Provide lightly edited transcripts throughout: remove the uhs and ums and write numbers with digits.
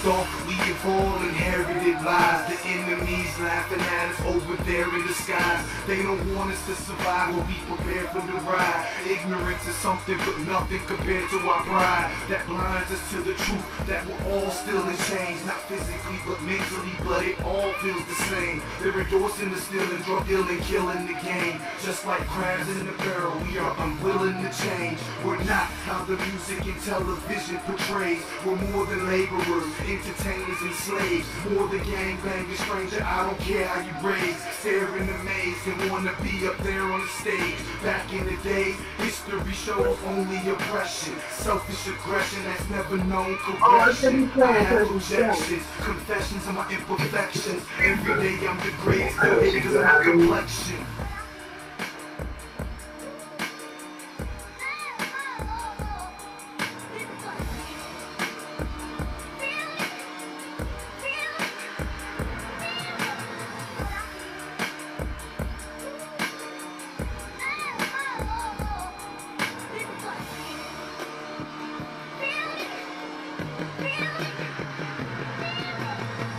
thought we have all inherited lies. The enemies laughing at us over there in the skies. They don't want us to survive or be prepared for the ride. Ignorance is something but nothing compared to our pride that blinds us to the truth that we're all still in chains. Not physically but mentally, but it all feels the same. They're endorsing the stealing, drug dealing, killing the game. Just like crabs in the barrel, we are unwilling to change. We're not how the music and television portrays. We're more than laborers, entertainers and slaves. More than gangbangers, stranger, I don't care how you raise. Stare in the maze and wanna be up there on the stage. Back in the day, history shows only oppression. Selfish aggression that's never known correction. I have objections, confessions of my imperfections. Every day I'm degraded, still hated because of my complexion.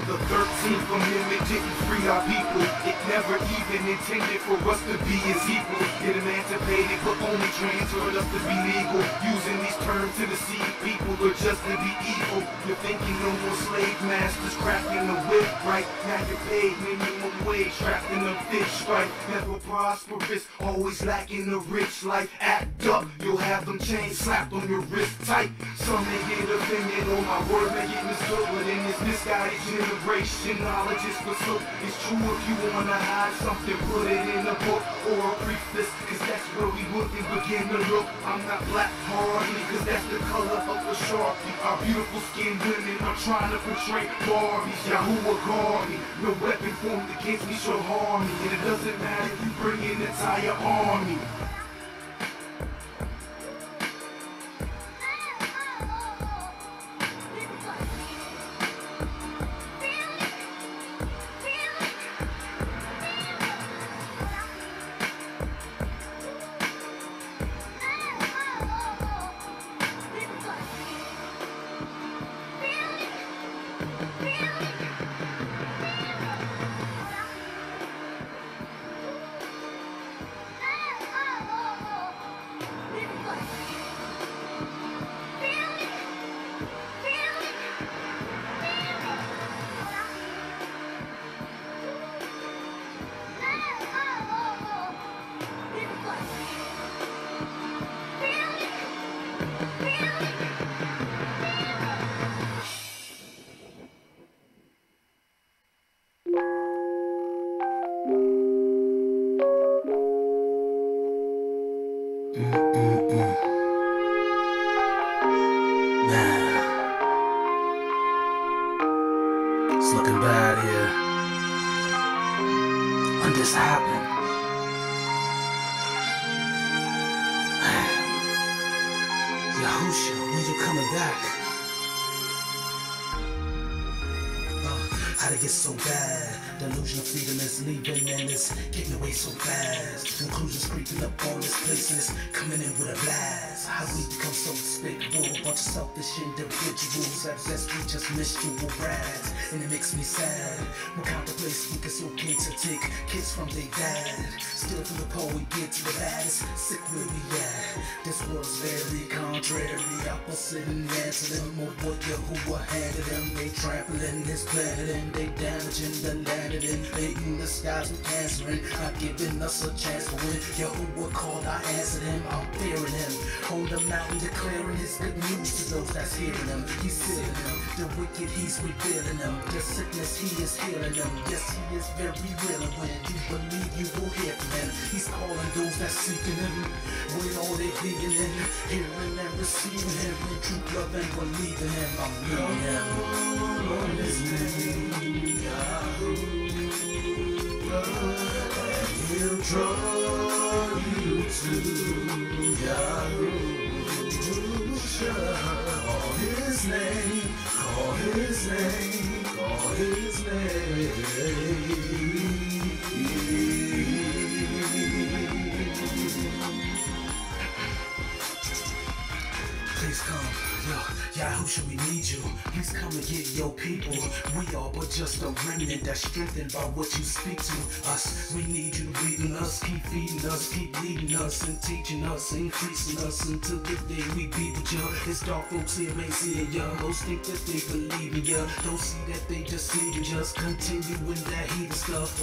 The 13th Amendment didn't free our people. It never even intended for us to be as equals. Get emancipated but only transferred us to be legal. Using these terms to deceive people or just to be evil. You're thinking no more slave masters cracking the whip, right? Now you're paid minimum wage, trapped in a fish fight. Never prosperous, always lacking a rich life. Act up, you'll have them chains slapped on your wrist tight. Some may get offended on my word, may get mistook, but in this misguided generation, knowledge is for soap. It's true if you wanna hide something, put it in a book or a preface, cause that's where we would and begin to look. I'm not black hardly, cause that's the color of a Sharpie. Our beautiful skinned women are trying to portray Barbies. Yahuah guard me, no weapon formed against me shall harm me. And it doesn't matter if you bring in an entire army. It's looking bad here. When this happened, Yahusha, when you coming back? How'd it get so bad? Delusion of freedom is leaving and it's getting away so fast. Conclusions creeping up on this place and it's coming in with a blast. How we become so despicable, a bunch of selfish individuals. At best we just miserable brats, and it makes me sad. We're contemplating think it's okay to take kids from their dad. Still from the poor we get to the baddest, sick where we at. This world's very contrary, opposite and answer them of what Yahuah handed them. They trampling this planet and they damaging the land and invading the skies with cancer and not giving us a chance to win. Yahuah called, I answered him, I'm fearing him. Hold him out and declaring his good news to those that's hearing him. He's sealing them, the wicked he's revealing them. The sickness he is healing them. Yes, he is very real, and when you believe you will hear from him. He's calling those that's seeking him with all they being in, hearing and receiving him in true love and believing him. I'm leading him on his name, and he'll draw you to Yahusha. Call his name, call his name, call his name. Please come, yo, Yahusha, we need you. We Please come and get your people. We are but just a remnant that's strengthened by what you speak to us. We need you leading us, keep feeding us, keep leading us and teaching us, increasing us until the day we be with you. It's dark folks here ain't seeing ya. Most think that they believe in ya. Don't see that they deceiving, just continue with that heathen stuff.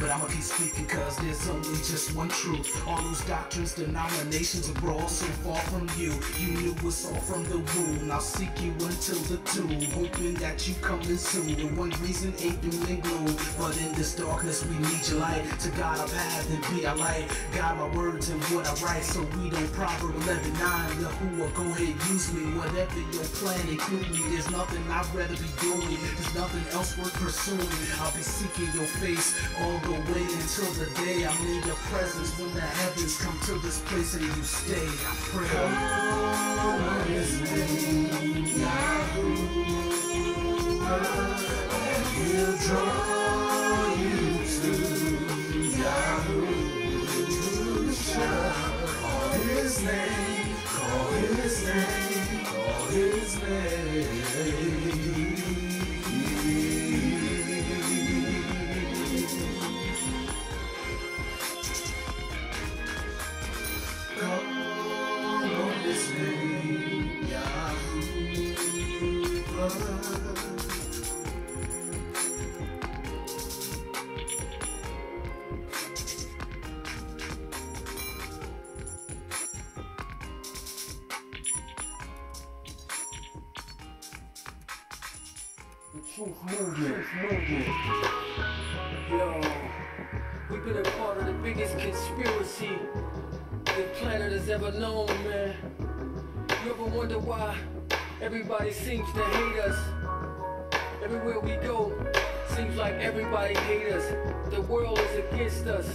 But I'ma keep speaking cause there's only just one truth. All those doctrines, denominations are all so far from you. You knew it's all from the womb. I'll seek you until the tomb, hoping that you coming soon. And one reason ain't doom and gloom, but in this darkness we need your light to guide our path and be our light. Guide my words and what I write so we don't Proverb 11:9. Yahuah, go ahead, use me. Whatever your plan, include me. There's nothing I'd rather be doing. There's nothing else worth pursuing. I'll be seeking your face all the way until the day I'm in your presence. When the heavens come to this place and you stay, I pray. Come on his name, Yahuah. He'll draw you to Yahusha. Call his name, call his name, call his name. Truth movement. Yo, we've been a part of the biggest conspiracy the planet has ever known, man. You ever wonder why everybody seems to hate us? Everywhere we go, seems like everybody hates us. The world is against us.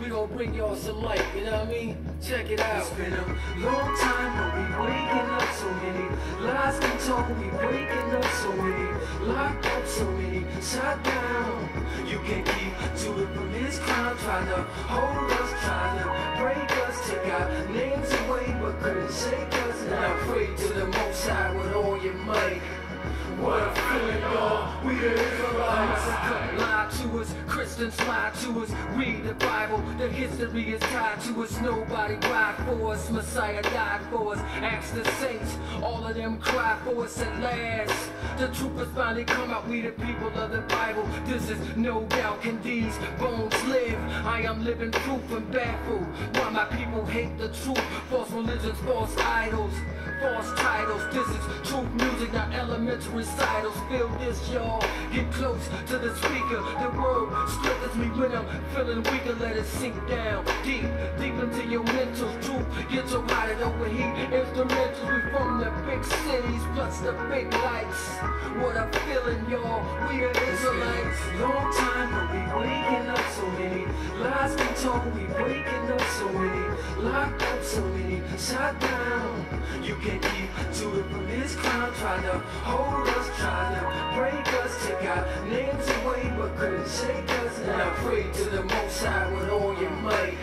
We gon' bring y'all some light, you know what I mean? Check it out. It's been a long time, but we waking up so many lies been told, we breaking up so many, locked up so many, shut down. You can keep to it from this crime, trying to hold us, trying to break us, take our names away, but couldn't shake us. Now pray to the Most High with all your might. What a feeling, y'all, we the Israelites. Lie to us, Christians lie to us. Read the Bible, the history is tied to us. Nobody ride for us, Messiah died for us. Ask the saints, all of them cry for us at last. The truth has finally come out, we the people of the Bible. This is no doubt, can these bones live? I am living proof and baffled why my people hate the truth. False religions, false idols, false titles. This is truth music, not elementary recitals. Feel this, y'all, get close to the speaker. The word strengthens me when I'm feeling weaker. Let it sink down deep, deep into your mental. Truth get so hot it overheat. Instrumentals, we from the big cities plus the big lights. What a feeling, y'all, we the Israelites. Long time, but we waking up so many lies been told, we breaking up so many, locked up so many, shut down. You can keep to it from this crime, trying to hold us, trying to break us, take our names away, but couldn't shake us. Now pray to the Most High with all your might.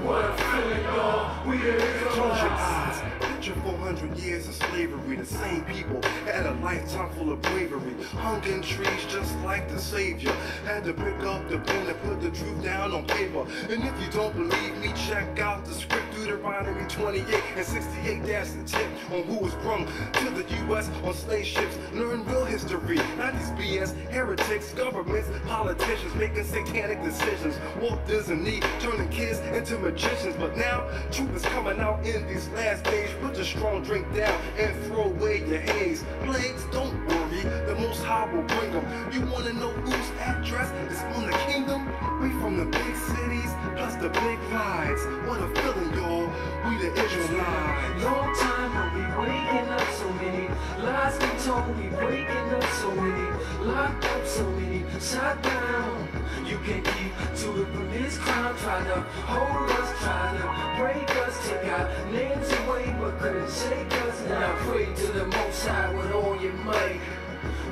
What a feeling, y'all, we the Israelites. Picture 400 years of slavery. The same people had a lifetime full of bravery. Hung in trees just like the Savior. Had to pick up the pen and put the truth down on paper. And if you don't believe me, check out the script. Deuteronomy 28 and 68. That's the tip on who was brung to the U.S. on slave ships. Learn real history, not these BS heretics, governments, politicians making satanic decisions. Walt Disney turning kids into magicians. But now truth is coming out in these last days. Put your strong drink down and throw away your haze. Plagues, don't worry, the Most High will bring them. You wanna know whose address is on the kingdom? We from the big cities plus the big lies. What a feeling, y'all, we the Israelites. Long time, but we waking up so many lies been told, we breaking up so many, locked up so many, shut down. You can keep to it from this crime, trying to hold us, trying to break us, take our names away, but couldn't shake us. Now pray to the Most High with all your might.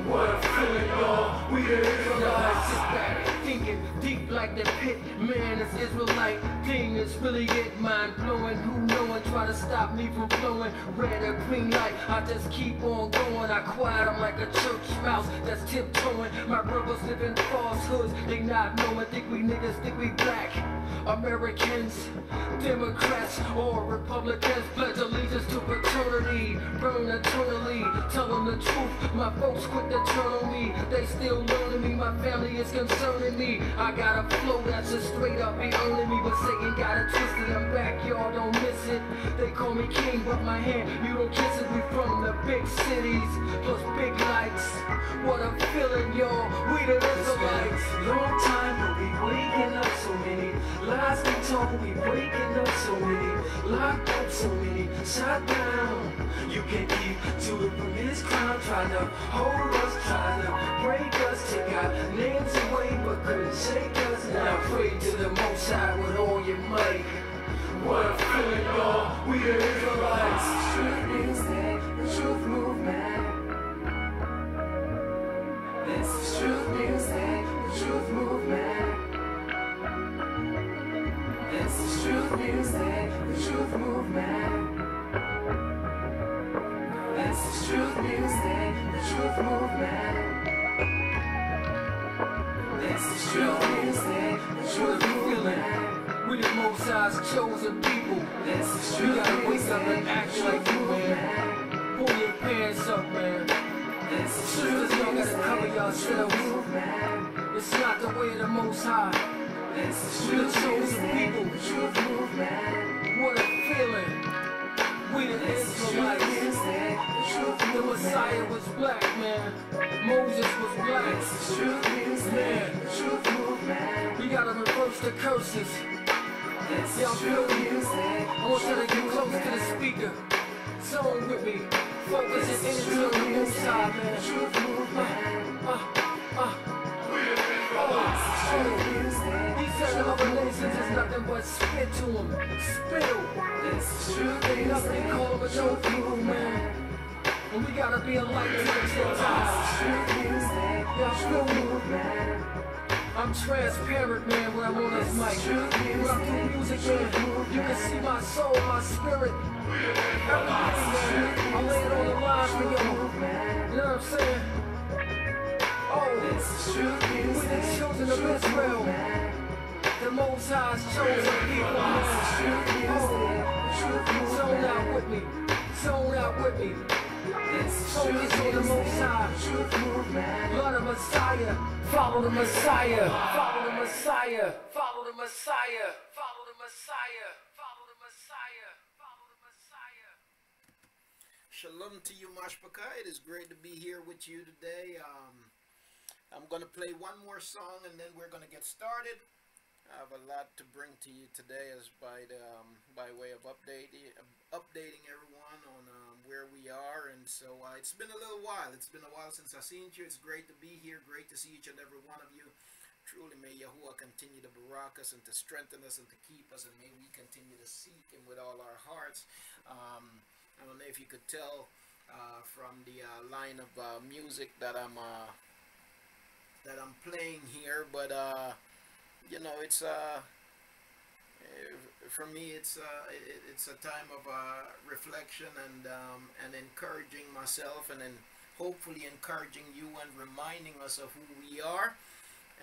What a feeling, y'all, we the Israelites. Sit back, thinking deep like the pit. Man, this Israelite thing is really it. Mind blowing, who knowing, try to stop me from flowing. Red or green light, I just keep on going. I quiet, I'm like a church mouse that's tiptoeing. My brothers live in falsehoods, they not knowing. Think we niggas, think we black Americans, Democrats or Republicans. Pledge allegiance to fraternity, burn eternally. Tell them the truth, my folks quit to turn on me. They still learning me, my family is concerning me. I got a flow that's just straight up be owning me. But Satan got it twisted, I'm back, y'all don't miss it. They call me king, but my hand, you don't kiss it. We from the big cities, plus big lights. What a feeling, y'all, we the Israelites. Long time, but we waking up so many lies we told, we breaking up so many, locked up so many, shot down. You can keep to it from this crowd, trying to hold us, trying to break us, take our names away, but couldn't shake us. Now pray to the Most High with all your might. What a feeling, y'all, we the Israelites. Truth music, the truth movement. This is truth music, the truth movement. This is truth music, the truth movement. This is truth music, the truth movement. This is truth music, the truth movement. We the Most High's chosen people. This is We truth gotta wake music, up and act the like truth you, man. movement. Pull your pants up, man. This is Sisters, truth y'all gotta music, cover the yourselves. truth movement. It's not the way of the Most High. This is We the truth chosen music, people. the truth movement. What a feeling. We the This is truth Israelites. music, the truth The movement. Messiah was black, man. Moses was black. This is truth music, the truth movement. We gotta reverse the curses. This Y'all is feel truth me? music, I want y'all to get close to the speaker. Song with me. Focus and energy on the Most High, man. truth movement. He said the other nations is nothing but spit to him. Spittle. This is truth Ain't nothing music, call him a no people, man. And we gotta be a light to the Gentiles. truth music, Y'all feel me? movement. I'm transparent, man, when I'm on this mic. When I'm doing music, man, you can see my soul, my spirit. Everything, man. I lay it on the line for y'all. You know what I'm saying? Oh, This is truth we the music, children of Israel. The Most High's chosen people, man. Oh, zone out with me. Zone out with me. This is Focus on the Most High. truth movement. Lord of Messiah. Follow the Messiah. Follow the Messiah. Follow the Messiah. Follow the Messiah. Follow the Messiah. Follow the Messiah. Shalom to you, Mashpaka. It is great to be here with you today. I'm going to play one more song and then we're going to get started. I have a lot to bring to you today as by way of updating everyone on where we are. And so it's been a little while. It's been a while since I've seen you. It's great to be here. Great to see each and every one of you. Truly, may Yahuah continue to barak us and to strengthen us and to keep us. And may we continue to seek Him with all our hearts. I don't know if you could tell from the line of music that I'm playing here, but you know, it's for me it's a time of reflection and encouraging myself, and then hopefully encouraging you and reminding us of who we are,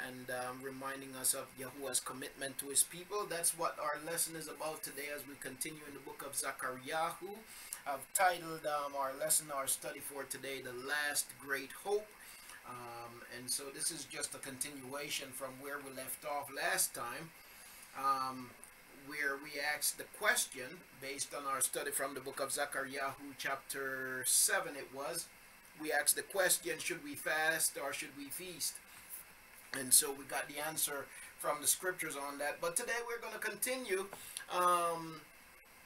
and reminding us of Yahuah's commitment to His people. That's what our lesson is about today as we continue in the book of ZakarYahu. I've titled our lesson, our study for today, The Last Great Hope. And so this is just a continuation from where we left off last time, where we asked the question based on our study from the book of ZakarYahu, chapter 7 it was. We asked the question, should we fast or should we feast? And so we got the answer from the scriptures on that. But today we're going to continue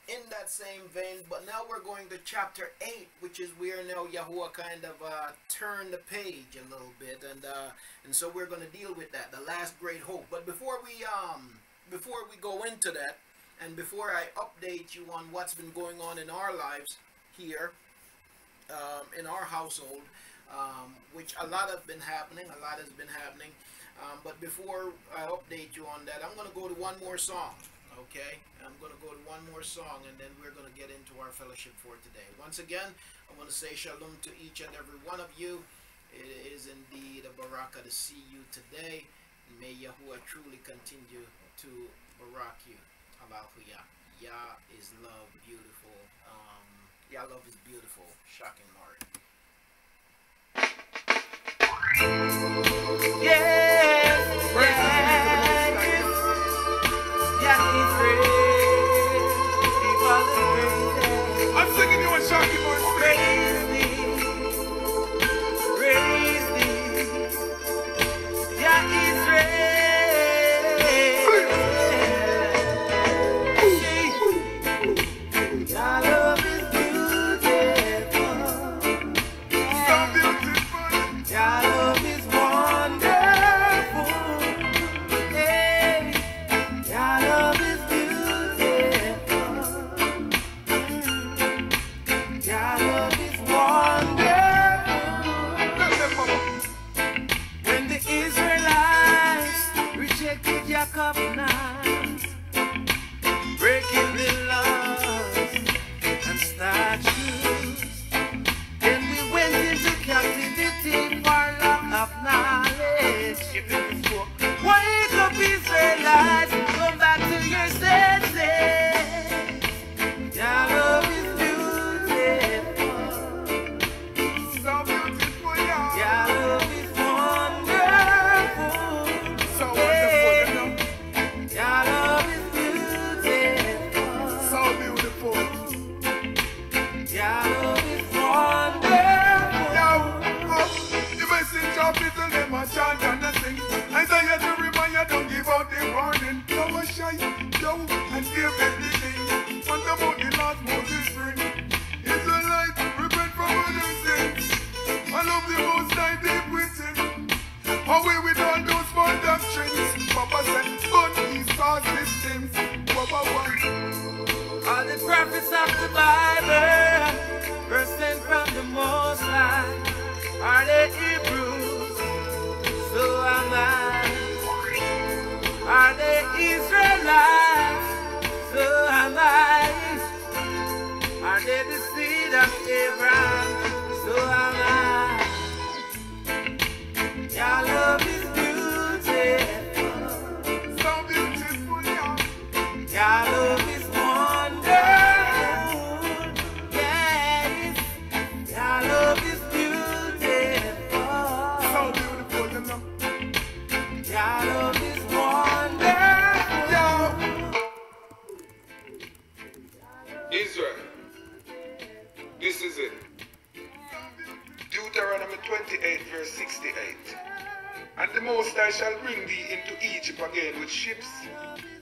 in that same vein, but now we're going to chapter 8, which is where now Yahuah kind of turned the page a little bit, and so we're going to deal with that, the last great hope. But before we go into that, and before I update you on what's been going on in our lives here, in our household, which a lot has been happening. But before I update you on that, I'm going to go to one more song. Okay, I'm going to go to one more song, and then we're going to get into our fellowship for today. Once again, I want to say shalom to each and every one of you. It is indeed a baraka to see you today. May Yahuah truly continue to barak you. Yahuah. Yah is love, beautiful. Yah love is beautiful. Shocking Lord. I'm singing you a shocking Lord. Praise thee, Yah Israel. Yah love is beautiful. So beautiful. Yah love is wonderful. Hey, Yah love is beautiful. Yah love is wonderful. When the Israelites rejected Yah covenant, breaking the laws and statutes, then we went into captivity for lack of knowledge. Wake up, Israelites, come back to your senses. Yah love is beautiful. So beautiful, yeah. Yah love is wonderful. So wonderful, you know. Yah love is beautiful. So beautiful. Yah love is wonderful. Yo, the message of little them a chant and a sing. Isaiah to remind you, don't give out the warning. Flower shine, yo, and give everything. Want about the last Moses bring. Israelite, repent from all them sins. I love the most high deep within. Away with all those small doctrines. Papa said, but he saw systems. All the prophets of the Bible were sent from the Most High. Are they Hebrews? So am I. Are they Israelites? So am I. Are they the seed of Abraham? So am I. Your love is beautiful. So beautiful, yeah. Your love is wonderful. Yes. Your love is beautiful. So beautiful, you know. Your love is wonderful. Yeah. Israel, this is it. Deuteronomy 28 verse 68. And the Most High shall bring thee into Egypt again with ships,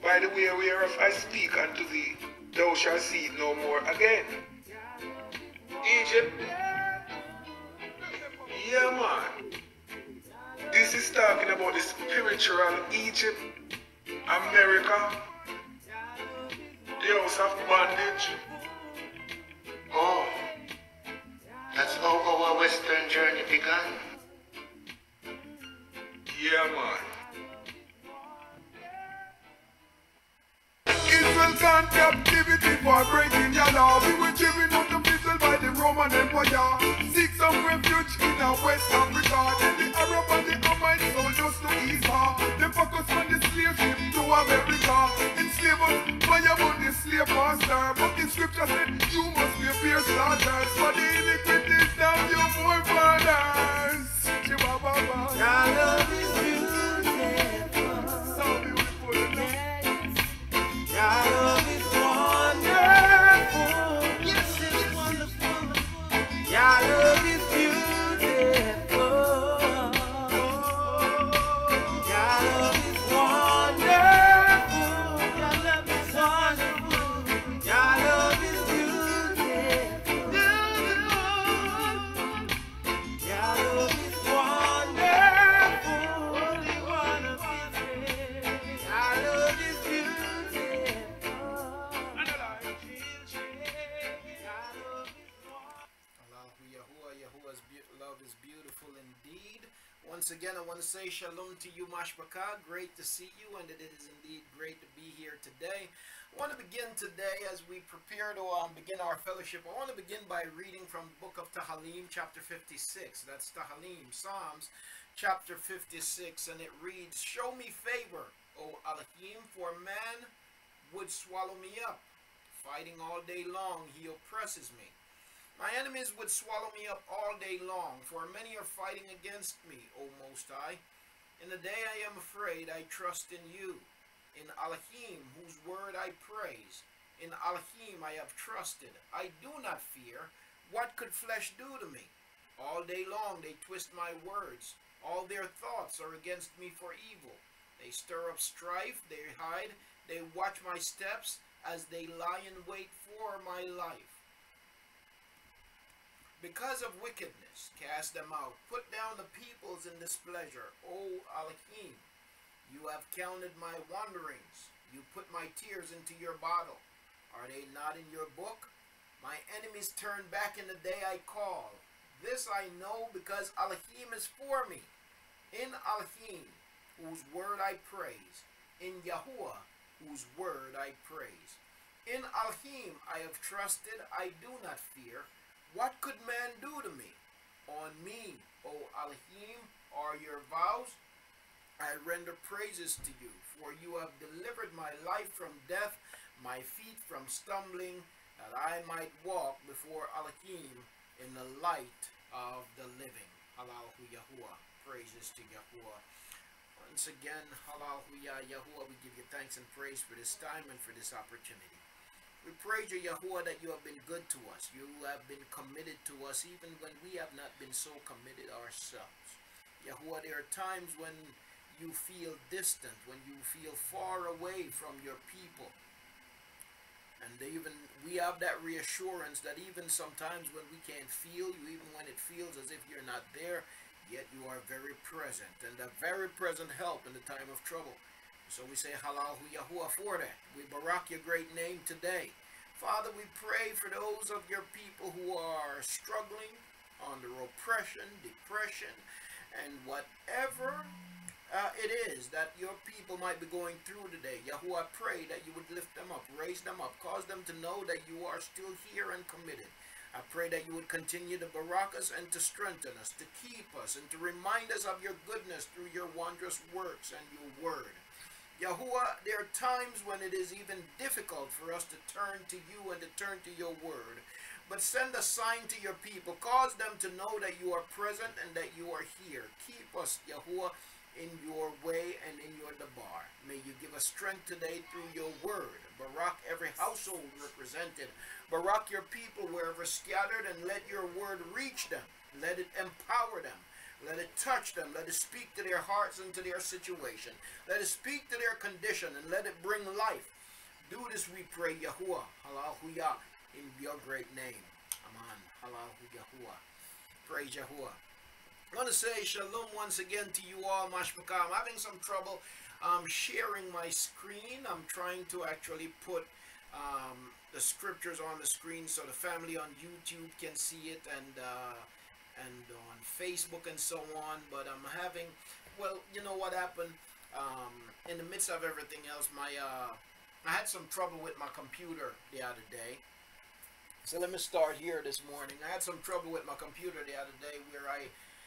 by the way whereof I speak unto thee, thou shalt see it no more again. Egypt? Yeah, man. This is talking about the spiritual Egypt, America, the house of bondage. Oh, that's how our Western journey began. Yeah, man. Israel gone captivity for breaking your law. We were driven out of Israel by the Roman Empire. Seek some refuge in West Africa. Then the Arab and the Amite sold us to Esau. They focus on the slave ship to America. Enslave us, fire on the slave master. But the scripture said, you must be fierce slaughters. For the iniquities of your forefathers. Chihuahua. Your love is beautiful. So beautiful, you know. Your love is wonderful. Yes, it's wonderful. Your love is beautiful. Your love is wonderful. Your love is wonderful. Your love is beautiful. Your love is wonderful. Once again, I want to say shalom to you, Mashpaka. Great to see you, and it is indeed great to be here today. I want to begin today as we prepare to begin our fellowship. I want to begin by reading from the book of Tehillim, chapter 56. That's Tehillim, Psalms, chapter 56, and it reads, "Show me favor, O Elohim, for man would swallow me up. Fighting all day long, he oppresses me. My enemies would swallow me up all day long, for many are fighting against me, O Most High. In the day I am afraid, I trust in you. In Elohim, whose word I praise. In Elohim I have trusted. I do not fear. What could flesh do to me? All day long they twist my words. All their thoughts are against me for evil. They stir up strife, they hide, they watch my steps as they lie in wait for my life. Because of wickedness, cast them out. Put down the peoples in displeasure. O Elohim, you have counted my wanderings. You put my tears into your bottle. Are they not in your book? My enemies turn back in the day I call. This I know because Elohim is for me. In Elohim, whose word I praise. In Yahuah, whose word I praise. In Elohim I have trusted. I do not fear. What could man do to me? On me, O Elohim, are your vows. I render praises to you, for you have delivered my life from death, my feet from stumbling, that I might walk before Elohim in the light of the living. Halayhu Yahuah. Praises to Yahuah. Once again, Halayhu Yahuah, we give you thanks and praise for this time and for this opportunity. We praise you, Yahuah, that you have been good to us. You have been committed to us even when we have not been so committed ourselves. Yahuah, there are times when you feel distant, when you feel far away from your people. And we have that reassurance that even sometimes when we can't feel you, even when it feels as if you're not there, yet you are very present, and a very present help in the time of trouble. So we say Halayhu Yahuah for that. We barak your great name today. Father, we pray for those of your people who are struggling under oppression, depression, and whatever it is that your people might be going through today. Yahuah, I pray that you would lift them up, raise them up, cause them to know that you are still here and committed. I pray that you would continue to barak us and to strengthen us, to keep us, and to remind us of your goodness through your wondrous works and your word. Yahuah, there are times when it is even difficult for us to turn to you and to turn to your word. But send a sign to your people. Cause them to know that you are present and that you are here. Keep us, Yahuah, in your way and in your dabar. May you give us strength today through your word. Barak every household represented. Barak your people wherever scattered, and let your word reach them. Let it empower them. Let it touch them. Let it speak to their hearts and to their situation. Let it speak to their condition and let it bring life. Do this, we pray, Yahuah. Halayhu Yah, in your great name. Amen. Halayhu Yahuah. Praise Yahuah. I want to say shalom once again to you all, Mashpaka. I'm having some trouble sharing my screen. I'm trying to actually put the scriptures on the screen so the family on YouTube can see it, and on Facebook and so on. But I'm having, well, you know what happened in the midst of everything else, I had some trouble with my computer the other day. So let me start here this morning. I had some trouble with my computer the other day where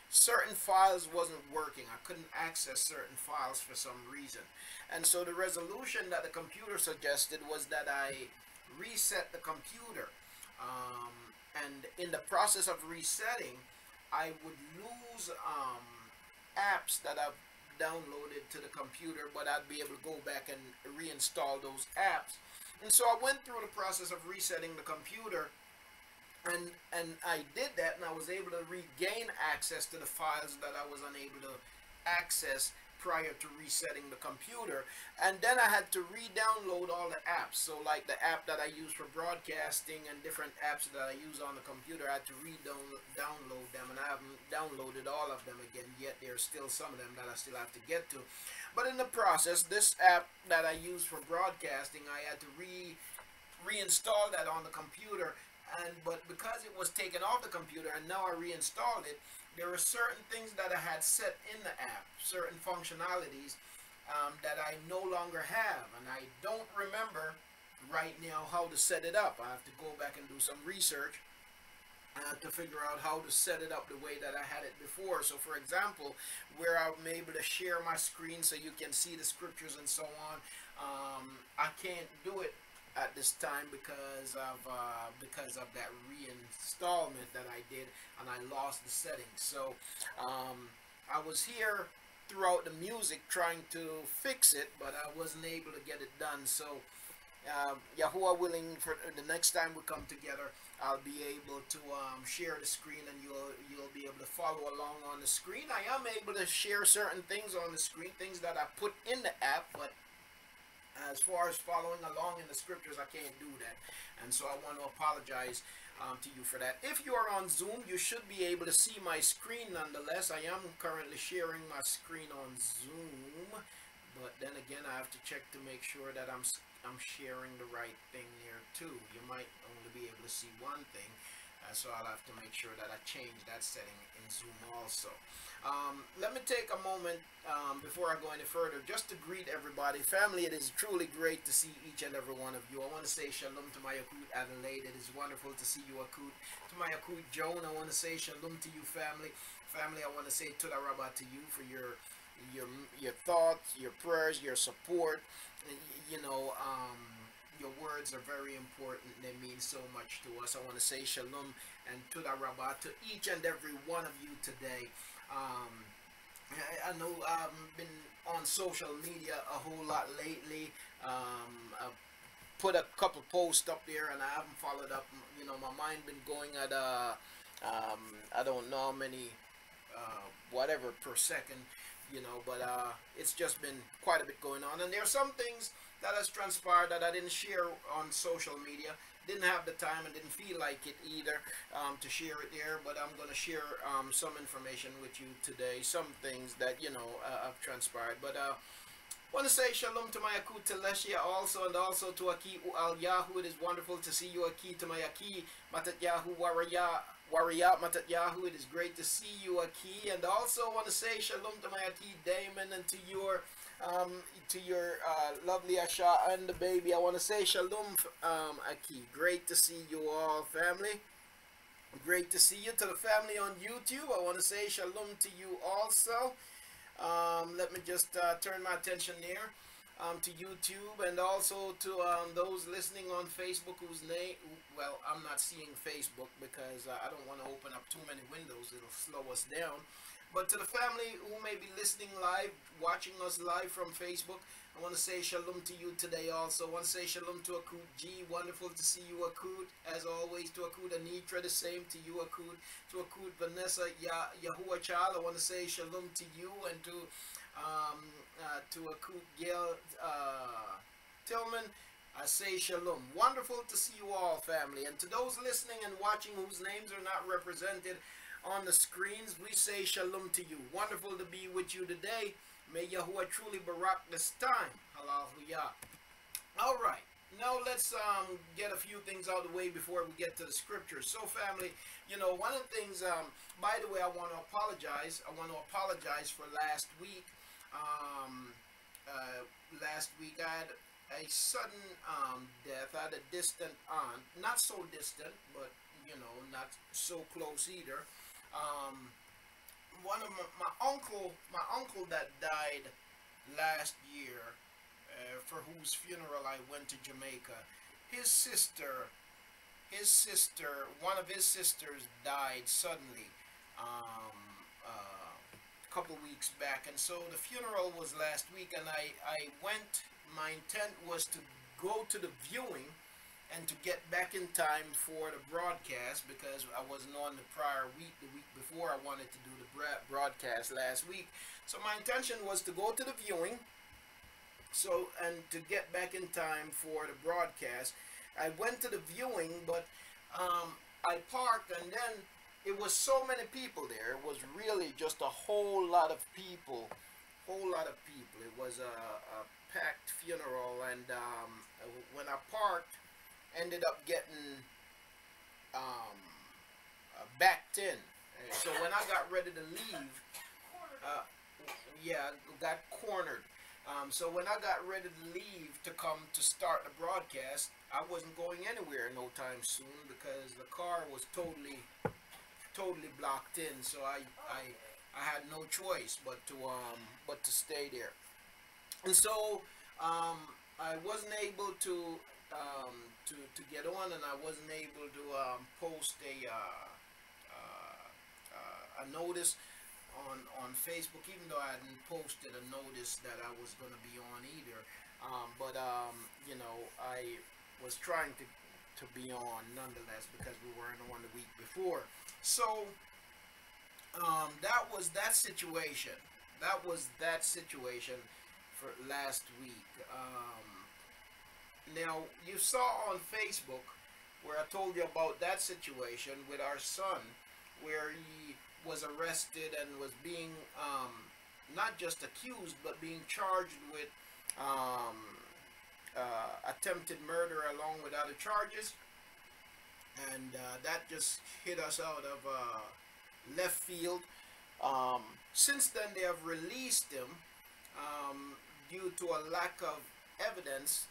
certain files wasn't working. I couldn't access certain files for some reason. And so the resolution that the computer suggested was that I reset the computer. And in the process of resetting, I would lose apps that I've downloaded to the computer, but I'd be able to go back and reinstall those apps. And so I went through the process of resetting the computer, and I did that, and I was able to regain access to the files that I was unable to access prior to resetting the computer. And then I had to re-download all the apps. So like the app that I use for broadcasting and different apps that I use on the computer, I had to re-download them, and I haven't downloaded all of them again yet. There's still some of them that I still have to get to. But in the process, this app that I use for broadcasting, I had to reinstall that on the computer. But because it was taken off the computer and now I reinstalled it, there are certain things that I had set in the app, certain functionalities that I no longer have, and I don't remember right now how to set it up. I have to go back and do some research to figure out how to set it up the way that I had it before. So for example, where I'm able to share my screen so you can see the scriptures and so on, I can't do it at this time because of that reinstallment that I did, and I lost the settings. So I was here throughout the music trying to fix it, but I wasn't able to get it done. So Yahuah willing, for the next time we come together, I'll be able to share the screen, and you'll be able to follow along on the screen. I am able to share certain things on the screen, things that I put in the app, but as far as following along in the scriptures, I can't do that. And so I want to apologize to you for that. If you are on Zoom, you should be able to see my screen nonetheless. I am currently sharing my screen on Zoom, but then again, I have to check to make sure that I'm sharing the right thing there too. You might only be able to see one thing, so I'll have to make sure that I change that setting in Zoom also. Let me take a moment before I go any further just to greet everybody. Family, it is truly great to see each and every one of you. I want to say shalom to my Yakut Adelaide. It is wonderful to see you, Akut. To my Yakut Joan, I want to say shalom to you, family. Family, I want to say Toda Rabbah to you for your thoughts, your prayers, your support. You know, your words are very important. They mean so much to us. I want to say shalom and Toda Rabbah to each and every one of you today. I know I've been on social media a whole lot lately. I've put a couple posts up there and I haven't followed up. You know, my mind been going at I don't know how many whatever per second, you know, but it's just been quite a bit going on, and there are some things that has transpired that I didn't share on social media. Didn't have the time and didn't feel like it either to share it there, but I'm going to share some information with you today, some things that, you know, have transpired. But I want to say shalom to my Akut Teleshia also, and also to Aki Yahu. It is wonderful to see you, Aki, to my Aki ZakarYahu Warrior ZakarYahu. It is great to see you, Aki. And also want to say shalom to my Aki Damon, and to your lovely Asha and the baby. I want to say shalom, Aki. Great to see you all, family. Great to see you. To the family on YouTube, I want to say shalom to you also. Let me just turn my attention there to YouTube, and also to those listening on Facebook whose name, well, I'm not seeing Facebook because I don't want to open up too many windows. It'll slow us down. But to the family who may be listening live, watching us live from Facebook, I want to say shalom to you today also. I want to say shalom to Akut G. Wonderful to see you, Akut. As always, to Akut Anitra, the same to you, Akut. To Akut Vanessa Yahuah Child, I want to say shalom to you, and to Akut Gail Tillman, I say shalom. Wonderful to see you all, family. And to those listening and watching whose names are not represented on the screens, we say shalom to you. Wonderful to be with you today. May Yahuah truly barak this time. Hallelujah. All right. Now let's get a few things out of the way before we get to the scriptures. So, family, you know, one of the things, by the way, I want to apologize. I want to apologize for last week. Last week I had a sudden death. I had a distant aunt. Not so distant, but, you know, not so close either. One of my uncle that died last year, for whose funeral I went to Jamaica, one of his sisters died suddenly a couple weeks back, and so the funeral was last week, and I went. My intent was to go to the viewing and to get back in time for the broadcast, because I wasn't on the prior week. The week before, I wanted to do the broadcast last week. So my intention was to go to the viewing, and to get back in time for the broadcast. I went to the viewing, but I parked, and then it was so many people there. It was really just a whole lot of people. It was a packed funeral, and when I parked, ended up getting backed in, So when I got ready to leave, yeah, got cornered. So when I got ready to leave to come to start the broadcast, I wasn't going anywhere no time soon because the car was totally blocked in. So I had no choice but to stay there. And so I wasn't able to get on, and I wasn't able to post a notice on Facebook, even though I hadn't posted a notice that I was going to be on either. But you know, I was trying to be on nonetheless because we weren't on the week before. So that was that situation. That was that situation for last week. Now, you saw on Facebook where I told you about that situation with our son, where he was arrested and was being not just accused, but being charged with attempted murder along with other charges. And that just hit us out of left field. Since then, they have released him due to a lack of evidence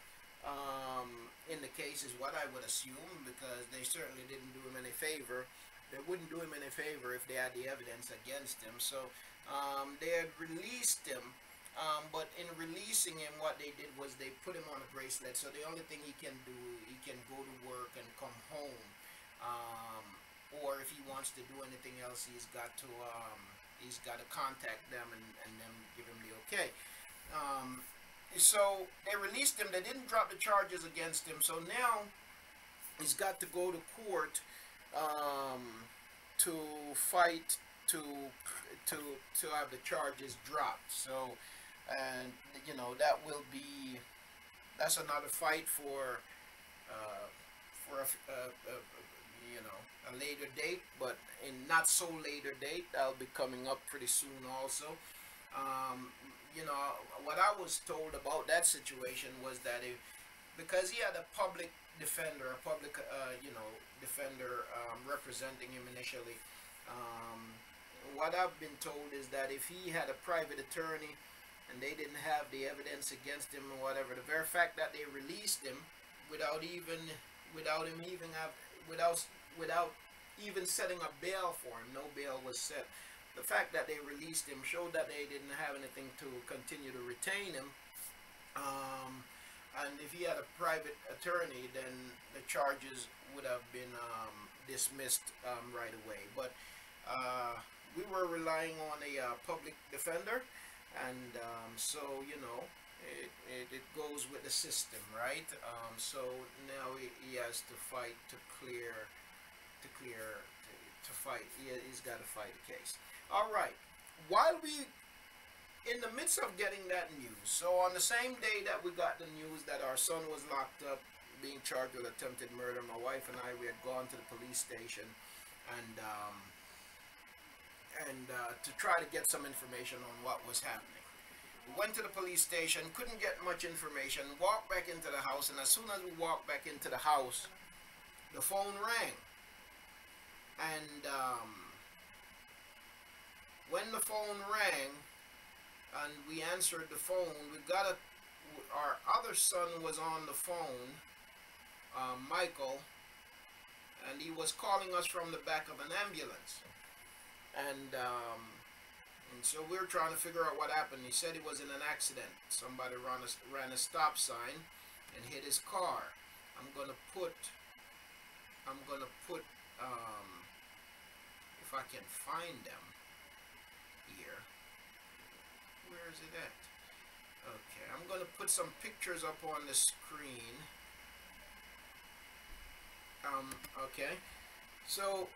in the case, is what I would assume, because they certainly didn't do him any favor. They wouldn't do him any favor if they had the evidence against him. So they had released him, but in releasing him, what they did was they put him on a bracelet. So the only thing he can do, he can go to work and come home. Or if he wants to do anything else, he's got to contact them and then give him the okay. So they released him. They didn't drop the charges against him. So now he's got to go to court to fight to have the charges dropped. So, and you know, that's another fight for you know, a later date, but in not so later date. That'll be coming up pretty soon also. You know, what I was told about that situation was that because he had a public defender, you know, defender representing him initially, what I've been told is that if he had a private attorney and they didn't have the evidence against him or whatever, the very fact that they released him without even setting a bail for him, no bail was set. The fact that they released him showed that they didn't have anything to continue to retain him. And if he had a private attorney, then the charges would have been dismissed right away. But we were relying on a public defender, and so, you know, it goes with the system, right? So now he has to fight to fight. He's got to fight a case. All right. While we in the midst of getting that news, so on the same day that we got the news that our son was locked up, being charged with attempted murder, my wife and I, we had gone to the police station and to try to get some information on what was happening. We went to the police station, couldn't get much information, walked back into the house, and as soon as we walked back into the house, the phone rang. And when the phone rang and we answered the phone, our other son was on the phone, Michael, and he was calling us from the back of an ambulance. And so we were trying to figure out what happened. He said he was in an accident. Somebody ran a stop sign and hit his car. I'm gonna put if I can find them here. Where is it at? Okay, I'm gonna put some pictures up on the screen. Okay, so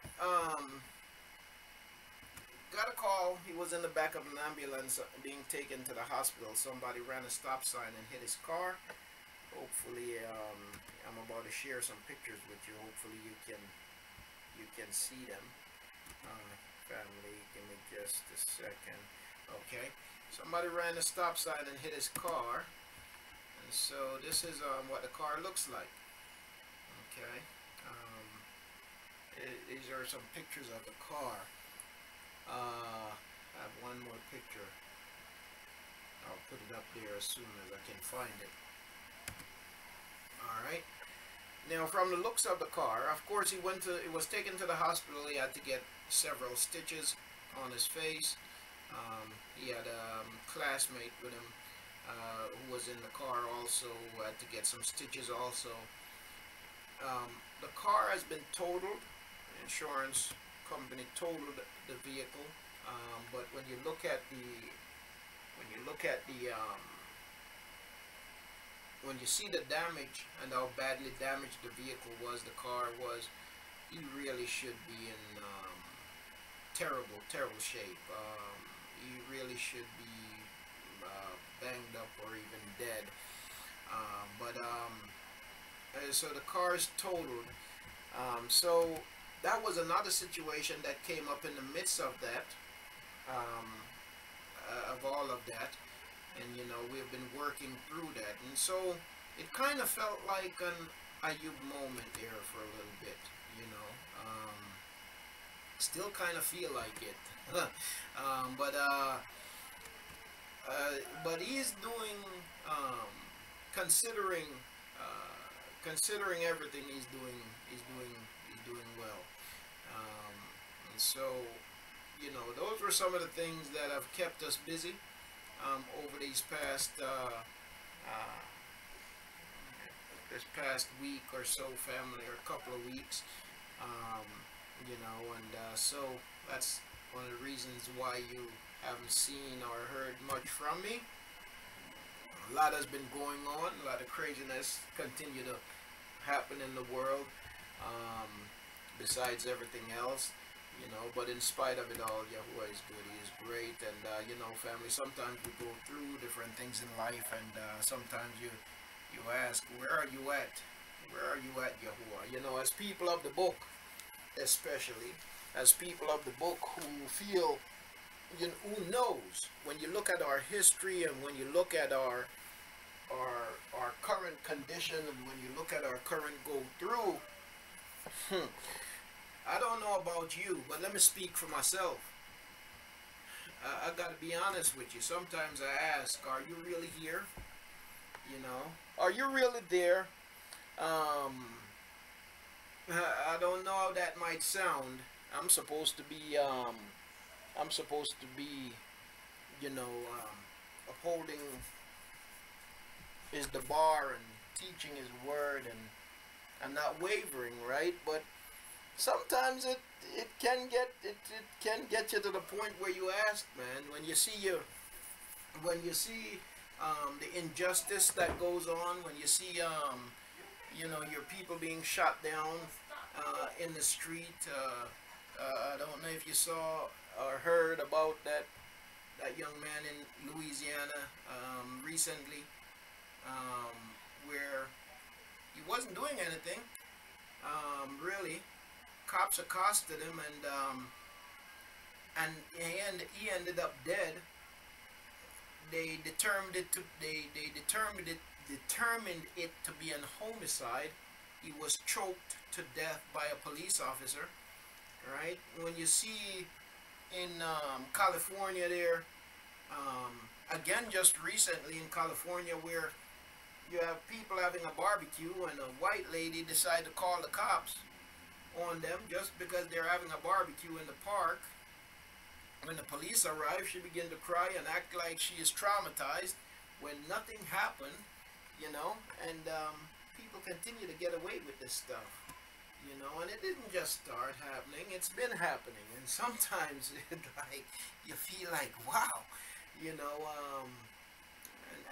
got a call. He was in the back of an ambulance being taken to the hospital. Somebody ran a stop sign and hit his car. Hopefully, I'm about to share some pictures with you. Hopefully you can see them. Family, give me just a second. Okay, somebody ran a stop sign and hit his car. And so this is what the car looks like. Okay, these are some pictures of the car. I have one more picture. I'll put it up there as soon as I can find it. Alright. Now, from the looks of the car, of course, he was taken to the hospital. He had to get several stitches on his face. He had a classmate with him who was in the car also, who had to get some stitches also. The car has been totaled. The insurance company totaled the vehicle, but when you look at the when you see the damage and how badly damaged the vehicle was, the car was, he really should be in terrible shape. He really should be banged up or even dead. So the car is totaled. So that was another situation that came up in the midst of that, of all of that. And, you know, we've been working through that. And so it kind of felt like an Ayub moment there for a little bit, you know. Still kind of feel like it. But he's doing, considering everything he's doing well. And so, you know, those were some of the things that have kept us busy over these past week or so, family, or a couple of weeks. You know, and so that's one of the reasons why you haven't seen or heard much from me. A lot has been going on. A lot of craziness continue to happen in the world, besides everything else, you know. But in spite of it all, Yahuah is good. He is great. And you know, family, sometimes we go through different things in life, and sometimes you ask, where are you at? Where are you at, Yahuah? You know, as people of the book, especially as people of the book who feel, you know, who knows, when you look at our history and when you look at our current condition and when you look at our current go through, I don't know about you, but let me speak for myself. I gotta be honest with you. Sometimes I ask, are you really here? You know, are you really there? I don't know how that might sound. I'm supposed to be, you know, upholding the bar and teaching his word, and I'm not wavering, right? But sometimes it can get you to the point where you ask, man, when you see the injustice that goes on, when you see you know, your people being shot down in the street. I don't know if you saw or heard about that young man in Louisiana recently, where he wasn't doing anything, really. Cops accosted him, and he ended up dead. They determined it to be an homicide. He was choked to death by a police officer. Right? When you see in California there, again just recently in California, where you have people having a barbecue and a white lady decide to call the cops on them just because they're having a barbecue in the park. When the police arrive, she begin to cry and act like she is traumatized when nothing happened, you know. And people continue to get away with this stuff, you know. And it didn't just start happening, it's been happening. And sometimes like you feel like, wow, you know.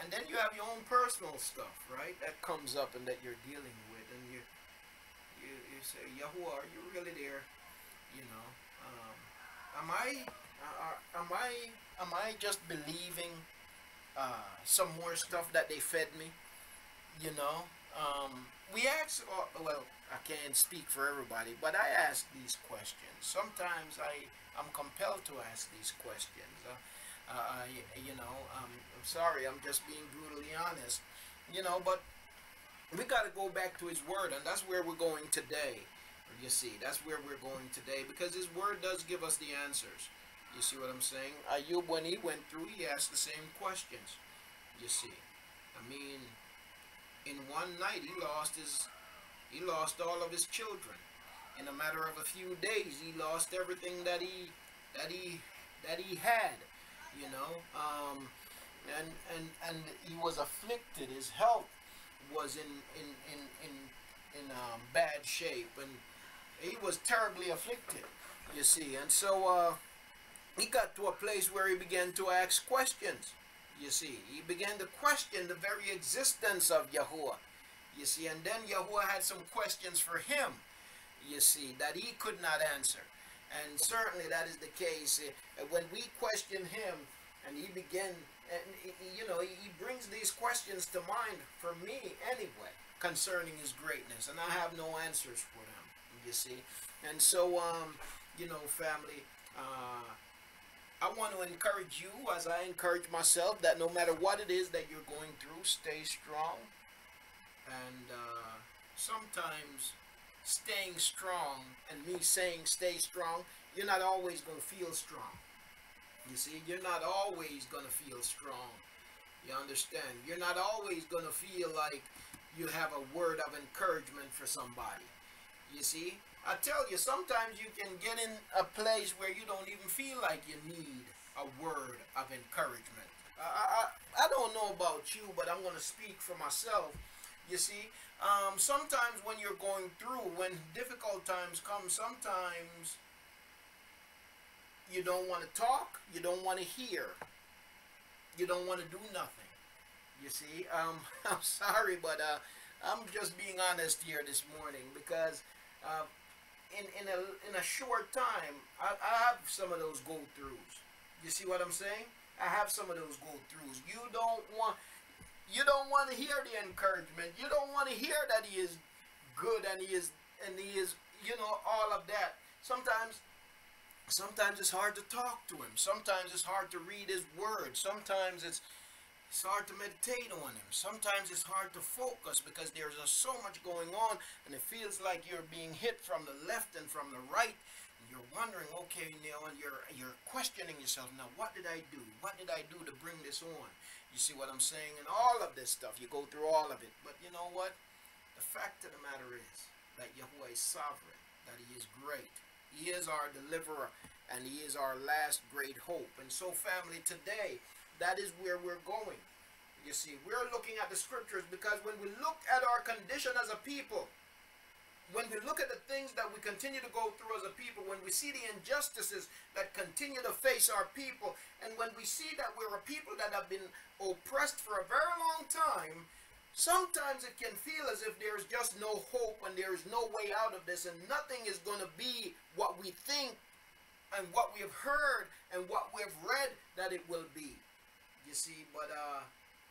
And then you have your own personal stuff, right, that comes up and that you're dealing with, and you say, Yahuah, are you really there? You know, am I just believing some more stuff that they fed me? You know, we ask. Well, I can't speak for everybody, but I ask these questions. Sometimes I'm compelled to ask these questions. You know, I'm sorry, I'm just being brutally honest. You know, but we got to go back to his word, and that's where we're going today. You see, that's where we're going today, because his word does give us the answers. You see what I'm saying? Ayub, when he went through, he asked the same questions. You see, I mean, in one night he lost all of his children. In a matter of a few days, he lost everything that he had. You know, and he was afflicted. His health was in bad shape, and he was terribly afflicted. You see, and so he got to a place where he began to ask questions. You see, he began to question the very existence of Yahuah. You see, and then Yahuah had some questions for him, you see, that he could not answer. And certainly that is the case when we question him, and he began, and you know, he brings these questions to mind for me anyway, concerning his greatness, and I have no answers for them, you see. And so, you know, family, I want to encourage you, as I encourage myself, that no matter what it is that you're going through, stay strong. And sometimes staying strong, and me saying stay strong, you're not always going to feel strong. You see, you're not always going to feel strong. You understand? You're not always going to feel like you have a word of encouragement for somebody. You see? I tell you, sometimes you can get in a place where you don't even feel like you need a word of encouragement. I don't know about you, but I'm going to speak for myself. You see, sometimes when you're going through, when difficult times come, sometimes you don't want to talk, you don't want to hear, you don't want to do nothing. You see, I'm sorry, but I'm just being honest here this morning, because in a short time, I have some of those go-throughs. You see what I'm saying? I have some of those go-throughs. You don't want to hear the encouragement. You don't want to hear that he is good and he is, you know, all of that. Sometimes it's hard to talk to him. Sometimes it's hard to read his word. Sometimes it's hard to meditate on him. Sometimes it's hard to focus because there's so much going on, and it feels like you're being hit from the left and from the right. And you're wondering, okay, Neil, and you're questioning yourself. Now, what did I do? What did I do to bring this on? You see what I'm saying? And all of this stuff, you go through all of it. But you know what? The fact of the matter is that Yahuah is sovereign, that he is great. He is our deliverer, and he is our last great hope. And so, family, today, that is where we're going. You see, we're looking at the scriptures, because when we look at our condition as a people, when we look at the things that we continue to go through as a people, when we see the injustices that continue to face our people, and when we see that we're a people that have been oppressed for a very long time, sometimes it can feel as if there's just no hope and there is no way out of this, and nothing is going to be what we think and what we have heard and what we have read that it will be. You see, but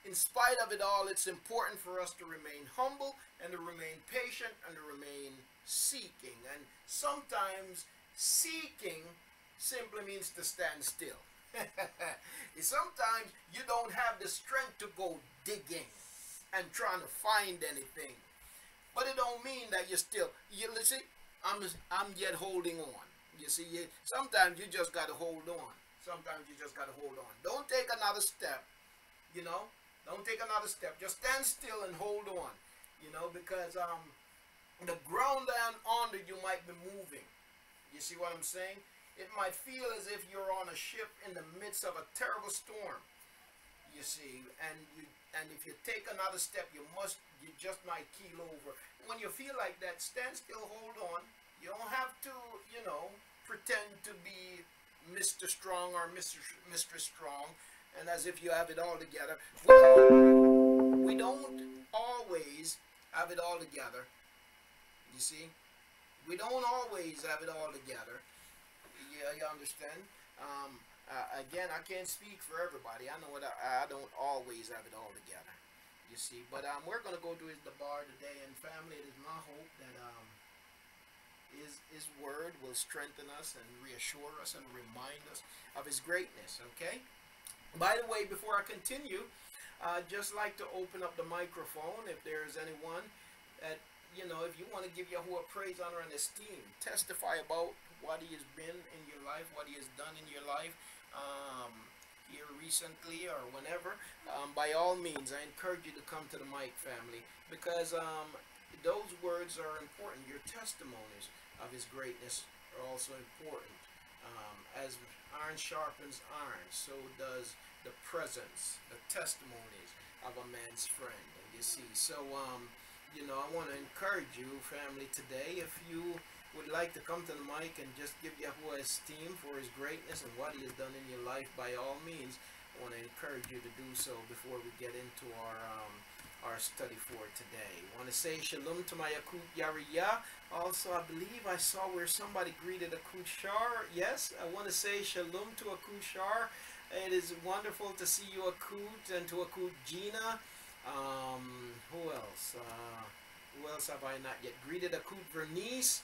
in spite of it all, it's important for us to remain humble and to remain patient and to remain seeking. And sometimes seeking simply means to stand still. Sometimes you don't have the strength to go digging and trying to find anything. But it don't mean that you're still, you see, I'm yet holding on. You see, sometimes you just got to hold on. Sometimes you just got to hold on. Don't take another step, you know. Don't take another step. Just stand still and hold on, you know, because the ground down under you might be moving. You see what I'm saying? It might feel as if you're on a ship in the midst of a terrible storm, you see, and if you take another step, you just might keel over. When you feel like that, stand still, hold on. You don't have to, you know, pretend to be Mr. Strong or Mistress Strong, and as if you have it all together. We don't always have it all together. You see? We don't always have it all together. Yeah, you understand? Again, I can't speak for everybody. I know I don't always have it all together. You see? But we're going to go to the bar today, and family, it is my hope that his word will strengthen us and reassure us and remind us of his greatness, okay? By the way, before I continue, I'd just like to open up the microphone if there's anyone that you know, if you want to give Yahuah praise, honor, and esteem, testify about what he has been in your life, what he has done in your life, here recently or whenever, by all means, I encourage you to come to the mic, family, because those words are important. Your testimonies of his greatness are also important. As iron sharpens iron, so does the presence, the testimonies of a man's friend. And you see, so you know, I want to encourage you, family, today, if you would like to come to the mic and just give Yahuah esteem for his greatness and what he has done in your life, by all means, I want to encourage you to do so before we get into our study for today. I want to say shalom to my ZakarYahu. Also, I believe I saw where somebody greeted Akut Shar. Yes, I want to say shalom to Akut Shar. It is wonderful to see you, Akut, and to Akut Gina. Who else? Who else have I not yet greeted? Akut Vernice.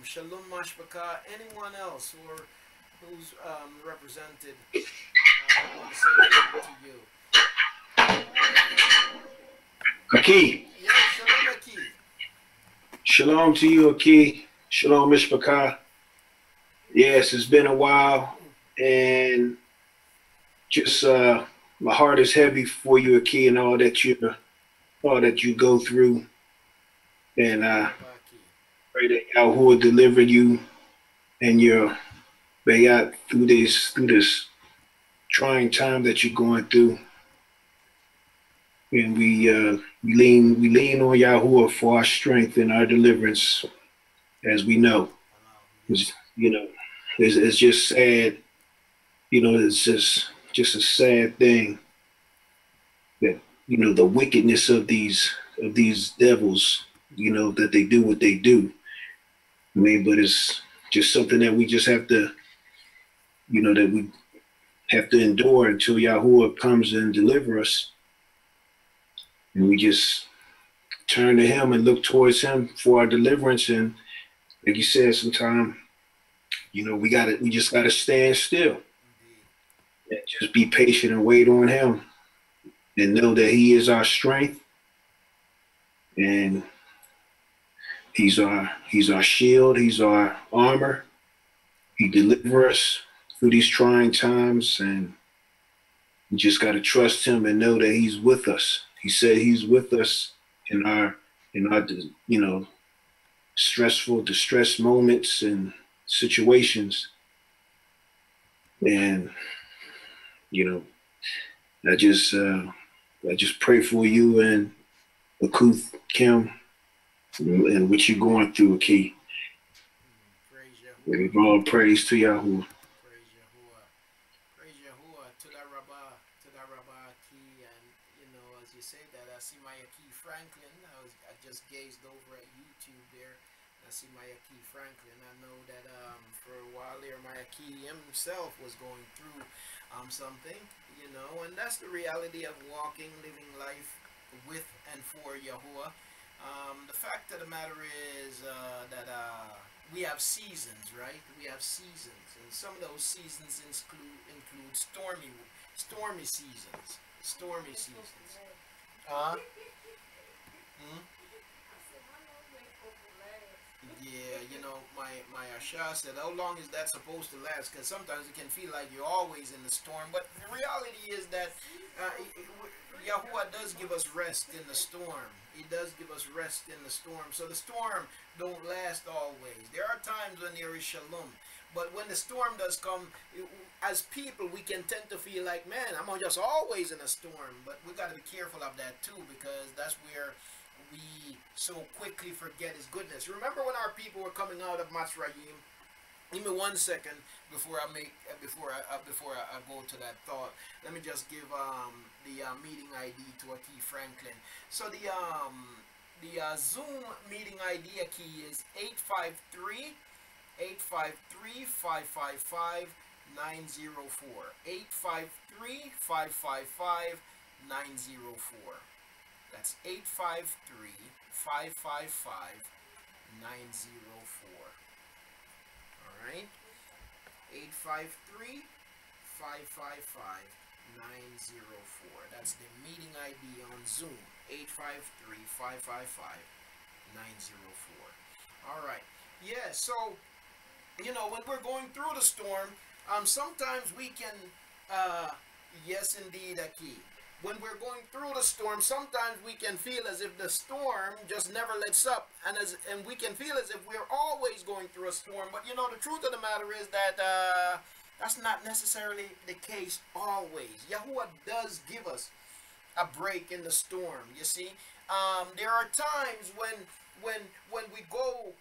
Shalom Mashbaka. Anyone else who's represented? I want to say shalom to you. Aki. Yeah, shalom, Aki. Shalom to you, Aki. Shalom, Mishpachah. Yes, it's been a while, and just my heart is heavy for you, Aki, and all that you go through. And I pray that Yahuah deliver you and your bayat through this trying time that you're going through. And we lean on Yahuah for our strength and our deliverance, as we know. You know, it's just sad. You know, it's just a sad thing that, you know, the wickedness of these devils, you know, that they do what they do. I mean, but it's just something that we just have to, you know, that we have to endure until Yahuah comes and deliver us. And we just turn to him and look towards him for our deliverance. And like you said, sometimes, you know, we just gotta stand still and just be patient and wait on him and know that he is our strength and he's our shield, he's our armor. He delivers us through these trying times, and we just gotta trust him and know that he's with us. He said he's with us in our you know, stressful, distressed moments and situations. And, you know, I just pray for you and Akuth Kim and what you're going through, Aki. Give all praise to Yahuah. Praise Yahuah. Praise Yahuah. To that Rabbah, Aki. And, you know, as you say that, I see my Aki Franklin. I just gazed over at YouTube there. I see my Aki Franklin. I know that for a while there, my Aki himself was going through something, you know, and that's the reality of walking, living life with and for Yahuah. The fact of the matter is that we have seasons, right? We have seasons, and some of those seasons include stormy seasons. Stormy seasons. Yeah, you know, my Asha said, how long is that supposed to last? Because sometimes it can feel like you're always in the storm. But the reality is that Yahuah does give us rest in the storm. He does give us rest in the storm. So the storm don't last always. There are times when there is shalom. But when the storm does come, as people, we can tend to feel like, man, I'm just always in a storm. But we got to be careful of that too, because that's where we so quickly forget his goodness. Remember when our people were coming out of Masrayim? Give me 1 second before I go to that thought. Let me just give the meeting ID to Aki Franklin. So the Zoom meeting ID key is 853-555-904. 853-555-904. That's 853-555-904. Alright? 853-555-904. That's the meeting ID on Zoom. 853-555-904. All right. Yeah, so, you know, when we're going through the storm, sometimes we can, yes, indeed, Aki. When we're going through the storm, sometimes we can feel as if the storm just never lets up, and we can feel as if we're always going through a storm. But you know, the truth of the matter is that that's not necessarily the case always. Yahuah does give us a break in the storm. You see, there are times when we go,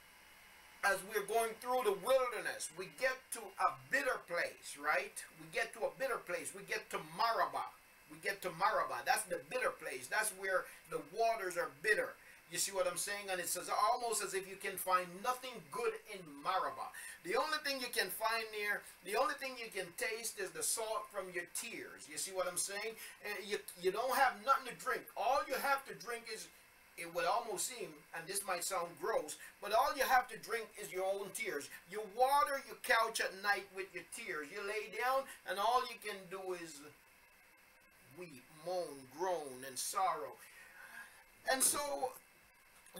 as we're going through the wilderness, we get to a bitter place, right? We get to a bitter place. We get to Marabah. We get to Marabah. That's the bitter place. That's where the waters are bitter. You see what I'm saying? And it's almost as if you can find nothing good in Marabah. The only thing you can find there, the only thing you can taste is the salt from your tears. You see what I'm saying? And you don't have nothing to drink. All you have to drink is, it would almost seem, and this might sound gross, but all you have to drink is your own tears. You water your couch at night with your tears. You lay down, and all you can do is weep, moan, groan, and sorrow. And so,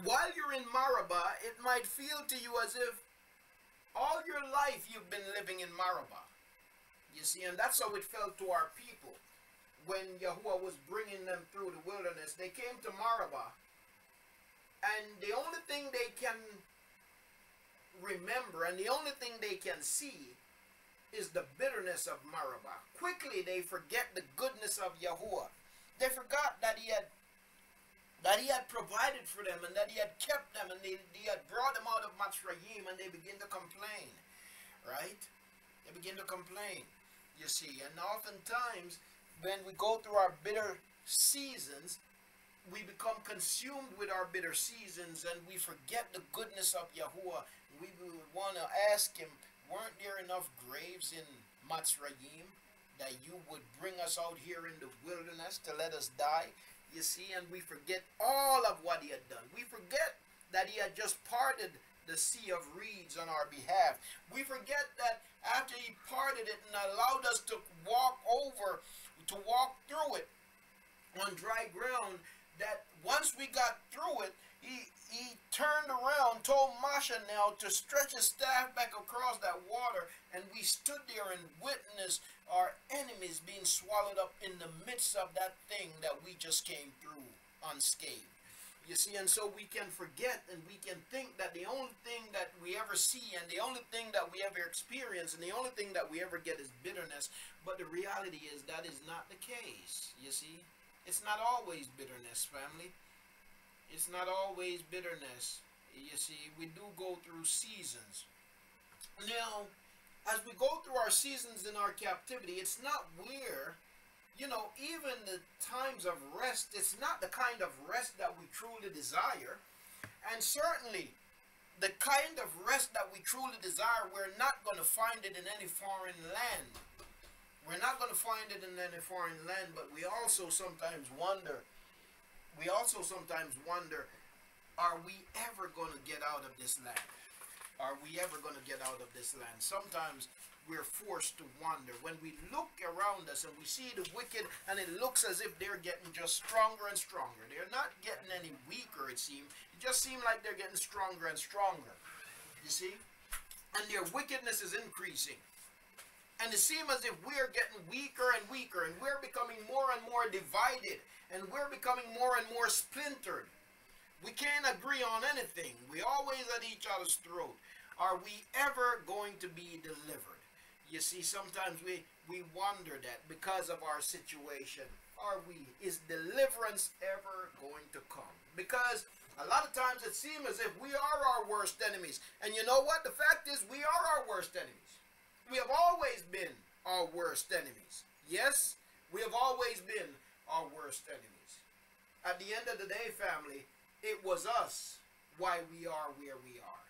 while you're in Marabah, it might feel to you as if all your life you've been living in Marabah. You see, and that's how it felt to our people. When Yahuah was bringing them through the wilderness, they came to Marabah, and the only thing they can remember, and the only thing they can see, is the bitterness of Marabah. Quickly they forget the goodness of Yahuah. They forgot that he had provided for them, and that he had kept them, and he had brought them out of Mitzrayim, and they begin to complain, right? They begin to complain, you see. And oftentimes when we go through our bitter seasons, we become consumed with our bitter seasons, and we forget the goodness of Yahuah. We want to ask him, weren't there enough graves in Mitzrayim that you would bring us out here in the wilderness to let us die? You see, and we forget all of what he had done. We forget that he had just parted the sea of reeds on our behalf. We forget that after he parted it and allowed us to walk through it on dry ground, that once we got through it, he turned around, told Masha now to stretch his staff back across that water, and we stood there and witnessed our enemies being swallowed up in the midst of that thing that we just came through unscathed. You see, and so we can forget, and we can think that the only thing that we ever see, and the only thing that we ever experience, and the only thing that we ever get is bitterness. But the reality is that is not the case. You see, it's not always bitterness, family. It's not always bitterness. You see, we do go through seasons. Now, as we go through our seasons in our captivity, it's not where, you know, even the times of rest, it's not the kind of rest that we truly desire. And certainly, the kind of rest that we truly desire, we're not going to find it in any foreign land. We're not going to find it in any foreign land, but we also sometimes wonder, are we ever going to get out of this land? Are we ever going to get out of this land? Sometimes we're forced to wonder. When we look around us and we see the wicked, and it looks as if they're getting just stronger and stronger. They're not getting any weaker, it seems. It just seems like they're getting stronger and stronger. You see? And their wickedness is increasing. And it seems as if we're getting weaker and weaker, and we're becoming more and more divided, and we're becoming more and more splintered. We can't agree on anything. We always at each other's throat. Are we ever going to be delivered? You see, sometimes we wonder that because of our situation. Is deliverance ever going to come? Because a lot of times it seems as if we are our worst enemies. And you know what? The fact is, we are our worst enemies. We have always been our worst enemies. Yes, we have always been our worst enemies. At the end of the day, family, it was us why we are where we are.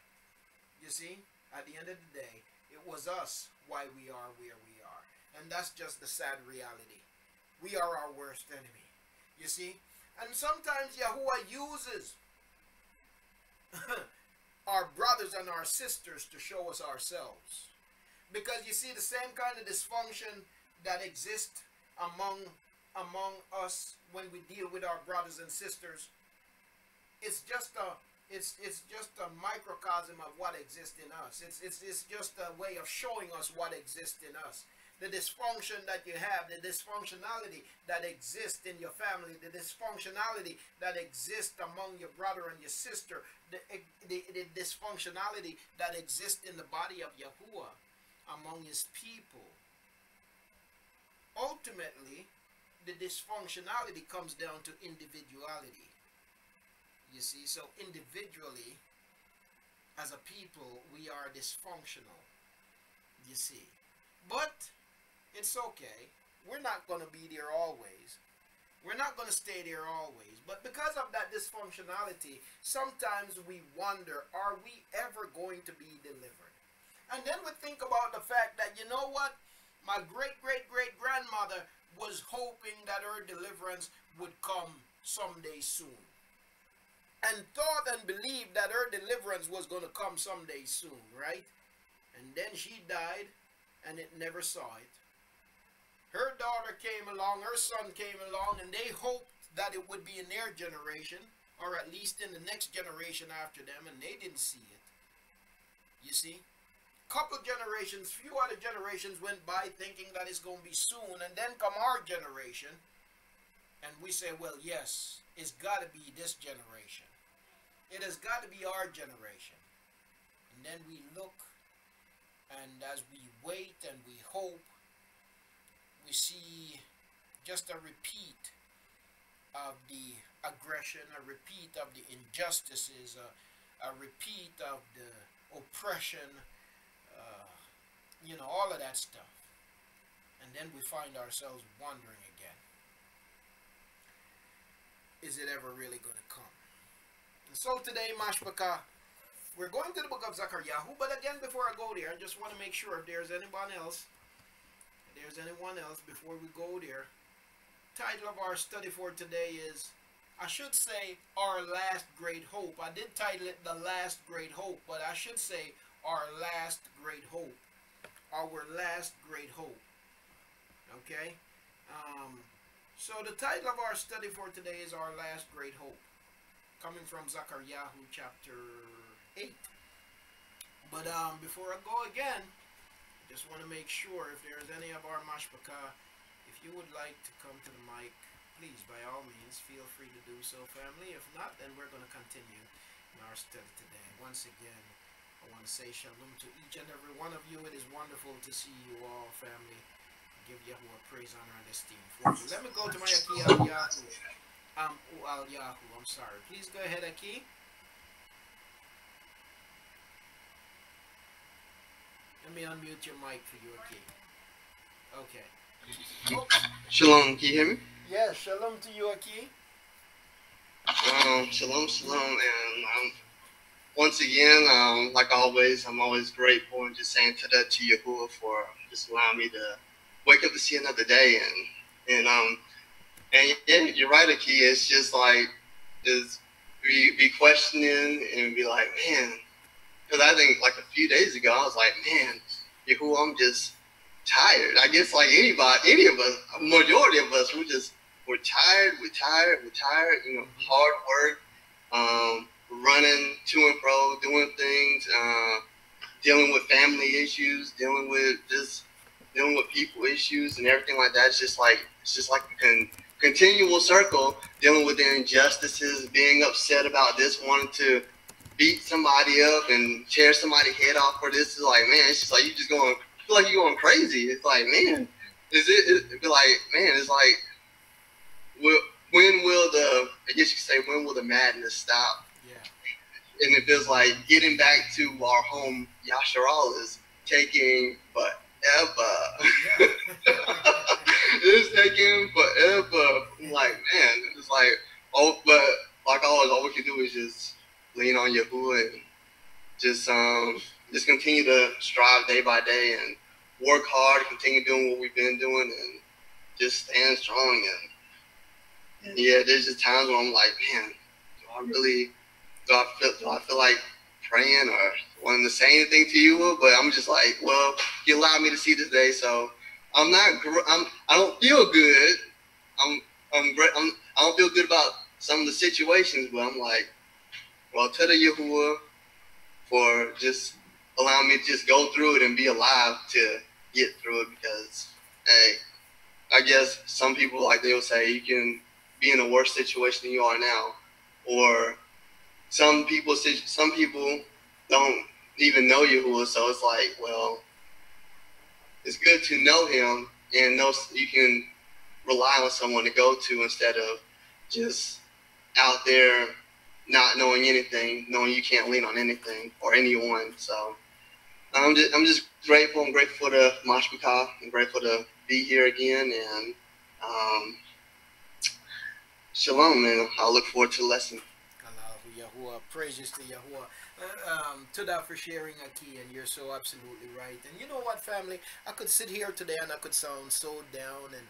You see, at the end of the day, it was us why we are where we are. And that's just the sad reality. We are our worst enemy. You see? And sometimes Yahuah uses our brothers and our sisters to show us ourselves. Because you see, the same kind of dysfunction that exists among us when we deal with our brothers and sisters, it's it's just a microcosm of what exists in us. It's just a way of showing us what exists in us. The dysfunction that you have, the dysfunctionality that exists in your family, the dysfunctionality that exists among your brother and your sister, the dysfunctionality that exists in the body of Yahuah among his people. Ultimately, the dysfunctionality comes down to individuality. You see, so individually, as a people, we are dysfunctional. You see. But it's okay. We're not going to be there always. We're not going to stay there always. But because of that dysfunctionality, sometimes we wonder, are we ever going to be delivered? And then we think about the fact that, you know what? My great-great-great-grandmother was hoping that her deliverance would come someday soon. And thought and believed that her deliverance was going to come someday soon, right? And then she died, and it never saw it. Her daughter came along, her son came along, and they hoped that it would be in their generation, or at least in the next generation after them, and they didn't see it. You see? Couple generations, few other generations went by thinking that it's going to be soon, and then come our generation, and we say, well, yes, it's got to be this generation. It has got to be our generation. And then we look, and as we wait and we hope, we see just a repeat of the aggression, a repeat of the injustices, a repeat of the oppression, you know, all of that stuff. And then we find ourselves wondering again, is it ever really going to come? And so today, Mashpaka, we're going to the book of ZakarYahu, but again, before I go there, I just want to make sure if there's anyone else, before we go there. Title of our study for today is, I should say, Our Last Great Hope. I did title it The Last Great Hope, but I should say Our Last Great Hope. Our Last Great Hope. Okay? So the title of our study for today is Our Last Great Hope, coming from ZakarYahu chapter 8. But before I go again, I just want to make sure if there's any of our mashpaka, if you would like to come to the mic, please, by all means, feel free to do so, family. If not, then we're going to continue in our study today. Once again, I want to say shalom to each and every one of you. It is wonderful to see you all, family. Give Yahuah praise, honor, and esteem for you. Let me go to my Aki Al-Yahu. Al-Yahu, I'm sorry. Please go ahead, Aki. Let me unmute your mic for you, Aki. Okay. Oh. Shalom, can you hear me? Yes, shalom to you, Aki. Shalom, and once again, like always, I'm always grateful and just saying to Yahuah for just allowing me to wake up to see another day, and yeah, you're right, Aki. It's just like be questioning and be like, man, because I think like a few days ago I was like, man, Yahuah, I'm just tired. I guess like any of us, majority of us, we're tired. You know, hard work, running to and fro, doing things, dealing with family issues, dealing with people issues and everything like that. It's just like a continual circle, dealing with the injustices, being upset about this, wanting to beat somebody up and tear somebody's head off for this. Is like, man, it's just like you just going, feel like you're going crazy. It's like, man, it's like, when will when will the madness stop? Yeah. And it feels like getting back to our home, Yasharal, is taking forever. Yeah. It's taking forever. I'm like, man, it's like, but like always, all we can do is just lean on Yahuah and just continue to strive day by day and work hard, continue doing what we've been doing, and just stand strong. And yeah, there's just times where I'm like, man, do I feel like praying or wanting to say anything to you? But I'm just like, well, you allowed me to see this day, so I don't feel good. I don't feel good about some of the situations, but I'm like, well, to the Yahuah for just allowing me to just go through it and be alive to get through it, because, hey, I guess some people, like they'll say, you can be in a worse situation than you are now. Or some people don't even know Yahuah, so it's like, well, it's good to know him and know you can rely on someone to go to instead of just out there not knowing anything, knowing you can't lean on anything or anyone. So I'm just grateful. I'm grateful to Mashpaka. I'm grateful to be here again, and shalom, and I'll look forward to the lesson. Yahuah, praises to Yahuah. Toda for sharing, Aki, and you're so absolutely right. And you know what, family? I could sit here today and I could sound so down and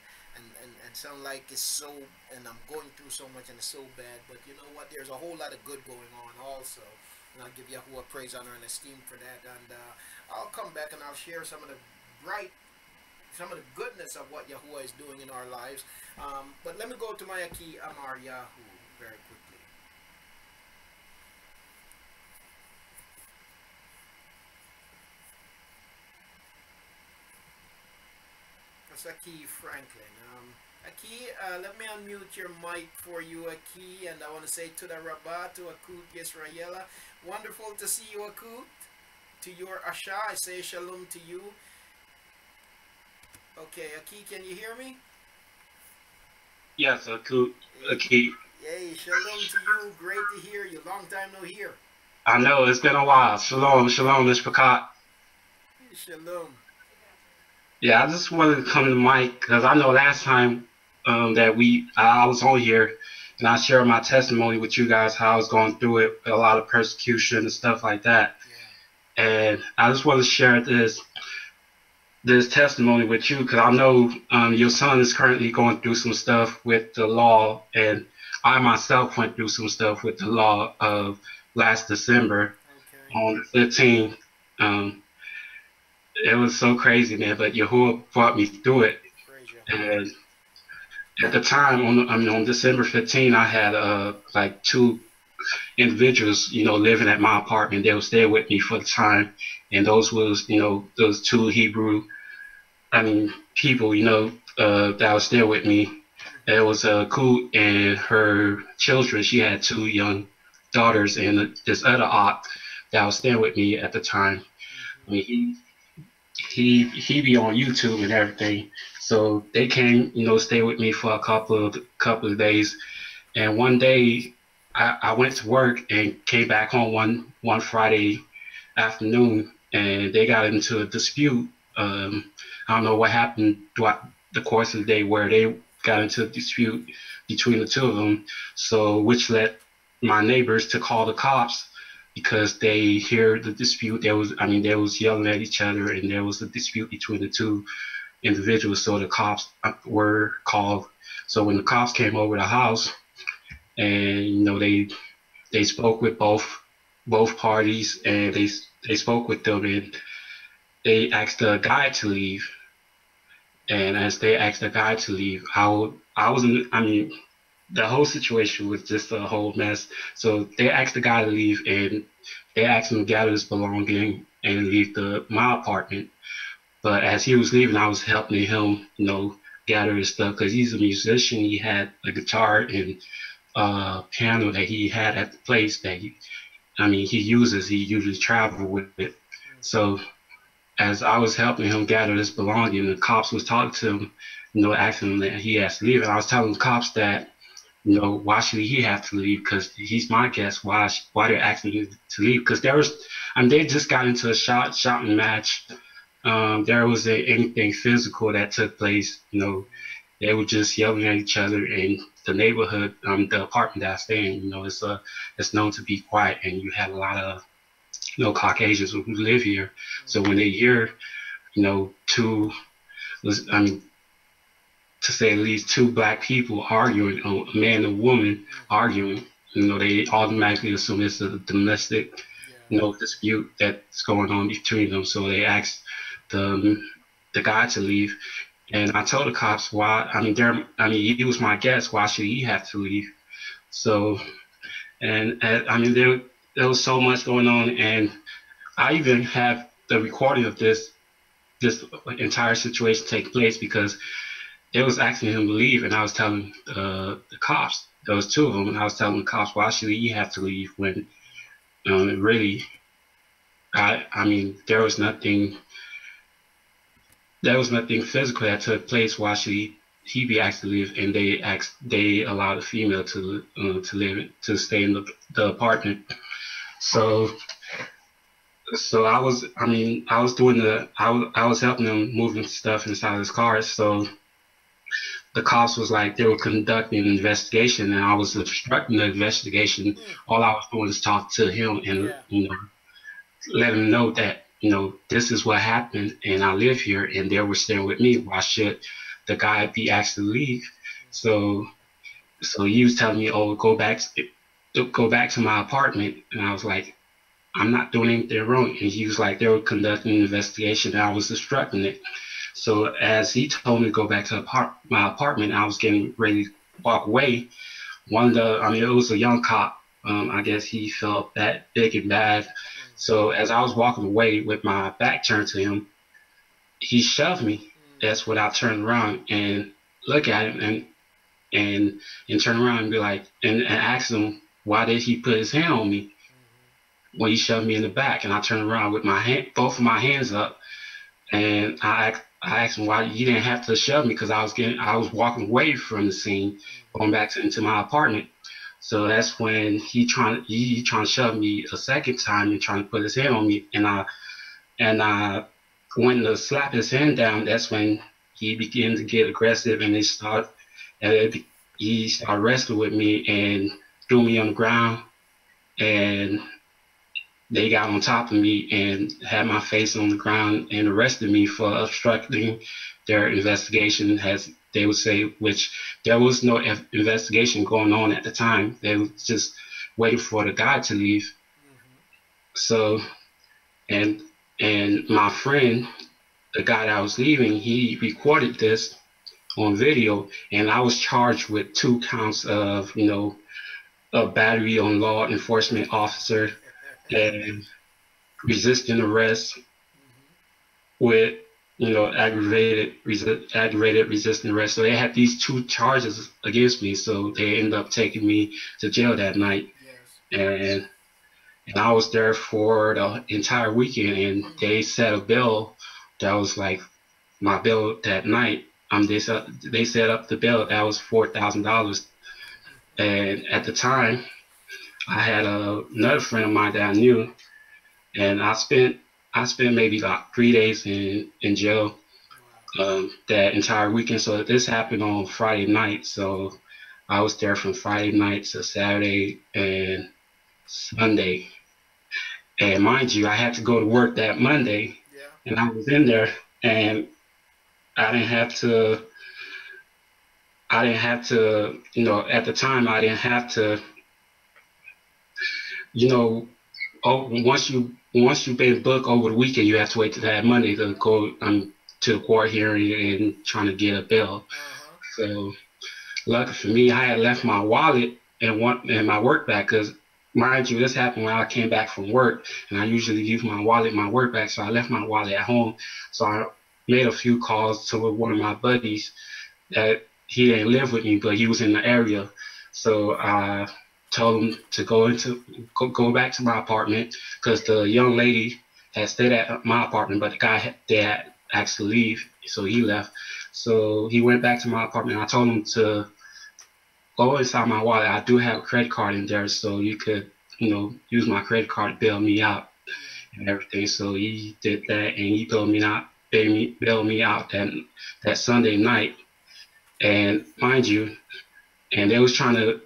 sound like it's so, and I'm going through so much and it's so bad. But you know what? There's a whole lot of good going on also. And I'll give Yahuah praise, honor, and esteem for that. And I'll come back and I'll share some of the goodness of what Yahuah is doing in our lives. But let me go to my Aki Amar Yahu very quickly. That's Aki Franklin. Aki, let me unmute your mic for you, Aki, and I want to say to the Rabbah, to Akut Yisraela. Wonderful to see you, Akut. To your Asha, I say shalom to you. Okay, Aki, can you hear me? Yes, Akut. Aki. Yay, shalom to you. Great to hear you. Long time no hear. I know, it's been a while. Shalom, shalom, Mishpakat. Shalom. Yeah, I just wanted to come to the mic because I know last time that I was on here and I shared my testimony with you guys, how I was going through it, a lot of persecution and stuff like that. Yeah. And I just want to share this testimony with you because I know your son is currently going through some stuff with the law, and I myself went through some stuff with the law of last December on the 15th. It was so crazy, man, but Yahuah brought me through it. And at the time, on December 15, I had like 2 individuals, living at my apartment. They would stay with me for the time, and those was, those 2 Hebrew, people, that was there with me. It was Kut and her children. She had 2 young daughters, and this other aunt that was staying with me at the time. He be on YouTube and everything, so they came, stay with me for a couple of days. And one day, I went to work and came back home one Friday afternoon, and they got into a dispute. I don't know what happened throughout the course of the day where they got into a dispute between the 2 of them. So which led my neighbors to call the cops, because they hear the dispute. They was yelling at each other, and there was a dispute between the 2 individuals. So the cops were called. So when the cops came over the house, and they spoke with both parties, and they spoke with them, and they asked the guy to leave. And as they asked the guy to leave, the whole situation was just a whole mess. So they asked the guy to leave, and they asked him to gather his belongings and leave my apartment. But as he was leaving, I was helping him, gather his stuff, because he's a musician. He had a guitar and piano that he had at the place that he usually travel with it. So as I was helping him gather his belongings, the cops was talking to him, asking him that he has to leave. And I was telling the cops that, why should he have to leave? Because he's my guest. Why they're asking him to leave? Because they just got into a shouting match. There wasn't anything physical that took place. They were just yelling at each other. And the neighborhood, the apartment that I stay in, it's known to be quiet, and you have a lot of, Caucasians who live here. So when they hear, to say at least 2 black people arguing, a man and a woman arguing, they automatically assume it's a domestic, dispute that's going on between them. So they asked the guy to leave, and I told the cops why. He was my guest. Why should he have to leave? So, and there was so much going on, and I even have the recording of this entire situation take place, because they was asking him to leave, and I was telling the cops, there was two of them, and I was telling the cops, why should he have to leave when really, I mean, there was nothing physical that took place. Why should he be asked to leave? And they allowed the female to stay in the apartment. So I was helping them moving stuff inside his car. So the cops was like, they were conducting an investigation, and I was obstructing the investigation. All I was doing is talk to him and let him know that this is what happened, and I live here, and they were staying with me. Why should the guy be asked to leave? So he was telling me, oh, go back to my apartment, and I was like, I'm not doing anything wrong. And he was like, they were conducting an investigation, and I was obstructing it. So as he told me to go back to my apartment, I was getting ready to walk away. It was a young cop. I guess he felt that big and bad. So as I was walking away with my back turned to him, he shoved me. That's when I turned around and look at him and turn around and be like, and ask him, why did he put his hand on me when he shoved me in the back? And I turned around with both of my hands up, and I asked him why he didn't have to shove me, because I was walking away from the scene, going back into my apartment. So that's when he trying to shove me a second time and trying to put his hand on me, and I went to slap his hand down. That's when he began to get aggressive, and he started wrestling with me and threw me on the ground, and they got on top of me and had my face on the ground and arrested me for obstructing their investigation, as they would say, which there was no investigation going on at the time. They were just waiting for the guy to leave. So, and my friend, the guy that I was leaving, he recorded this on video, and I was charged with 2 counts of, a battery on law enforcement officer and resisting arrest with, aggravated resisting arrest. So they had these 2 charges against me. So they ended up taking me to jail that night. And I was there for the entire weekend, and they set a bill that was like my bill that night. They set up the bill that was $4,000. And at the time, I had another friend of mine that I knew, and I spent maybe like 3 days in jail that entire weekend. So this happened on Friday night. So I was there from Friday night to Saturday and Sunday. And mind you, I had to go to work that Monday, and I was in there, and I didn't have to, at the time, I didn't have to, once you've been booked over the weekend, you have to wait till that Monday to go to the court hearing and trying to get a bail. So lucky for me, I had left my wallet and my work bag, because mind you, this happened when I came back from work, and I usually leave my wallet and my work bag, so I left my wallet at home. So I made a few calls to one of my buddies that he didn't live with me, but he was in the area. So I told him to go back to my apartment, because the young lady had stayed at my apartment, but the guy had asked to leave, so he left. So he went back to my apartment. I told him to go inside my wallet. I do have a credit card in there, so you could, use my credit card to bail me out and everything. So he did that, and he bailed me out that Sunday night. And mind you, and they was trying to,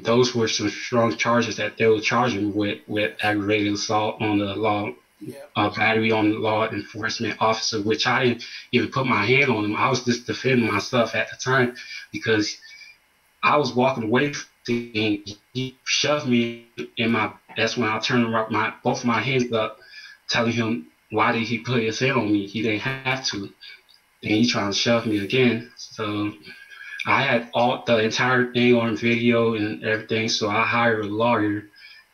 those were some strong charges that they were charging with aggravated assault on the law, battery on the law enforcement officer, which I didn't even put my hand on him. I was just defending myself at the time, because I was walking away from him. He shoved me that's when I turned around, both my hands up, telling him, why did he put his hand on me? He didn't have to. And he tried to shove me again. So I had the entire thing on video and everything. So I hired a lawyer,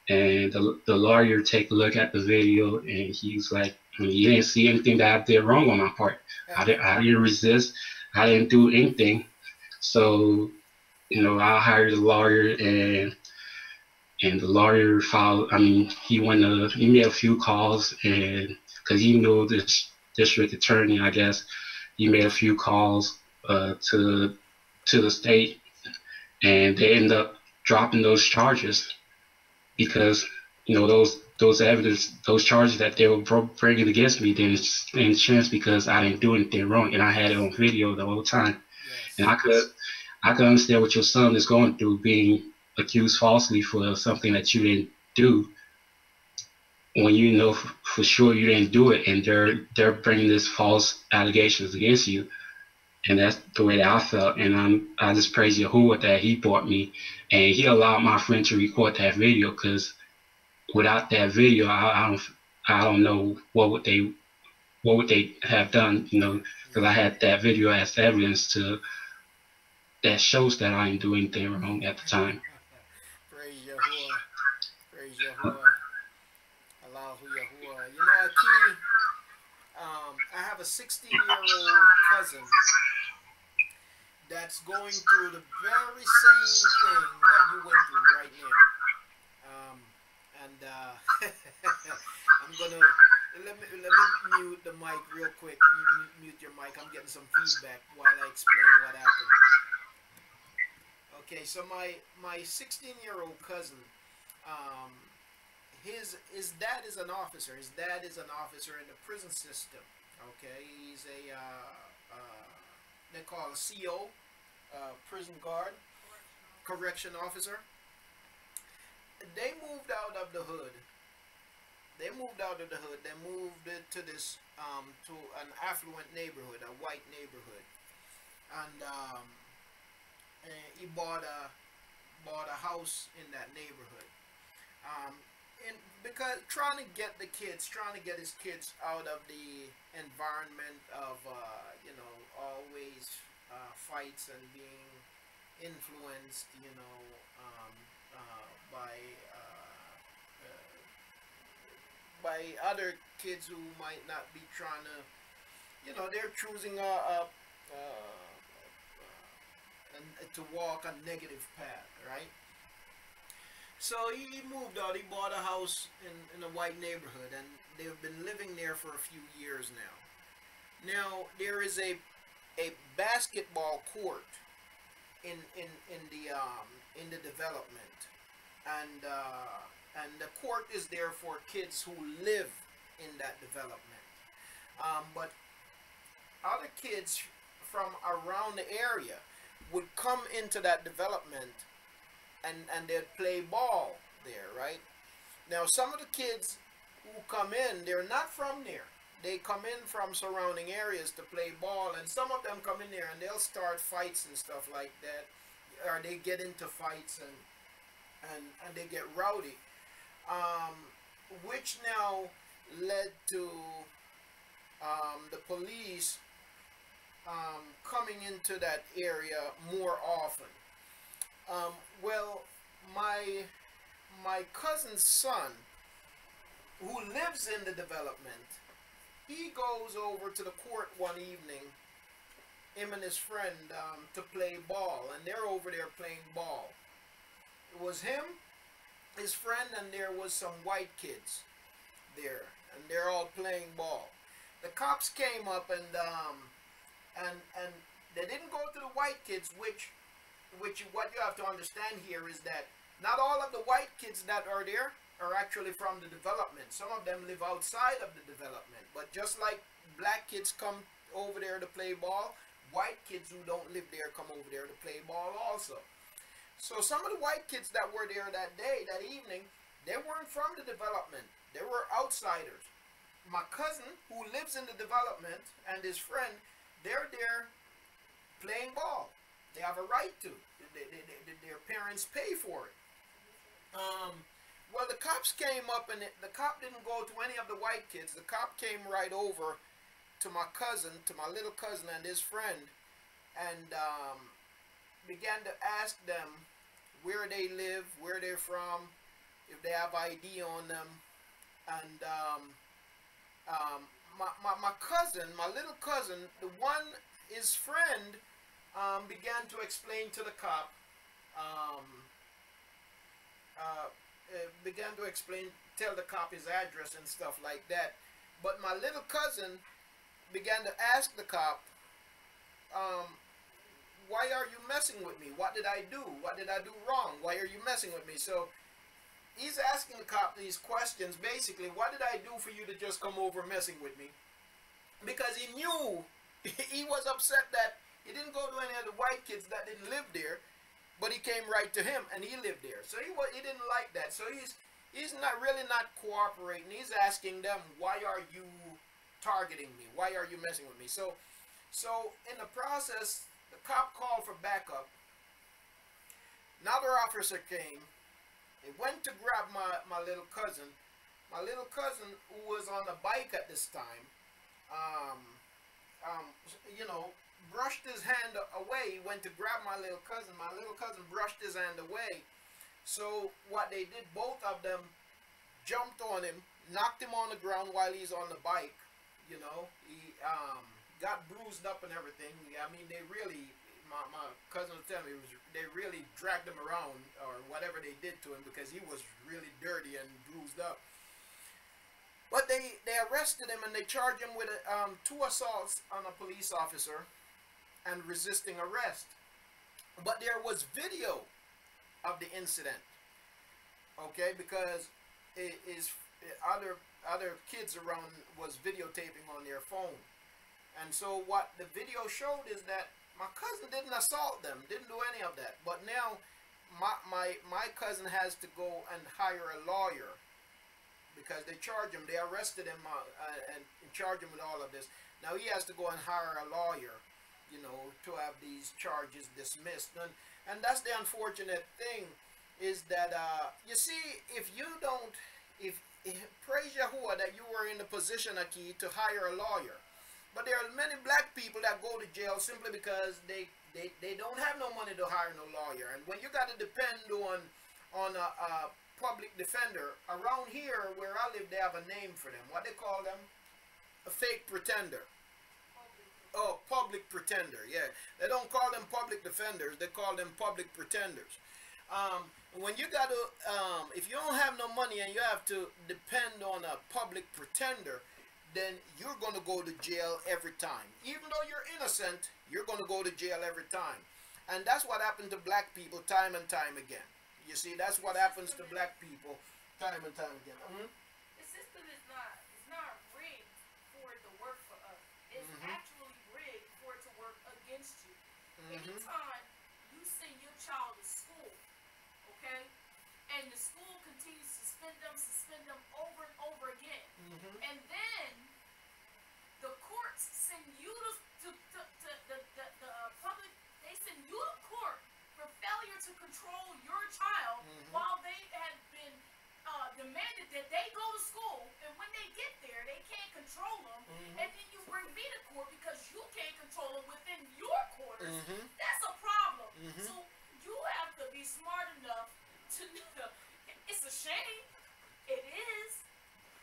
And the lawyer take a look at the video, and he's like, "You didn't see anything that I did wrong on my part. I didn't resist. I didn't do anything." So, I hired a lawyer, and the lawyer filed. I mean, he made a few calls, and because he knew this district attorney, I guess, he made a few calls to the state, and they ended up dropping those charges because those evidence, those charges that they were bringing against me didn't stand a chance because I didn't do anything wrong, and I had it on video the whole time. Yes. And I could understand what your son is going through, being accused falsely for something that you didn't do, when you know for sure you didn't do it, and they're bringing this false allegations against you. And that's the way that I felt. And I just praise Yahuah that he brought me, and he allowed my friend to record that video, because without that video, I don't know what would they have done, because I had that video as evidence that shows that I didn't do anything wrong at the time. Praise Yahuah. Praise Yahuah. Allahu Yahuah. I have a 16-year-old cousin that's going through the very same thing that you went through right now. I'm gonna let me mute the mic real quick. You mute your mic. I'm getting some feedback while I explain what happened. Okay, so my 16-year-old cousin, his dad is an officer. His dad is an officer in the prison system. Okay, he's a they call a CO, prison guard, correction officer. They moved out of the hood. They moved to this to an affluent neighborhood, a white neighborhood, and he bought a house in that neighborhood. Because trying to get his kids out of the environment of always fights and being influenced by other kids who might not be trying to, they're choosing to walk a negative path, right? So he moved out. He bought a house in a white neighborhood, and they've been living there for a few years now. Now there is a basketball court in the development, and the court is there for kids who live in that development. But other kids from around the area would come into that development, and they'd play ball there, right? Now, some of the kids who come in, they're not from there. They come in from surrounding areas to play ball, and some of them come in there and they'll start fights and stuff like that, or they get into fights and they get rowdy, which now led to the police coming into that area more often. Well, my cousin's son, who lives in the development, he goes over to the court one evening, him and his friend, to play ball, and they're over there playing ball. It was him, his friend, and there was some white kids there, and they're all playing ball. The cops came up, and they didn't go to the white kids, which what you have to understand here is that not all of the white kids that are there are actually from the development. Some of them live outside of the development. But just like black kids come over there to play ball, white kids who don't live there come over there to play ball also. So some of the white kids that were there that day, that evening, they weren't from the development. They were outsiders. My cousin, who lives in the development, and his friend, they're there playing ball. They have a right to. Their parents pay for it. Well, the cops came up, and the cop didn't go to any of the white kids. The cop came right over to my cousin, to my little cousin and his friend, and began to ask them where they live, where they're from, if they have ID on them. And my cousin, my little cousin, the one, his friend, began to explain to the cop, tell the cop his address and stuff like that. But my little cousin began to ask the cop, why are you messing with me? What did I do? What did I do wrong? Why are you messing with me? So he's asking the cop these questions. Basically, what did I do for you to just come over messing with me? Because he knew, he was upset that he didn't go to any of the white kids that didn't live there, but he came right to him, and he lived there. So he didn't like that. So he's not cooperating. He's asking them, why are you targeting me? Why are you messing with me? So in the process, the cop called for backup. Another officer came. He went to grab my little cousin. My little cousin, who was on a bike at this time, you know, brushed his hand away. He went to grab my little cousin. My little cousin brushed his hand away. So what they did, both of them jumped on him, knocked him on the ground while he's on the bike. You know, he got bruised up and everything. I mean, they really, my cousin was telling me, they really dragged him around or whatever they did to him, because he was really dirty and bruised up. But they arrested him, and they charged him with 2 assaults on a police officer and resisting arrest. But there was video of the incident, okay, because other kids around was videotaping on their phone. And so what the video showed is that my cousin didn't assault them, didn't do any of that. But now my cousin has to go and hire a lawyer, because they charge him, they arrested him and charged him with all of this. Now he has to go and hire a lawyer, you know, to have these charges dismissed. And that's the unfortunate thing, is that, you see, if praise Yahuah that you were in the position, Aki, to hire a lawyer. But there are many black people that go to jail simply because they don't have no money to hire no lawyer. And when you got to depend on a public defender, around here where I live, they have a name for them. What they call them? A fake pretender. Oh, public pretender, yeah. They don't call them public defenders, they call them public pretenders. When you got to, if you don't have no money and you have to depend on a public pretender, then you're going to go to jail every time. Even though you're innocent, you're going to go to jail every time. And that's what happened to black people time and time again. You see, that's what happens to black people time and time again. The system is not rigged for it to work for us. It's actually rigged for it to work against you. Anytime you send your child to school, okay, and the school continues to suspend them over and over again, and then the courts send you to the public, they send you to court for failure to control your child, while they had been demanded that they go to school, and when they get there, they can't control them, and then you bring me to court because you can't control them within your quarters. That's a problem. So you have to be smart enough to, it's a shame, it is,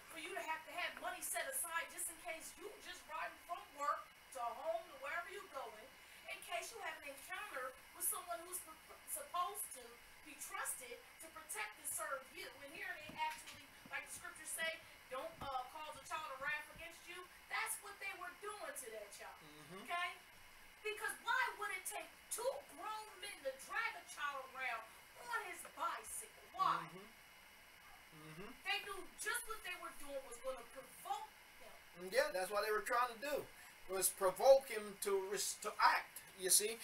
for you to have money set aside just in case you just riding from work to home to wherever you're going, in case you have an encounter with someone who's supposed to be trusted to protect and serve you. And here they actually, like the scriptures say, don't cause a child to wrath against you. That's what they were doing to that child. Okay? Because why would it take 2 grown men to drag a child around on his bicycle? Why? They knew just what they were doing was going to provoke him. Yeah, that's what they were trying to do. It was provoke him to act. You see,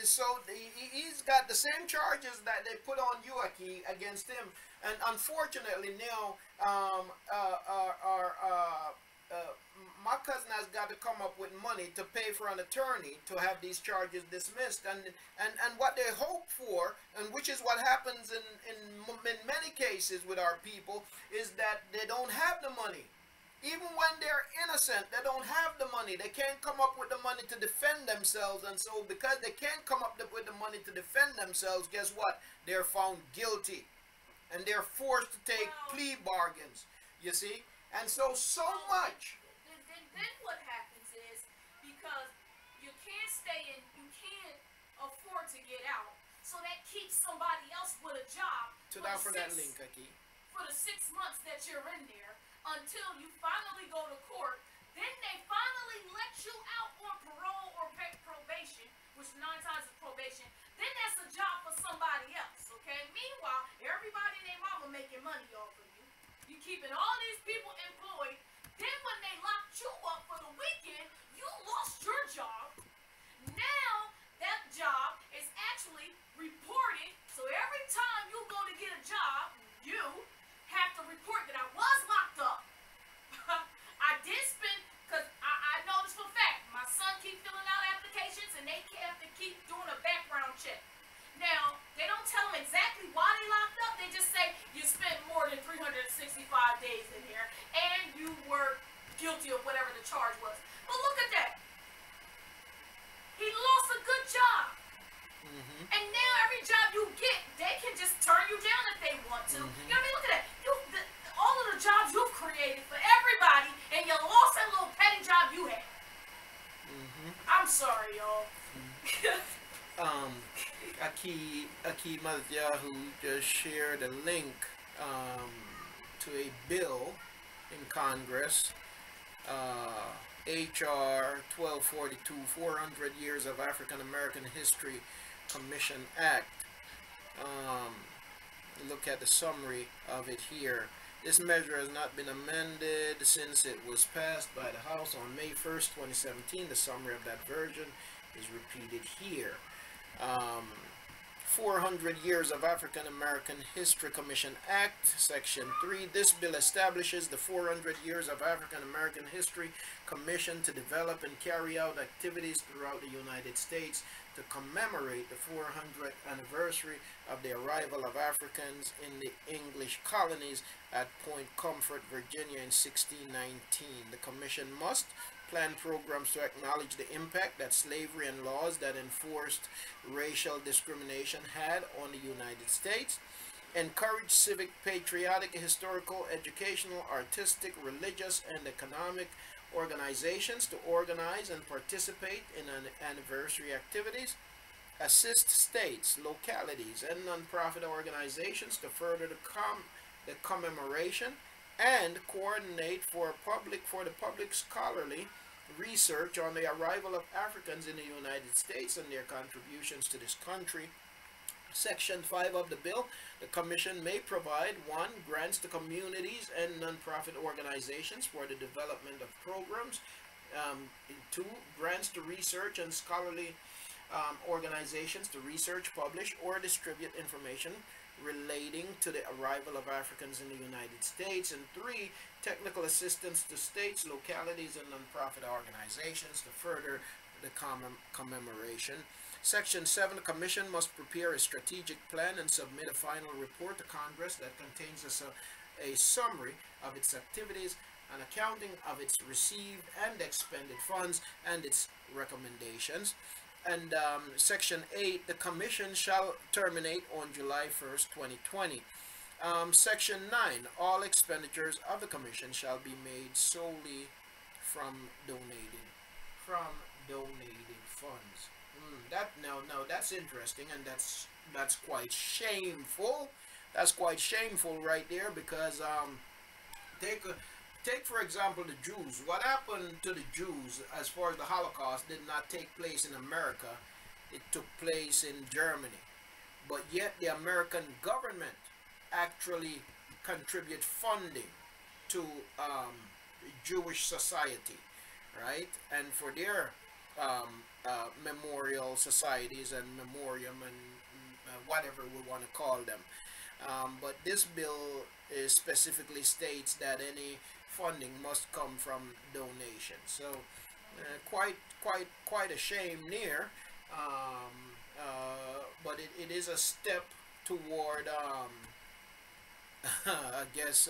so he's got the same charges that they put on you, Aki, against him. And unfortunately now, my cousin has got to come up with money to pay for an attorney to have these charges dismissed. And what they hope for, and which is what happens in many cases with our people, is that they don't have the money. Even when they're innocent, they don't have the money. They can't come up with the money to defend themselves. And so because they can't come up with the money to defend themselves, guess what? They're found guilty. and they're forced to take plea bargains, you see? And so much. Then what happens is, because you can't stay in, you can't afford to get out, so that keeps somebody else with a job For that link, Aki. For the 6 months that you're in there, until you finally go to court. Then they finally let you out on parole or probation, which 9 times is probation. Then that's a job for somebody else, okay? Meanwhile, everybody and their mama making money off of you. You keeping all these people employed. Then when they locked you up for the weekend, you lost your job. Now that job is actually reported. So every time you go to get a job, you have to report that I was locked up. I did spend, because I know this for a fact. My son keep filling out applications and they have to keep doing a background check. Now, they don't tell them exactly why they locked up. They just say you spent more than 365 days in here and you were guilty of whatever the charge was. But look at that. He lost a good job. And now every job you get, they can just turn you down if they want to. You know what I mean? Look at that. All of the jobs you've created for everybody, and you lost that little petty job you had. I'm sorry, y'all. Aki ZakarYahu just shared a link to a bill in Congress, H.R. 1242, 400 Years of African American History Commission Act. Look at the summary of it here. This measure has not been amended since it was passed by the House on May 1st, 2017. The summary of that version is repeated here. 400 Years of African American History Commission Act, Section 3. This bill establishes the 400 Years of African American History Commission to develop and carry out activities throughout the United States to commemorate the 400th anniversary of the arrival of Africans in the English colonies at Point Comfort, Virginia in 1619. The commission must plan programs to acknowledge the impact that slavery and laws that enforced racial discrimination had on the United States, encourage civic, patriotic, historical, educational, artistic, religious, and economic organizations to organize and participate in anniversary activities, assist states, localities, and nonprofit organizations to further the commemoration, and coordinate for the public scholarly research on the arrival of Africans in the United States and their contributions to this country. Section 5 of the bill, the Commission may provide 1. Grants to communities and nonprofit organizations for the development of programs. 2. Grants to research and scholarly organizations to research, publish, or distribute information relating to the arrival of Africans in the United States. And 3. Technical assistance to states, localities, and nonprofit organizations to further the commemoration. Section 7, the Commission must prepare a strategic plan and submit a final report to Congress that contains a summary of its activities, an accounting of its received and expended funds, and its recommendations. And Section 8, the Commission shall terminate on July 1st, 2020. Section 9, all expenditures of the Commission shall be made solely from donated funds. That's interesting, and that's quite shameful. That's quite shameful right there, because take for example the Jews. What happened to the Jews as far as the Holocaust did not take place in America. It took place in Germany. But yet the American government actually contribute funding to Jewish society, right? And for their memorial societies and memoriam and whatever we want to call them. But this bill specifically states that any funding must come from donations. So quite a shame there. But it is a step toward I guess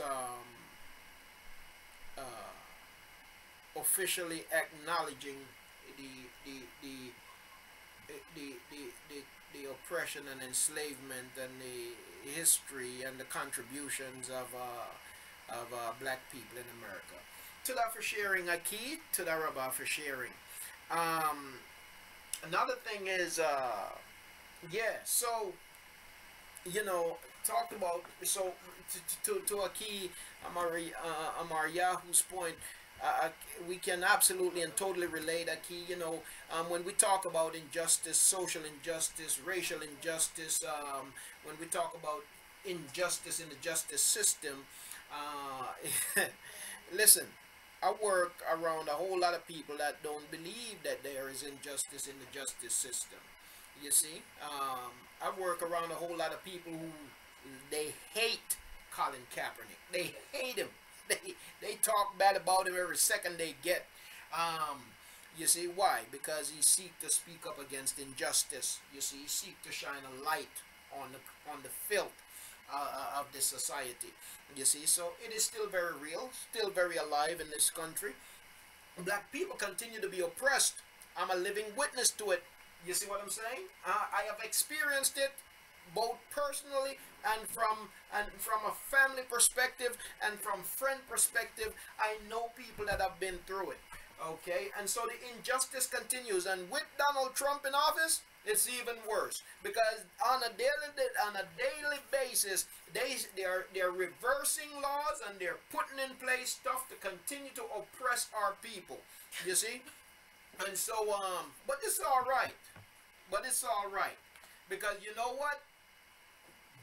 officially acknowledging the oppression and enslavement and history and the contributions of black people in America. Toda for sharing, Aki. Toda Rabba for sharing. Another thing is, yeah, so, you know, talk about, so to Aki Amar Yahu's point, we can absolutely and totally relate, Aki, you know, when we talk about injustice, social injustice, racial injustice, when we talk about injustice in the justice system, listen, I work around a whole lot of people that don't believe that there is injustice in the justice system. You see, I work around a whole lot of people who they hate Colin Kaepernick. They hate him. They talk bad about him every second they get. You see why? Because he seeks to speak up against injustice. You see, he seeks to shine a light on the filth of this society. You see, so it is still very real, still very alive in this country. Black people continue to be oppressed. I'm a living witness to it. You see what I'm saying? I have experienced it both personally and from a family perspective and from friend perspective. I know people that have been through it. Okay, and so the injustice continues, and with Donald Trump in office, it's even worse, because on a daily basis, they're reversing laws and they're putting in place stuff to continue to oppress our people. You see, and so but it's all right. But it's all right, because you know what?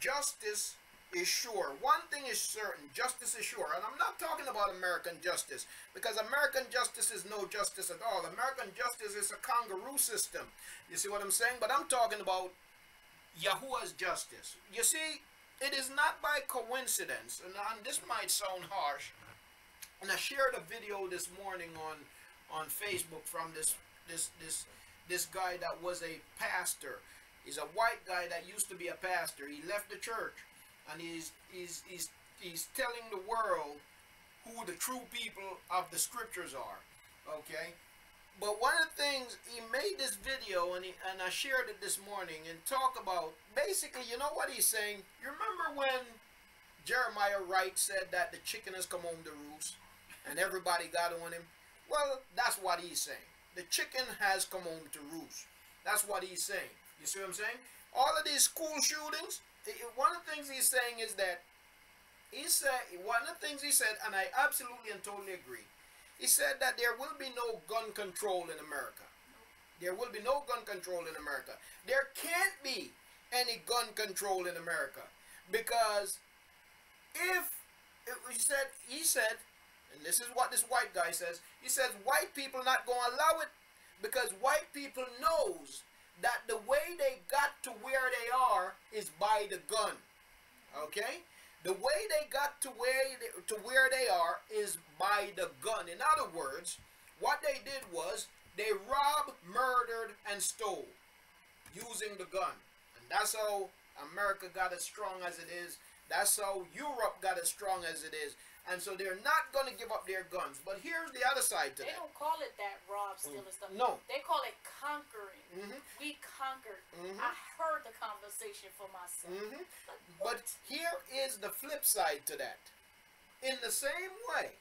Justice is sure. One thing is certain, justice is sure. And I'm not talking about American justice, because American justice is no justice at all. American justice is a kangaroo system. You see what I'm saying? But I'm talking about Yahuah's justice. You see, it is not by coincidence, and this might sound harsh, and I shared a video this morning on Facebook from this guy that was a pastor. He's a white guy that used to be a pastor. He left the church, and he's telling the world who the true people of the scriptures are. Okay, but one of the things, he made this video, and I shared it this morning, and talk about basically, you know what he's saying? You remember when Jeremiah Wright said that the chicken has come home to roost, and everybody got on him? Well, that's what he's saying. The chicken has come home to roost. That's what he's saying. You see what I'm saying? All of these school shootings, one of the things he's saying is that, one of the things he said, and I absolutely and totally agree, he said that there will be no gun control in America. There will be no gun control in America. There can't be any gun control in America, because if, he said, and this is what this white guy says, he says white people not going to allow it, because white people knows that the way they got to where they are is by the gun. Okay? The way they got to where they are is by the gun. In other words, what they did was they robbed, murdered, and stole using the gun. And that's how America got as strong as it is. That's how Europe got as strong as it is. And so they're not going to give up their guns. But here's the other side to that. They don't call it that, rob, steal, and stuff. No. They call it conquering. We conquered. I heard the conversation for myself. But here is the flip side to that. In the same way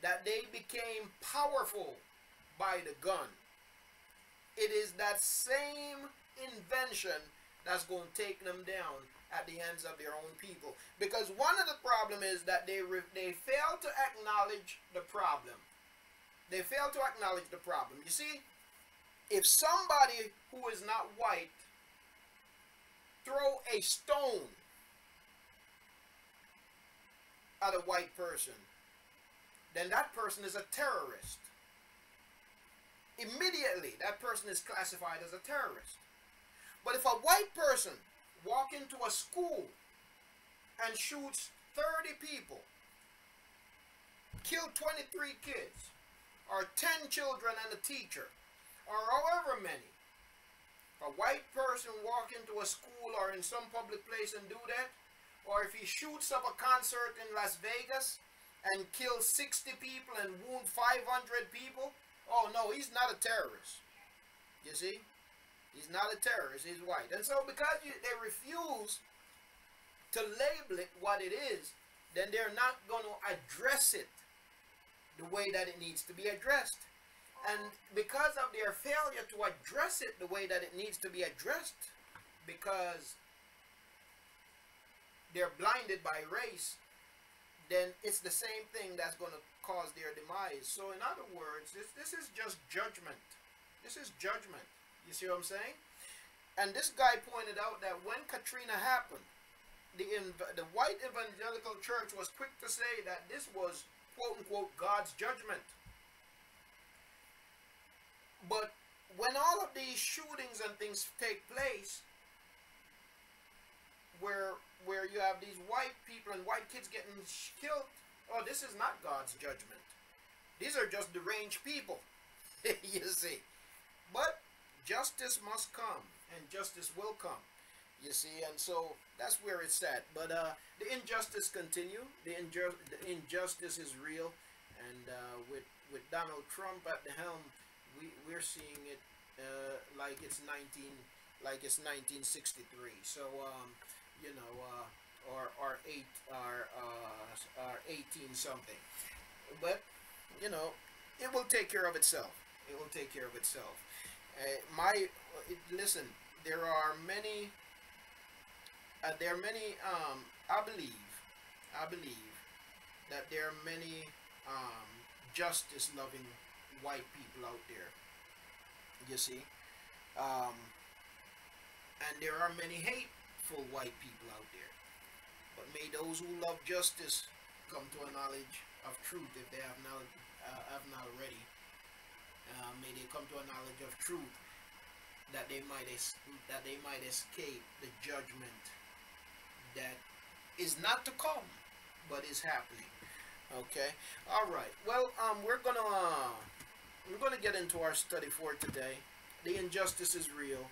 that they became powerful by the gun, it is that same invention that's going to take them down at the hands of their own people. Because one of the problem is that they fail to acknowledge the problem. They fail to acknowledge the problem. You see, if somebody who is not white throw a stone at a white person, then that person is a terrorist. Immediately, that person is classified as a terrorist. But if a white person walk into a school and shoots 30 people, kill 23 kids, or 10 children and a teacher, or however many, if a white person walk into a school or in some public place and do that, or if he shoots up a concert in Las Vegas and kills 60 people and wound 500 people, oh no, he's not a terrorist. You see? He's not a terrorist, he's white. And so because they refuse to label it what it is, then they're not going to address it the way that it needs to be addressed. And because of their failure to address it the way that it needs to be addressed, because they're blinded by race, then it's the same thing that's going to cause their demise. So in other words, this is just judgment. This is judgment. You see what I'm saying? And this guy pointed out that when Katrina happened, the white evangelical church was quick to say that this was, quote unquote, God's judgment. But when all of these shootings and things take place, where you have these white people and white kids getting killed, oh, this is not God's judgment. These are just deranged people. You see. But justice must come, and justice will come. You see, and so that's where it's at. But the injustice continue. The injustice is real, and with Donald Trump at the helm, we're seeing it like it's 1963. So you know, or 18 something. But you know, it will take care of itself. It will take care of itself. Listen, there are many. I believe that there are many justice-loving white people out there. You see, and there are many hateful white people out there. But may those who love justice come to a knowledge of truth, if they have not already. May they come to a knowledge of truth, that they might escape the judgment that is not to come, but is happening. Okay. All right. Well, we're gonna get into our study for today. The injustice is real.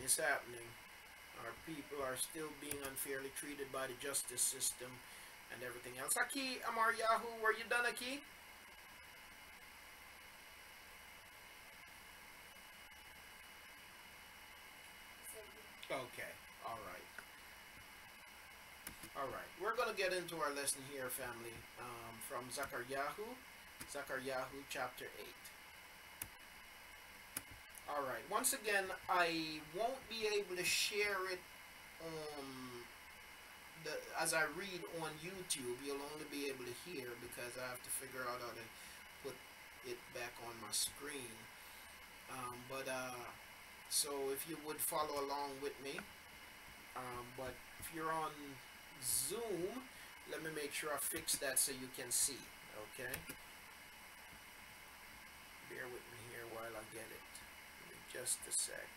It's happening. Our people are still being unfairly treated by the justice system and everything else. Aki, ZakarYahu, were you done, Aki? Okay, all right. All right, we're going to get into our lesson here, family, from ZakarYahu, ZakarYahu chapter 8. All right, once again, I won't be able to share it as I read on YouTube. You'll only be able to hear because I have to figure out how to put it back on my screen. So if you would follow along with me, but if you're on Zoom, let me make sure I fix that so you can see, okay? Bear with me here while I get it. Give me just a sec.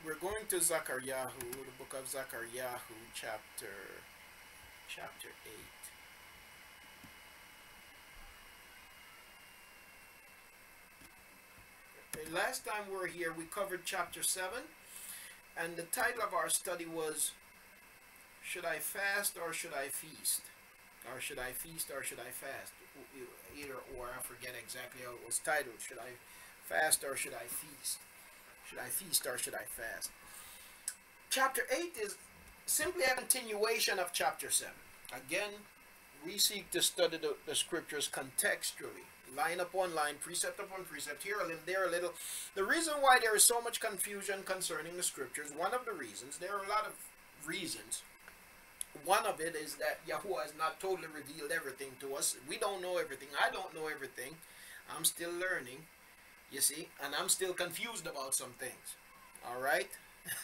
We're going to ZakarYahu, the book of ZakarYahu, chapter 8. Last time we were here, we covered chapter 7, and the title of our study was, Should I Fast or Should I Feast? Or should I feast or should I fast? Either or, I forget exactly how it was titled. Should I fast or should I feast? Should I feast or should I fast? Chapter 8 is simply a continuation of chapter 7. Again, we seek to study the scriptures contextually. Line upon line, precept upon precept, here a little, there a little. The reason why there is so much confusion concerning the scriptures, one of the reasons, there are a lot of reasons. One of it is that Yahuah has not totally revealed everything to us. We don't know everything. I don't know everything. I'm still learning, you see, and I'm still confused about some things. All right?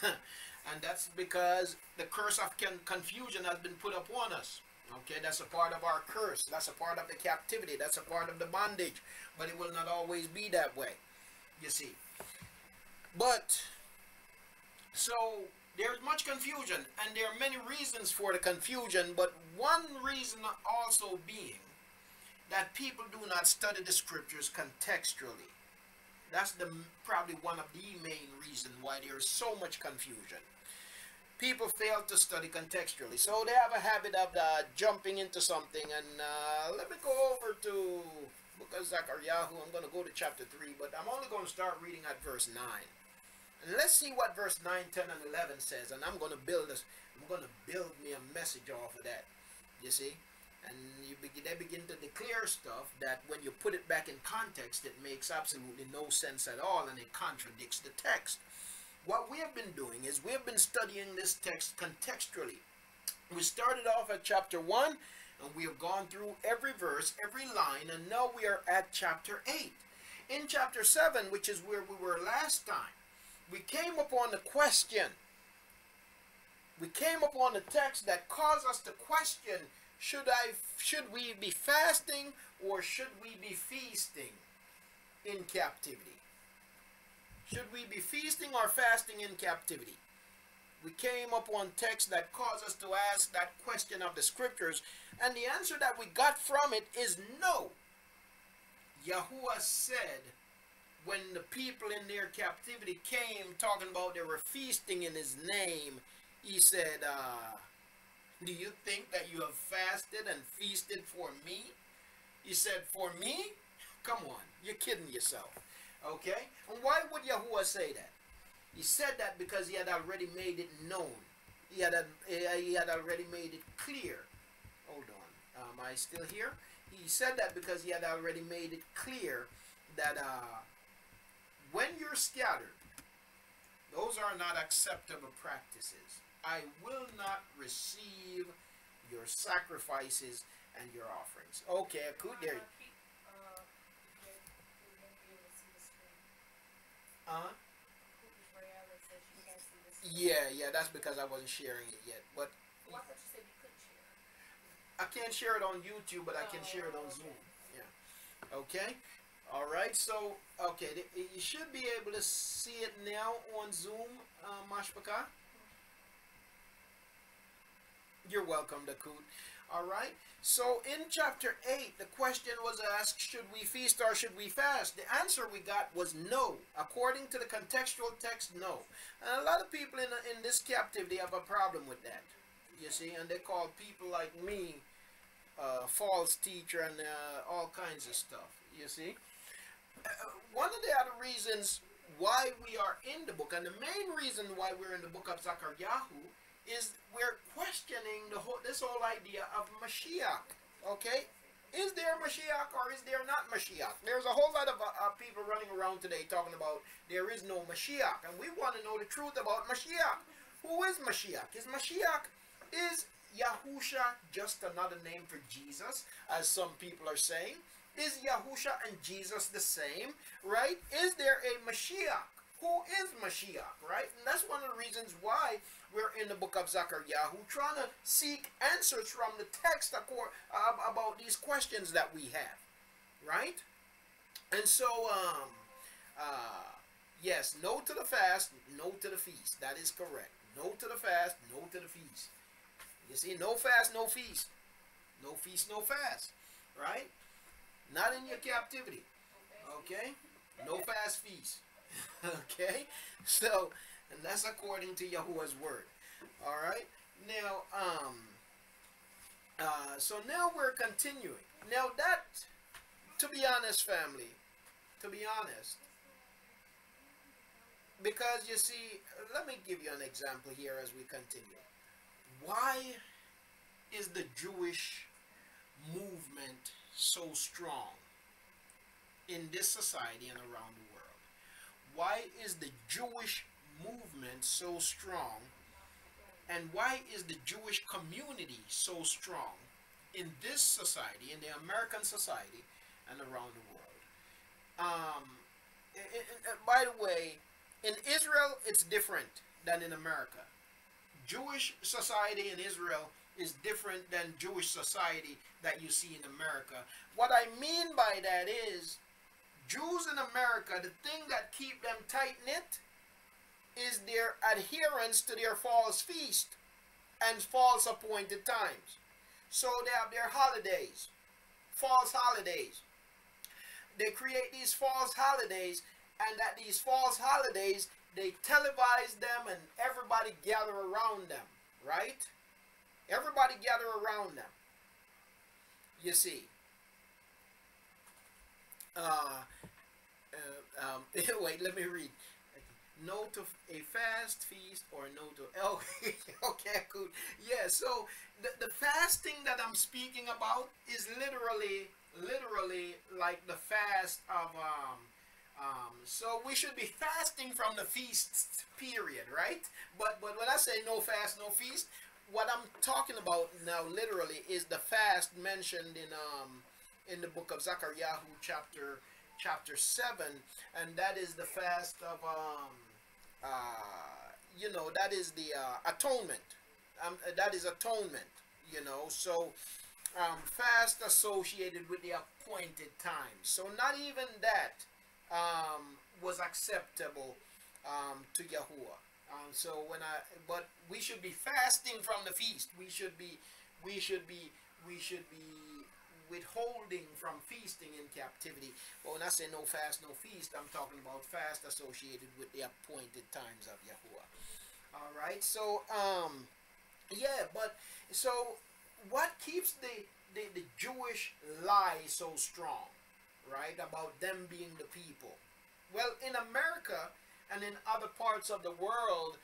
And that's because the curse of confusion has been put upon us. Okay, that's a part of our curse. That's a part of the captivity. That's a part of the bondage. But it will not always be that way, you see. But, so, there's much confusion. And there are many reasons for the confusion. But one reason also being that people do not study the scriptures contextually. That's probably one of the main reasons why there is so much confusion. people fail to study contextually. So they have a habit of jumping into something. And let me go over to book of ZakarYahu. I'm going to go to chapter 3, but I'm only going to start reading at verse 9. And let's see what verse 9, 10, and 11 says. And I'm going to build this. I'm going to build me a message off of that. You see? And they begin to declare stuff that when you put it back in context, it makes absolutely no sense at all, and it contradicts the text. What we have been doing is we have been studying this text contextually. We started off at chapter 1, and we have gone through every verse, every line, and now we are at chapter 8. In chapter 7, which is where we were last time, we came upon the question. We came upon the text that caused us to question, should we be fasting or should we be feasting in captivity? Should we be feasting or fasting in captivity? We came upon text that caused us to ask that question of the scriptures, and the answer that we got from it is no. Yahuah said when the people in their captivity came talking about they were feasting in his name, he said, do you think that you have fasted and feasted for me? He said, for me? Come on, you're kidding yourself. Okay? And why would Yahuah say that? He said that because he had already made it known. He had already made it clear. Hold on. Am I still here? He said that because he had already made it clear that when you're scattered, those are not acceptable practices. I will not receive your sacrifices and your offerings. Okay, cool. There. Yeah, that's because I wasn't sharing it yet. But well, I thought you said you couldn't share it. I can't share it on YouTube, but I can share it on Zoom. Yeah. Okay. All right. So, okay, you should be able to see it now on Zoom, Mashpaka. You're welcome, Dakut. All right. So in chapter 8, the question was asked, should we feast or should we fast? The answer we got was no. According to the contextual text, no. And a lot of people in this captivity have a problem with that. You see, and they call people like me false teacher and all kinds of stuff. You see. One of the other reasons why we are in the book, and the main reason why we're in the book of ZakarYahu, is we're questioning this whole idea of Mashiach. Okay? Is there Mashiach or is there not Mashiach? There's a whole lot of people running around today talking about there is no Mashiach. And we want to know the truth about Mashiach. Who is Mashiach? Is Yahusha just another name for Jesus, as some people are saying? Is Yahusha and Jesus the same? Right? Is there a Mashiach? Who is Mashiach, right? And that's one of the reasons why we're in the book of ZakarYahu, trying to seek answers from the text about these questions that we have, right? And so, yes, no to the fast, no to the feast. That is correct. No to the fast, no to the feast. You see, no fast, no feast. No feast, no fast, right? Not in your captivity, okay? No fast feast. Okay, so, and that's according to Yahuah's word. All right, now, so now we're continuing. Now that, to be honest, family, to be honest, because you see, let me give you an example here as we continue. Why is the Jewish movement so strong in this society and around the world? Why is the Jewish movement so strong? And why is the Jewish community so strong in this society, in the American society, and around the world? By the way, in Israel, it's different than in America. Jewish society in Israel is different than Jewish society that you see in America. What I mean by that is, Jews in America, the thing that keep them tight-knit is their adherence to their false feast and false appointed times. So they have their holidays, false holidays. They create these false holidays, and at these false holidays, they televise them and everybody gather around them, right? Everybody gather around them. You see. Wait, let me read. No to a fast, feast, or no to... Oh, okay, cool. Yeah, so the fasting that I'm speaking about is literally like the fast of... so we should be fasting from the feast period, right? But when I say no fast, no feast, what I'm talking about now literally is the fast mentioned in the book of ZakarYahu chapter 7, and that is the fast of you know, that is the atonement. That is atonement, you know. So fast associated with the appointed time. So not even that was acceptable to Yahuah. But we should be fasting from the feast. We should be withholding from feasting in captivity. But when I say no fast, no feast, I'm talking about fast associated with the appointed times of Yahuah. All right. So yeah. But so what keeps the Jewish lie so strong, right, about them being the people? Well, in America and in other parts of the world,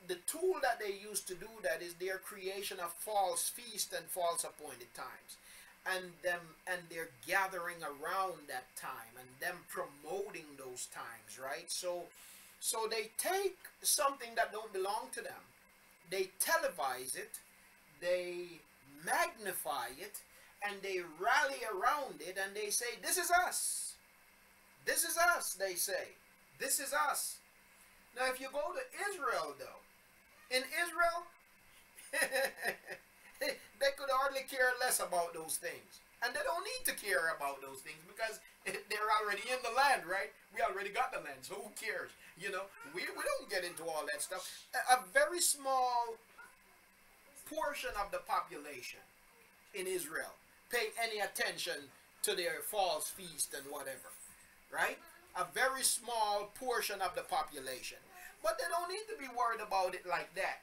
the tool that they use to do that is their creation of false feasts and false appointed times, and their gathering around that time and them promoting those times, right? So they take something that don't belong to them, they televise it, they magnify it, and they rally around it, and they say, this is us. This is us, they say. This is us. Now, if you go to Israel, though, in Israel, they could hardly care less about those things. And they don't need to care about those things because they're already in the land, right? We already got the land, so who cares? You know, we don't get into all that stuff. A very small portion of the population in Israel pay any attention to their false feast and whatever, right? A very small portion of the population. But they don't need to be worried about it like that.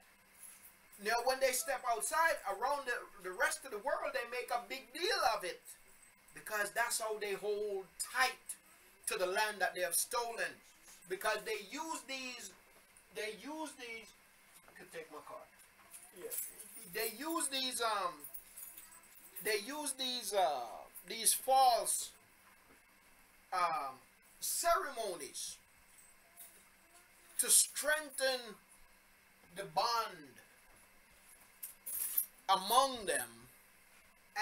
Now, when they step outside around the rest of the world, they make a big deal of it because that's how they hold tight to the land that they have stolen. Because they use these, I could take my car. Yeah. They use these false ceremonies to strengthen the bond among them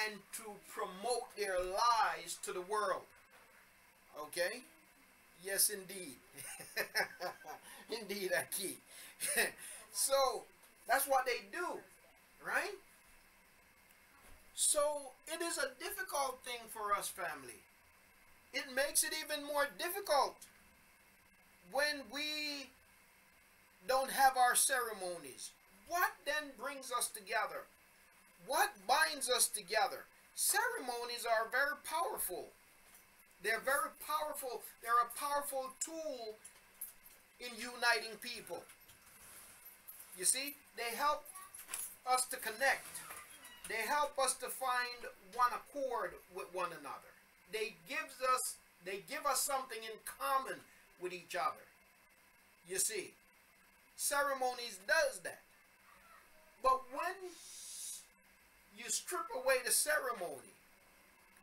and to promote their lies to the world. Okay? Yes, indeed. Indeed, Aki. So, that's what they do, right? So, it is a difficult thing for us, family. It makes it even more difficult when we don't have our ceremonies. What then brings us together? What binds us together? Ceremonies are very powerful. They're very powerful. They're a powerful tool in uniting people. You see, they help us to connect. They help us to find one accord with one another. They give us something in common with each other. You see, ceremonies does that. But when you strip away the ceremony,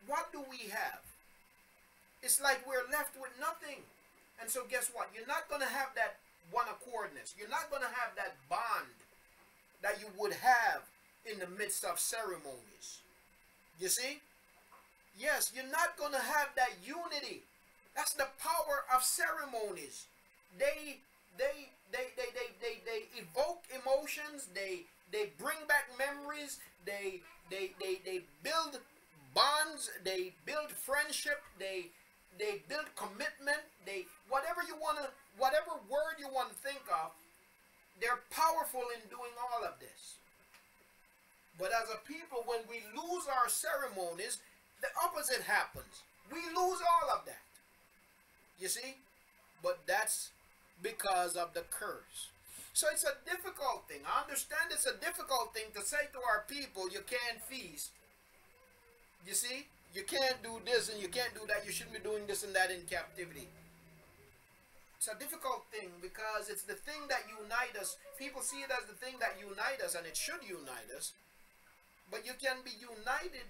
what do we have? It's like we're left with nothing. And so guess what? You're not going to have that one accordness. You're not going to have that bond that you would have in the midst of ceremonies. You see? Yes, you're not going to have that unity. That's the power of ceremonies. They evoke emotions. They bring back memories. They build bonds. They build friendship. They build commitment. Whatever word you want to think of, they're powerful in doing all of this. But as a people, when we lose our ceremonies, the opposite happens. We lose all of that. You see? But that's because of the curse. So it's a difficult thing. I understand it's a difficult thing to say to our people, you can't feast. You see? You can't do this and you can't do that. You shouldn't be doing this and that in captivity. It's a difficult thing because it's the thing that unites us. People see it as the thing that unites us, and it should unite us. But you can be united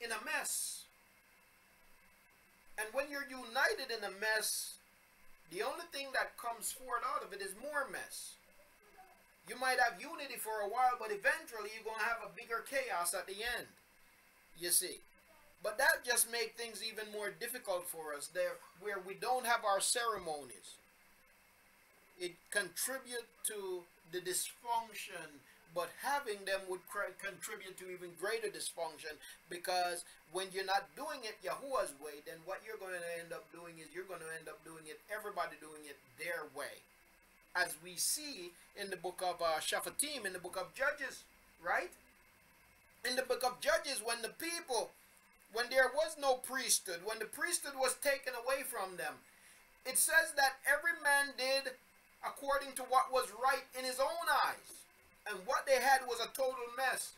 in a mess. And when you're united in a mess, the only thing that comes forth out of it is more mess. You might have unity for a while, but eventually you're going to have a bigger chaos at the end. You see. But that just makes things even more difficult for us there, where we don't have our ceremonies. It contributes to the dysfunction, but having them would contribute to even greater dysfunction, because when you're not doing it Yahuwah's way, then what you're going to end up doing is you're going to end up doing it, everybody doing it their way. As we see in the book of Shaphatim, in the book of Judges, right? In the book of Judges, when the people, when there was no priesthood, when the priesthood was taken away from them, it says that every man did according to what was right in his own eyes. And what they had was a total mess.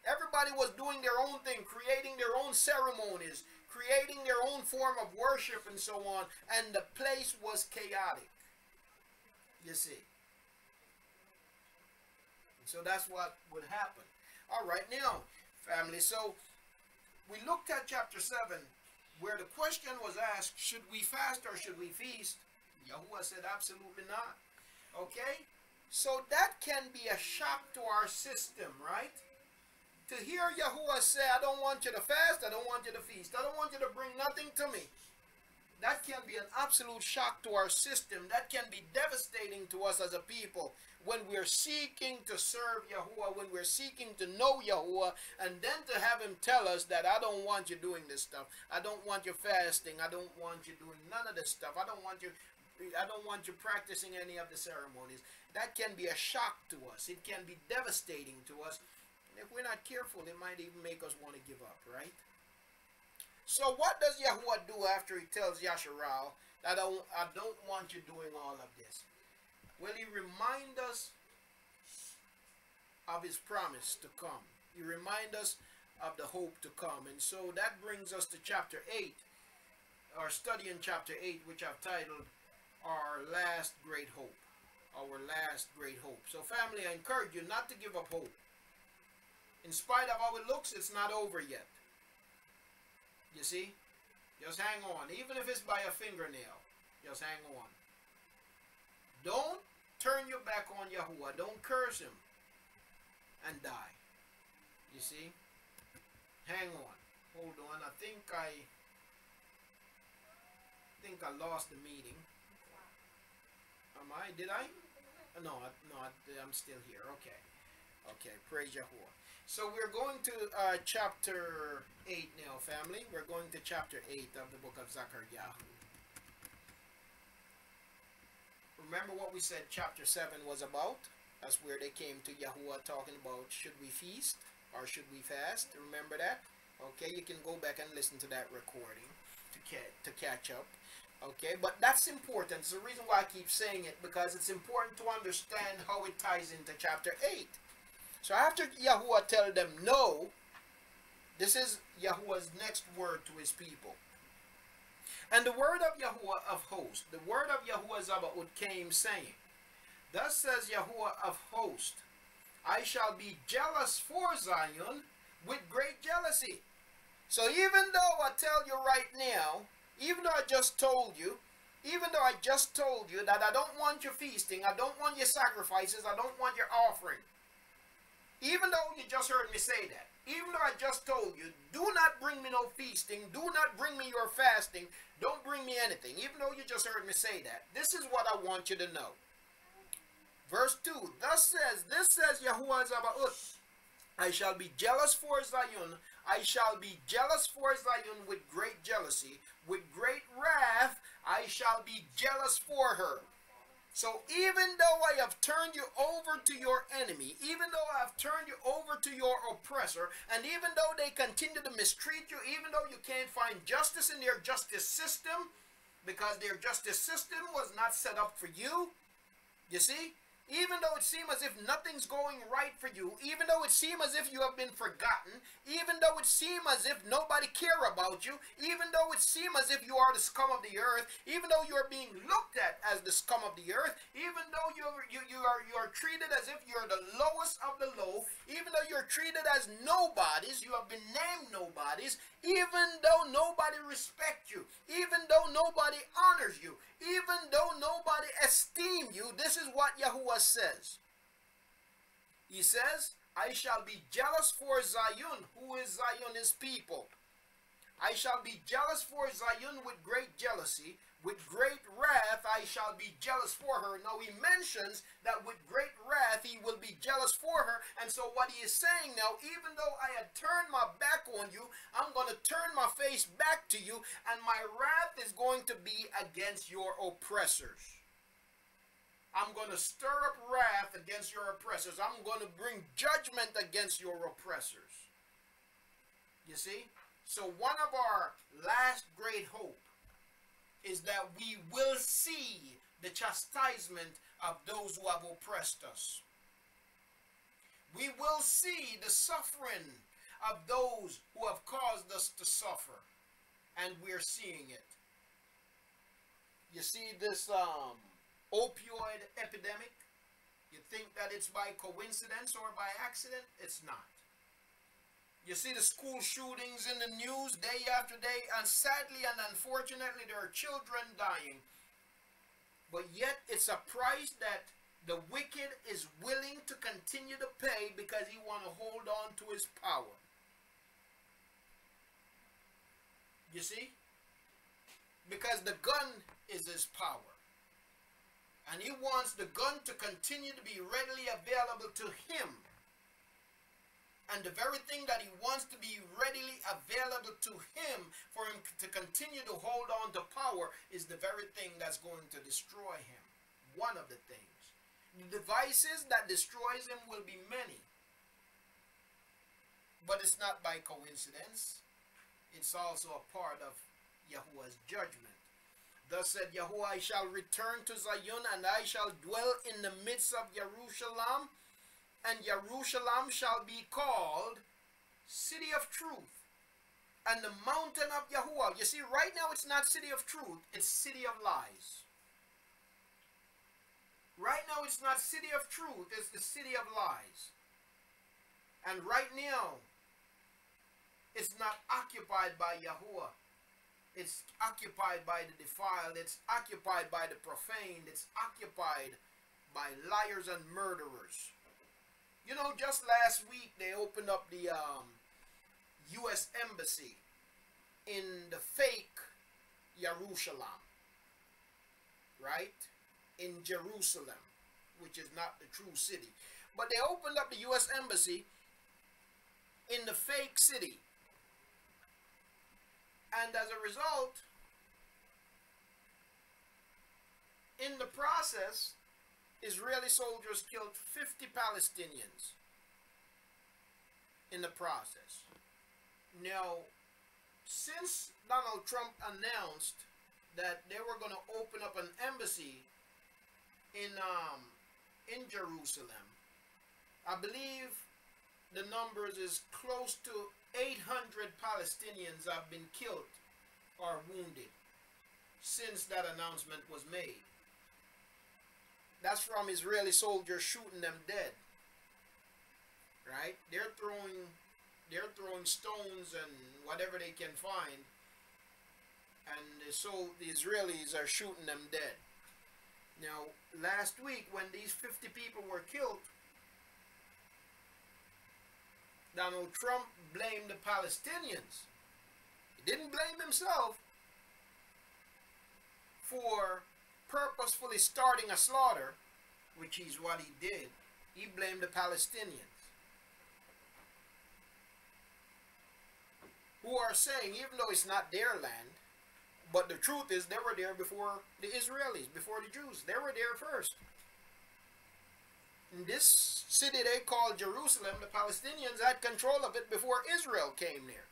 Everybody was doing their own thing, creating their own ceremonies, creating their own form of worship and so on. And the place was chaotic. You see. So that's what would happen. All right, now, family, so we looked at chapter 7, where the question was asked, should we fast or should we feast? Yahuwah said, absolutely not. Okay? So that can be a shock to our system, right? To hear Yahuwah say, I don't want you to fast, I don't want you to feast, I don't want you to bring nothing to me. That can be an absolute shock to our system. That can be devastating to us as a people when we're seeking to serve Yahuwah, when we're seeking to know Yahuwah, and then to have him tell us that I don't want you doing this stuff. I don't want you fasting. I don't want you doing none of this stuff. I don't want you practicing any of the ceremonies. That can be a shock to us. It can be devastating to us. And if we're not careful, it might even make us want to give up, right? So what does Yahuwah do after he tells ZakarYahu that I don't want you doing all of this? Well, he reminds us of his promise to come. He reminds us of the hope to come. And so that brings us to chapter 8, our study in chapter 8, which I've titled Our Last Great Hope. Our Last Great Hope. So family, I encourage you not to give up hope. In spite of how it looks, it's not over yet. You see? Just hang on. Even if it's by a fingernail, just hang on. Don't turn your back on Yahuwah. Don't curse him and die. You see? Hang on. Hold on. I think I lost the meeting. Am I? Did I? No, I'm still here. Okay. Okay. Praise Yahuwah. So we're going to chapter 8 now, family. We're going to chapter 8 of the book of ZakarYahu. Remember what we said chapter 7 was about? That's where they came to Yahuwah talking about should we feast or should we fast? Remember that? Okay, you can go back and listen to that recording to catch up. Okay, but that's important. It's the reason why I keep saying it, because it's important to understand how it ties into chapter 8. So after Yahuwah tell them no, this is Yahuwah's next word to his people. And the word of Yahuwah of hosts, the word of Yahuwah Zabaoth came saying, thus says Yahuwah of hosts, I shall be jealous for Zion with great jealousy. So even though I tell you right now, even though I just told you that I don't want your feasting, I don't want your sacrifices, I don't want your offering. Even though you just heard me say that, even though I just told you, do not bring me no feasting, do not bring me your fasting, don't bring me anything, even though you just heard me say that, this is what I want you to know. Verse 2, this says Yahuwah Zabaoth, I shall be jealous for Zion, I shall be jealous for Zion with great jealousy, with great wrath, I shall be jealous for her. So even though I have turned you over to your enemy, even though I have turned you over to your oppressor, and even though they continue to mistreat you, even though you can't find justice in their justice system, because their justice system was not set up for you. You see? Even though it seems as if nothing's going right for you, even though it seems as if you have been forgotten, even though it seems as if nobody care about you, even though it seems as if you are the scum of the earth, even though you are being looked at as the scum of the earth, even though you are treated as if you're the lowest of the low, even though you're treated as nobodies, you have been named nobodies, even though nobody respects you, even though nobody honors you, even though nobody esteem you, this is what Yahuah says. He says, I shall be jealous for Zion. Who is Zion? His people. I shall be jealous for Zion with great jealousy. With great wrath I shall be jealous for her. Now he mentions that with great wrath he will be jealous for her. And so what he is saying now, even though I had turned my back on you, I'm going to turn my face back to you, and my wrath is going to be against your oppressors. I'm going to stir up wrath against your oppressors. I'm going to bring judgment against your oppressors. You see? So one of our last great hope is that we will see the chastisement of those who have oppressed us. We will see the suffering of those who have caused us to suffer. And we're seeing it. You see this opioid epidemic? You think that it's by coincidence or by accident? It's not. You see the school shootings in the news day after day, and sadly and unfortunately there are children dying. But yet it's a price that the wicked is willing to continue to pay because he wants to hold on to his power. You see? Because the gun is his power. And he wants the gun to continue to be readily available to him. And the very thing that he wants to be readily available to him, for him to continue to hold on to power, is the very thing that's going to destroy him. One of the things. The devices that destroys him will be many. But it's not by coincidence. It's also a part of Yahuah's judgment. Thus said Yahuah, I shall return to Zion, and I shall dwell in the midst of Jerusalem. And Jerusalem shall be called City of Truth, and the mountain of Yahuah. You see, right now it's not City of Truth, it's City of Lies. Right now it's not City of Truth, it's the City of Lies. And right now, it's not occupied by Yahuah. It's occupied by the defiled, it's occupied by the profane, it's occupied by liars and murderers. You know, just last week they opened up the U.S. Embassy in the fake Jerusalem, right? In Jerusalem, which is not the true city. But they opened up the U.S. Embassy in the fake city. And as a result, in the process, Israeli soldiers killed 50 Palestinians in the process. Now, since Donald Trump announced that they were going to open up an embassy in Jerusalem, I believe the numbers is close to 800 Palestinians have been killed or wounded since that announcement was made. That's from Israeli soldiers shooting them dead. Right? They're throwing stones and whatever they can find, and so the Israelis are shooting them dead. Now, last week when these 50 people were killed, Donald Trump blamed the Palestinians. He didn't blame himself for purposefully starting a slaughter, which is what he did. He blamed the Palestinians, who are saying, even though it's not their land, but the truth is they were there before the Israelis, before the Jews. They were there first. In this city they call Jerusalem, the Palestinians had control of it before Israel came there.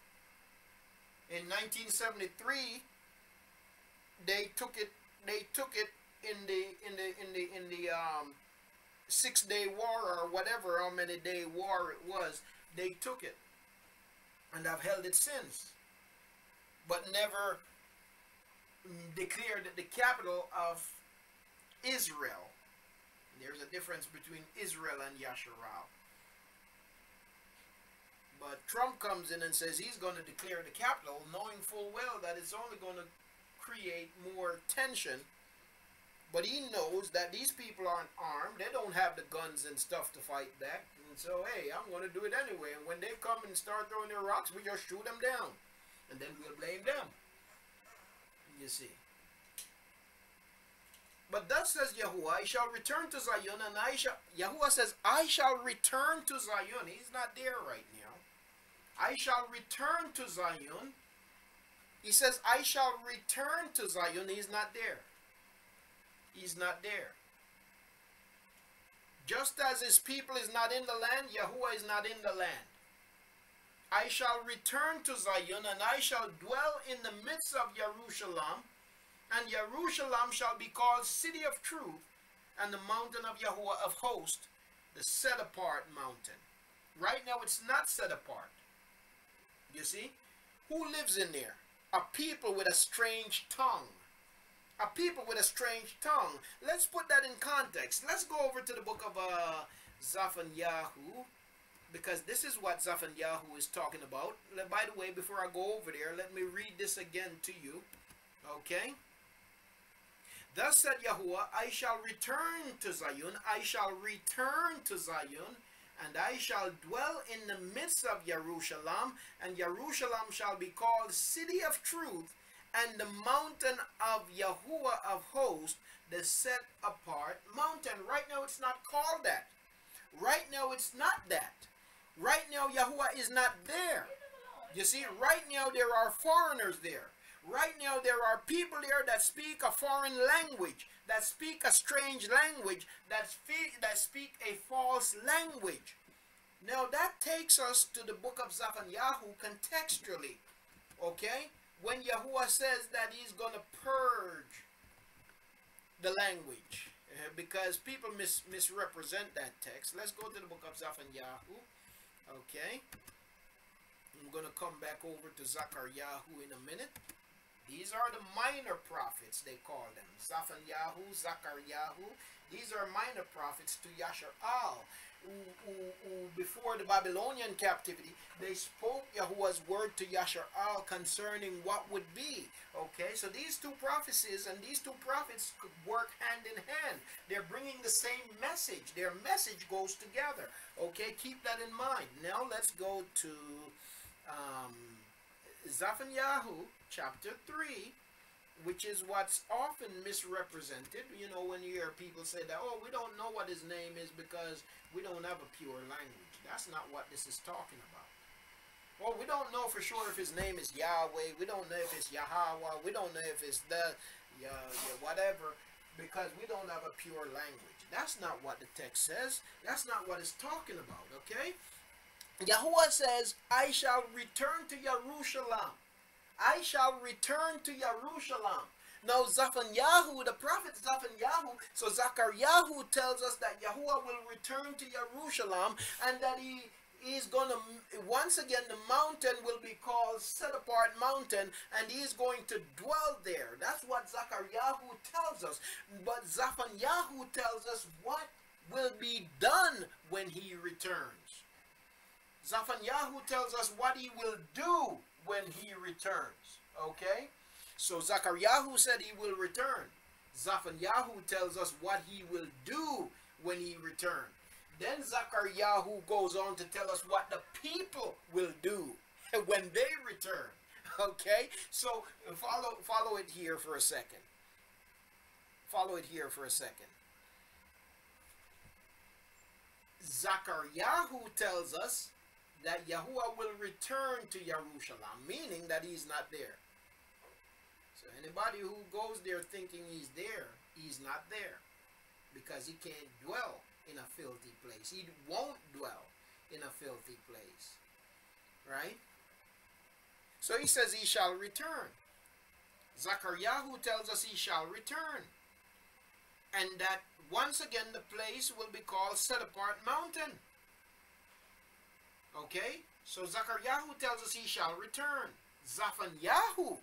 In 1973, they took it in the 6-day war, or whatever, how many day war it was. They took it and have held it since, but never declared it the capital of Israel. There's a difference between Israel and Yasharal. But Trump comes in and says he's going to declare the capital, knowing full well that it's only going to create more tension. But he knows that these people aren't armed. They don't have the guns and stuff to fight back. And so, hey, I'm going to do it anyway. And when they come and start throwing their rocks, we just shoot them down. And then we'll blame them. You see. But thus says Yahuah, I shall return to Zion, and Yahuah says, I shall return to Zion. He's not there right now. I shall return to Zion. He says, I shall return to Zion. He's not there. He's not there. Just as his people is not in the land, Yahuah is not in the land. I shall return to Zion, and I shall dwell in the midst of Jerusalem, and Jerusalem shall be called City of Truth, and the mountain of Yahuah of hosts, the set apart mountain. Right now it's not set apart. You see? Who lives in there? A people with a strange tongue. A people with a strange tongue. Let's put that in context. Let's go over to the book of ZaphanYahu, because this is what ZaphanYahu is talking about. By the way, before I go over there, let me read this again to you. Okay? Thus said Yahuah, I shall return to Zion, I shall return to Zion, and I shall dwell in the midst of Jerusalem, and Jerusalem shall be called City of Truth, and the mountain of Yahuah of hosts, the set apart mountain. Right now it's not called that. Right now it's not that. Right now Yahuah is not there. You see, right now there are foreigners there. Right now there are people there that speak a foreign language, that speak a strange language, that speak a false language. Now that takes us to the book of ZaphanYahu contextually. Okay? When Yahuah says that he's going to purge the language, because people misrepresent that text. Let's go to the book of ZaphanYahu. Okay? I'm going to come back over to ZakarYahu in a minute. These are the minor prophets, they call them. ZaphanYahu, ZakarYahu. These are minor prophets to Yasharal, who before the Babylonian captivity, they spoke Yahuah's word to Yasharal concerning what would be. Okay, so these two prophecies and these two prophets could work hand in hand. They're bringing the same message. Their message goes together. Okay, keep that in mind. Now let's go to ZaphanYahu chapter 3, which is what's often misrepresented. You know, when you hear people say that, oh, we don't know what his name is because we don't have a pure language. That's not what this is talking about. Well, we don't know for sure if his name is Yahweh. We don't know if it's Yahuah. We don't know if it's the whatever, because we don't have a pure language. That's not what the text says. That's not what it's talking about, okay? Yahuah says, I shall return to Jerusalem. I shall return to Jerusalem. Now ZaphanYahu, the prophet ZaphanYahu, so ZakarYahu tells us that Yahuah will return to Jerusalem, and that he is going to, once again, the mountain will be called Set Apart Mountain, and he is going to dwell there. That's what ZakarYahu tells us. But ZaphanYahu tells us what will be done when he returns. ZaphanYahu tells us what he will do when he returns. Okay? So ZakarYahu said he will return. ZaphanYahu tells us what he will do when he returns. Then ZakarYahu goes on to tell us what the people will do when they return. Okay? So follow it here for a second. Follow it here for a second. ZakarYahu tells us that Yahuah will return to Jerusalem, meaning that he's not there. So anybody who goes there thinking he's there, he's not there, because he can't dwell in a filthy place. He won't dwell in a filthy place, right? So he says he shall return. ZakarYahu tells us he shall return. And that once again the place will be called Set Apart Mountain. Okay? So ZakarYahu tells us he shall return. ZaphanYahu,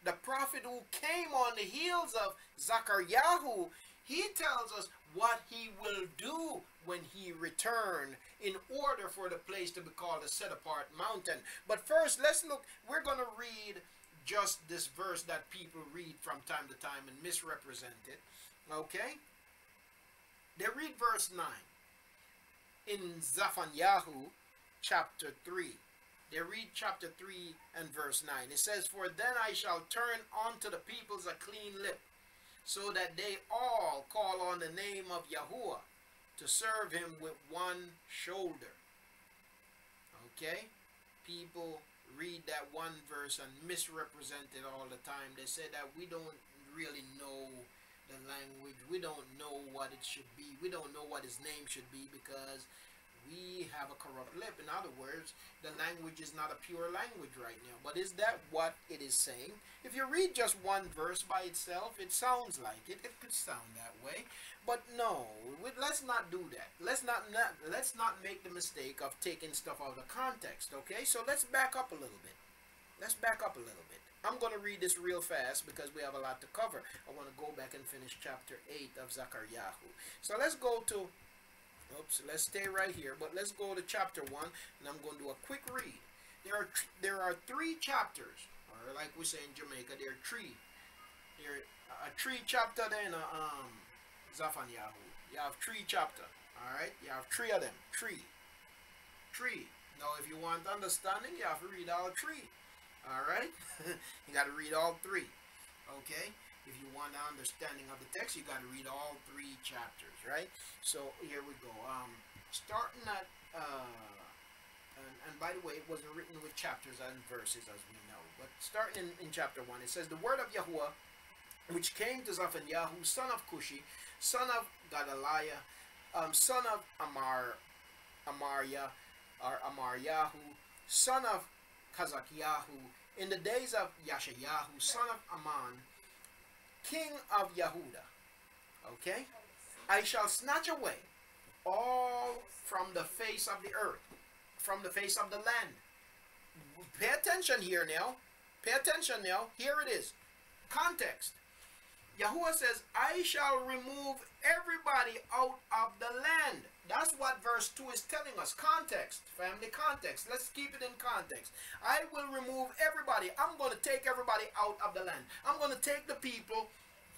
the prophet who came on the heels of ZakarYahu, he tells us what he will do when he return in order for the place to be called a set apart mountain. But first, let's look. We're going to read just this verse that people read from time to time and misrepresent it. Okay? They read verse 9 in ZaphanYahu chapter 3. They read chapter 3 and verse 9. It says, "For then I shall turn unto the peoples a clean lip, so that they all call on the name of Yahuah to serve him with one shoulder." Okay? People read that one verse and misrepresent it all the time. They say that we don't really know the language. We don't know what it should be. We don't know what his name should be because we have a corrupt lip. In other words, the language is not a pure language right now. But is that what it is saying? If you read just one verse by itself, it sounds like it. It could sound that way. But no, let's not do that. Let's not make the mistake of taking stuff out of context, okay? So let's back up a little bit. Let's back up a little bit. I'm going to read this real fast because we have a lot to cover. I want to go back and finish chapter 8 of ZakarYahu. So let's go to... Oops, let's stay right here, but let's go to chapter 1, and I'm going to do a quick read. There are 3 chapters, or like we say in Jamaica, there are 3. There are a 3 chapter then ZaphanYahu. You have 3 chapter, all right? You have 3 of them, 3. Now, if you want understanding, you have to read all 3, all right? You got to read all 3, okay? If you want an understanding of the text, you got to read all 3 chapters, right? So here we go. Starting at, and by the way, it wasn't written with chapters and verses as we know. But starting in chapter 1, it says, "The word of Yahuah, which came to ZaphanYahu, son of Cushi, son of Gedaliah, son of Amaryahu, son of ZakarYahu, in the days of Yashayahu, son of Aman, king of Yahuda." Okay? "I shall snatch away all from the face of the earth, from the face of the land." Pay attention here now. Pay attention now. Here it is. Context. Yahuah says, "I shall remove everybody out of the land." That's what verse 2 is telling us. Context. Family, context. Let's keep it in context. I will remove everybody. I'm going to take everybody out of the land. I'm going to take the people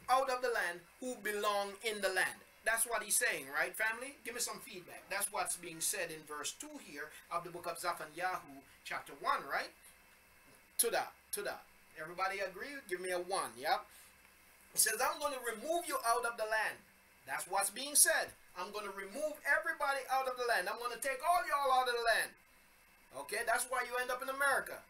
out of the land who belong in the land. That's what he's saying, right, family? Give me some feedback. That's what's being said in verse 2 here of the book of ZaphanYahu, chapter 1, right? To that. Everybody agree? Give me a 1, yep. It says, "I'm going to remove you out of the land." That's what's being said. I'm going to remove everybody out of the land. I'm going to take all y'all out of the land. Okay, that's why you end up in America.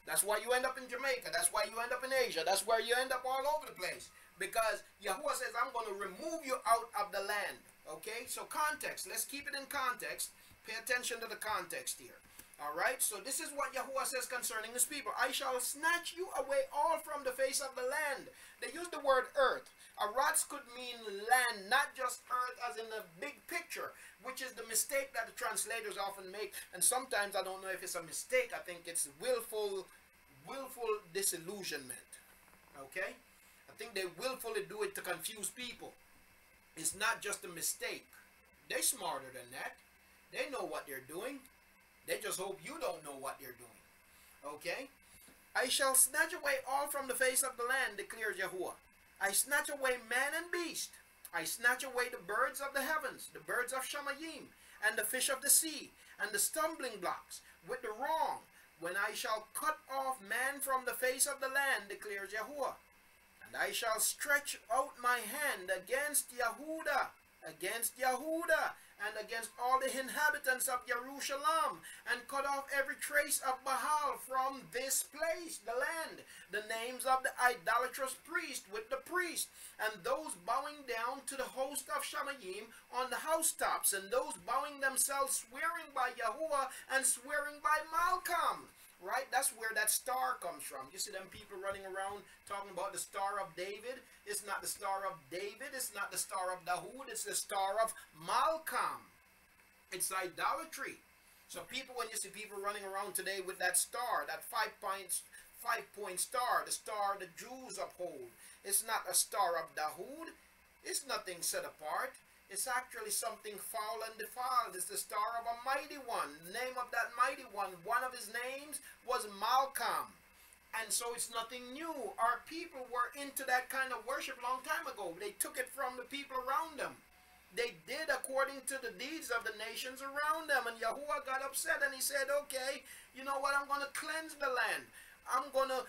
That's why you end up in Jamaica. That's why you end up in Asia. That's where you end up all over the place. Because Yahuah says, "I'm going to remove you out of the land." Okay, so context. Let's keep it in context. Pay attention to the context here. All right, so this is what Yahuah says concerning his people. "I shall snatch you away all from the face of the land." They use the word earth. Aratz could mean land, not just earth as in the big picture, which is the mistake that the translators often make. And sometimes I don't know if it's a mistake. I think it's willful disillusionment. Okay? I think they willfully do it to confuse people. It's not just a mistake. They're smarter than that. They know what they're doing. They just hope you don't know what they're doing. Okay? "I shall snatch away all from the face of the land, declares Yahuah. I snatch away man and beast. I snatch away the birds of the heavens, the birds of Shamayim, and the fish of the sea, and the stumbling blocks, with the wrong, when I shall cut off man from the face of the land, declares Yahuah. And I shall stretch out my hand against Yahuda, and against all the inhabitants of Jerusalem, and cut off every trace of Baal from this place, the land, the names of the idolatrous priest with the priest, and those bowing down to the host of Shamayim on the housetops, and those bowing themselves swearing by Yahuah and swearing by Malcolm. right? That's where that star comes from. You see them people running around talking about the Star of David. It's not the Star of David. It's not the Star of Dawood. It's the Star of Malcolm. It's idolatry. So people, when you see people running around today with that star, that five-point star, the star the Jews uphold, it's not a Star of Dawood. It's nothing set apart. It's actually something foul and defiled. It's the star of a mighty one. The name of that mighty one of his names was Malcolm. And so it's nothing new. Our people were into that kind of worship a long time ago. They took it from the people around them. They did according to the deeds of the nations around them. And Yahuah got upset and he said, okay, you know what, I'm going to cleanse the land. I'm gonna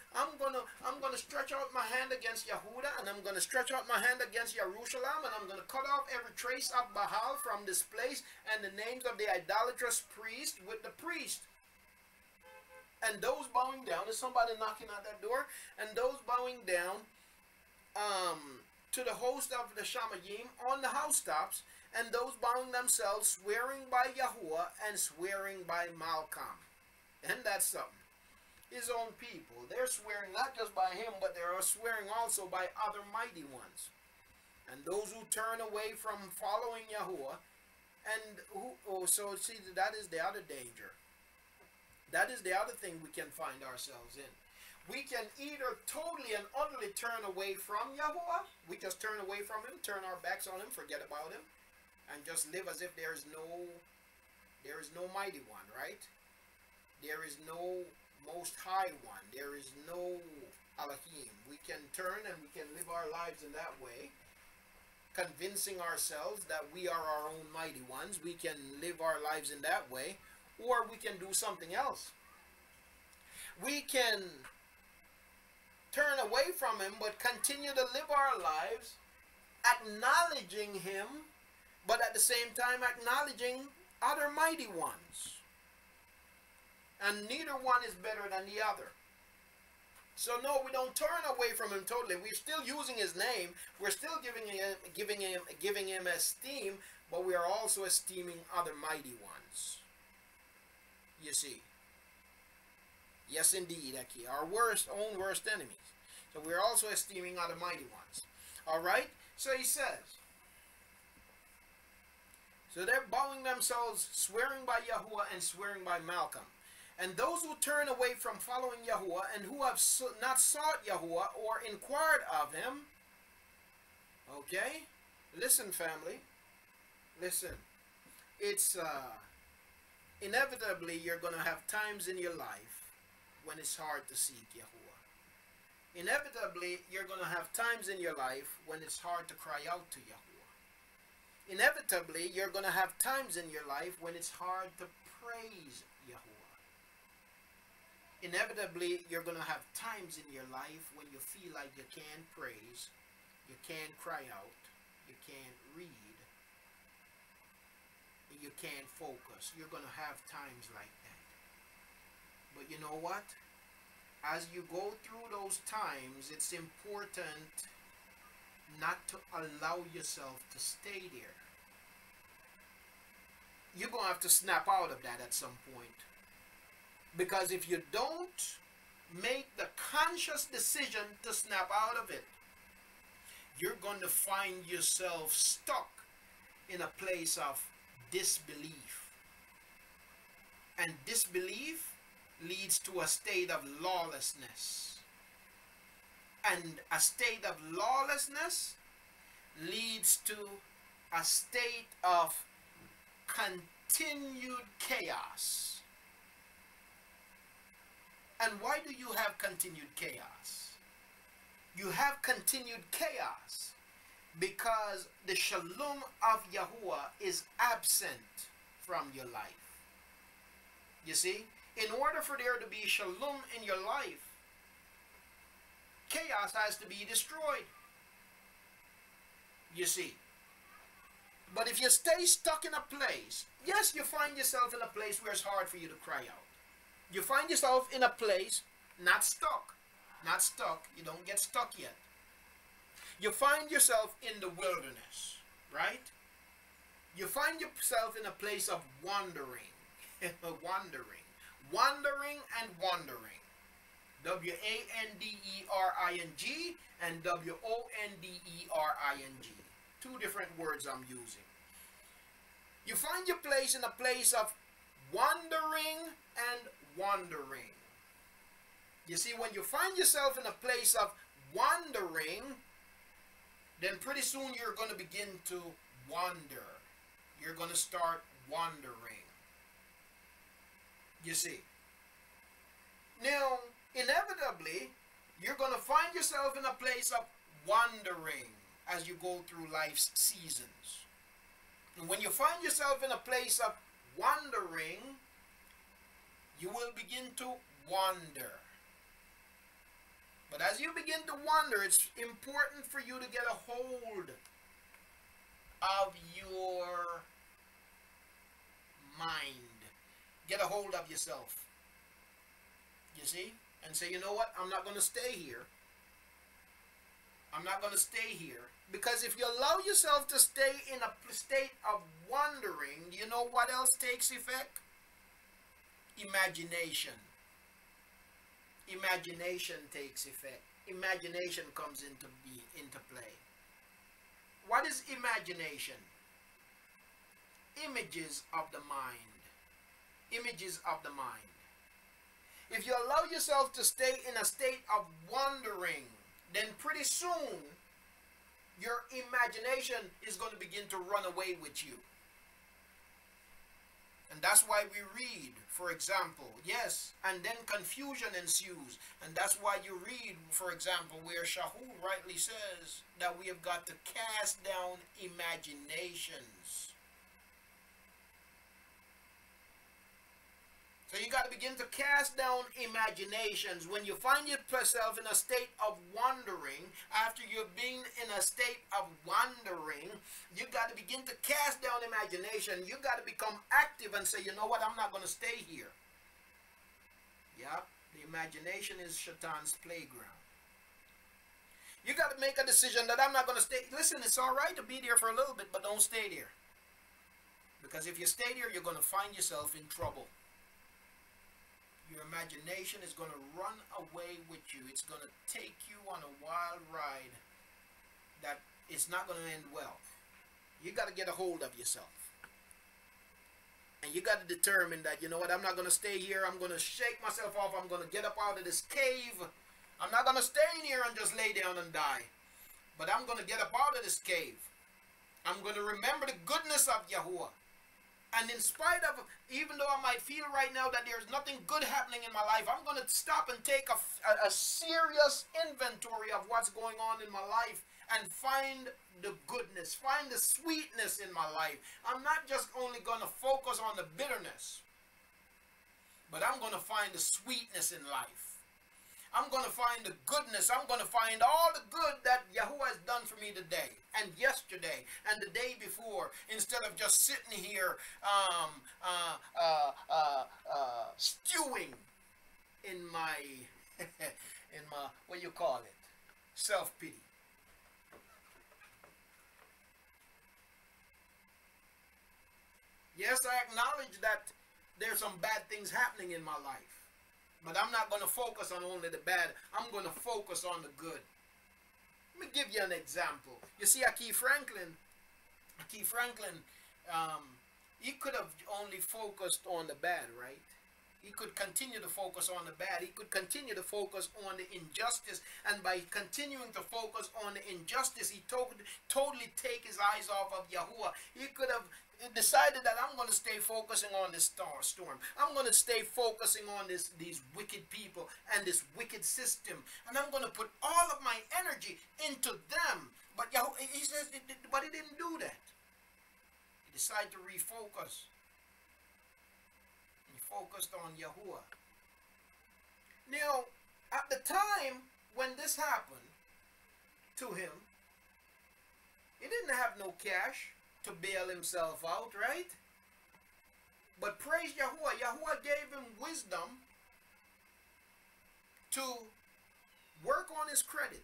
stretch out my hand against Yahudah, and I'm gonna stretch out my hand against Jerusalem, and I'm gonna cut off every trace of Baal from this place, and the names of the idolatrous priest with the priest. And those bowing down, is somebody knocking at that door? And those bowing down to the host of the Shamayim on the housetops, and those bowing themselves, swearing by Yahuah and swearing by Malcolm. And that's something. His own people. They're swearing not just by him, but they are swearing also by other mighty ones. And those who turn away from following Yahuah, and so see, that is the other danger. That is the other thing we can find ourselves in. We can either totally and utterly turn away from Yahuah, we just turn away from him, turn our backs on him, forget about him, and just live as if there is no mighty one, right? There is no Most High One. There is no Elohim. We can turn and we can live our lives in that way, convincing ourselves that we are our own mighty ones. We can live our lives in that way, or we can do something else. We can turn away from him but continue to live our lives acknowledging him, but at the same time acknowledging other mighty ones. And neither one is better than the other. So no, we don't turn away from him totally. We're still using his name. We're still giving him esteem, but we are also esteeming other mighty ones. You see. Yes, indeed, Aki. Our own worst enemies. So we're also esteeming other mighty ones. All right? So he says, so they're bowing themselves, swearing by Yahuah and swearing by Malcolm. And those who turn away from following Yahuah and who have not sought Yahuah or inquired of him. Okay? Listen, family. Listen. It's inevitably you're going to have times in your life when it's hard to seek Yahuah. Inevitably you're going to have times in your life when it's hard to cry out to Yahuah. Inevitably you're going to have times in your life when it's hard to praise Yahuah. Inevitably, you're going to have times in your life when you feel like you can't praise, you can't cry out, you can't read, you can't focus. You're going to have times like that. But you know what? As you go through those times, it's important not to allow yourself to stay there. You're going to have to snap out of that at some point. Because if you don't make the conscious decision to snap out of it, you're going to find yourself stuck in a place of disbelief. And disbelief leads to a state of lawlessness. And a state of lawlessness leads to a state of continued chaos. And why do you have continued chaos? You have continued chaos because the shalom of Yahuah is absent from your life. You see, in order for there to be shalom in your life, chaos has to be destroyed. You see. But if you stay stuck in a place, yes, you find yourself in a place where it's hard for you to cry out. You find yourself in a place, not stuck. Not stuck. You don't get stuck yet. You find yourself in the wilderness, right? You find yourself in a place of wandering. Wandering and wandering. W-A-N-D-E-R-I-N-G and W-O-N-D-E-R-I-N-G. Two different words I'm using. You find your place in a place of wandering and wandering. You see, when you find yourself in a place of wandering, then pretty soon you're going to begin to wander. You're going to start wandering. You see. Now, inevitably, you're going to find yourself in a place of wandering as you go through life's seasons. And when you find yourself in a place of wandering, you will begin to wander. But as you begin to wander, it's important for you to get a hold of your mind. Get a hold of yourself. You see? And say, you know what? I'm not going to stay here. I'm not going to stay here. Because if you allow yourself to stay in a state of wandering, you know what else takes effect? Imagination. Imagination takes effect. Imagination comes into play. What is imagination? Images of the mind. Images of the mind. If you allow yourself to stay in a state of wandering, then pretty soon your imagination is going to begin to run away with you. And that's why we read, for example, yes, and then confusion ensues. And that's why you read, for example, where Yahuah rightly says that we have got to cast down imaginations. So you got to begin to cast down imaginations. When you find yourself in a state of wandering, after you've been in a state of wandering, you got to begin to cast down imagination. You got to become active and say, you know what, I'm not going to stay here. Yeah, the imagination is Shaitan's playground. You got to make a decision that I'm not going to stay. Listen, it's all right to be there for a little bit, but don't stay there. Because if you stay there, you're going to find yourself in trouble. Your imagination is going to run away with you. It's going to take you on a wild ride that it's not going to end well. You got to get a hold of yourself. And you got to determine that, you know what, I'm not going to stay here. I'm going to shake myself off. I'm going to get up out of this cave. I'm not going to stay in here and just lay down and die. But I'm going to get up out of this cave. I'm going to remember the goodness of Yahuah. And in spite of, even though I might feel right now that there's nothing good happening in my life, I'm going to stop and take a serious inventory of what's going on in my life and find the goodness, find the sweetness in my life. I'm not just only going to focus on the bitterness, but I'm going to find the sweetness in life. I'm going to find the goodness. I'm going to find all the good that Yahuah has done for me today and yesterday and the day before, instead of just sitting here stewing in my, what do you call it, self-pity. Yes, I acknowledge that there's some bad things happening in my life. But I'm not going to focus on only the bad. I'm going to focus on the good. Let me give you an example. You see, Yahuah Franklin, he could have only focused on the bad, right? He could continue to focus on the bad. He could continue to focus on the injustice. And by continuing to focus on the injustice, he totally take his eyes off of Yahuah. He could have decided that I'm going to stay focusing on this storm. I'm going to stay focusing on these wicked people and this wicked system. And I'm going to put all of my energy into them. But Yahuah, he says, but he didn't do that. He decided to refocus. He focused on Yahuah. Now, at the time when this happened to him, he didn't have no cash to bail himself out, right? But praise Yahuah. Yahuah gave him wisdom to work on his credit.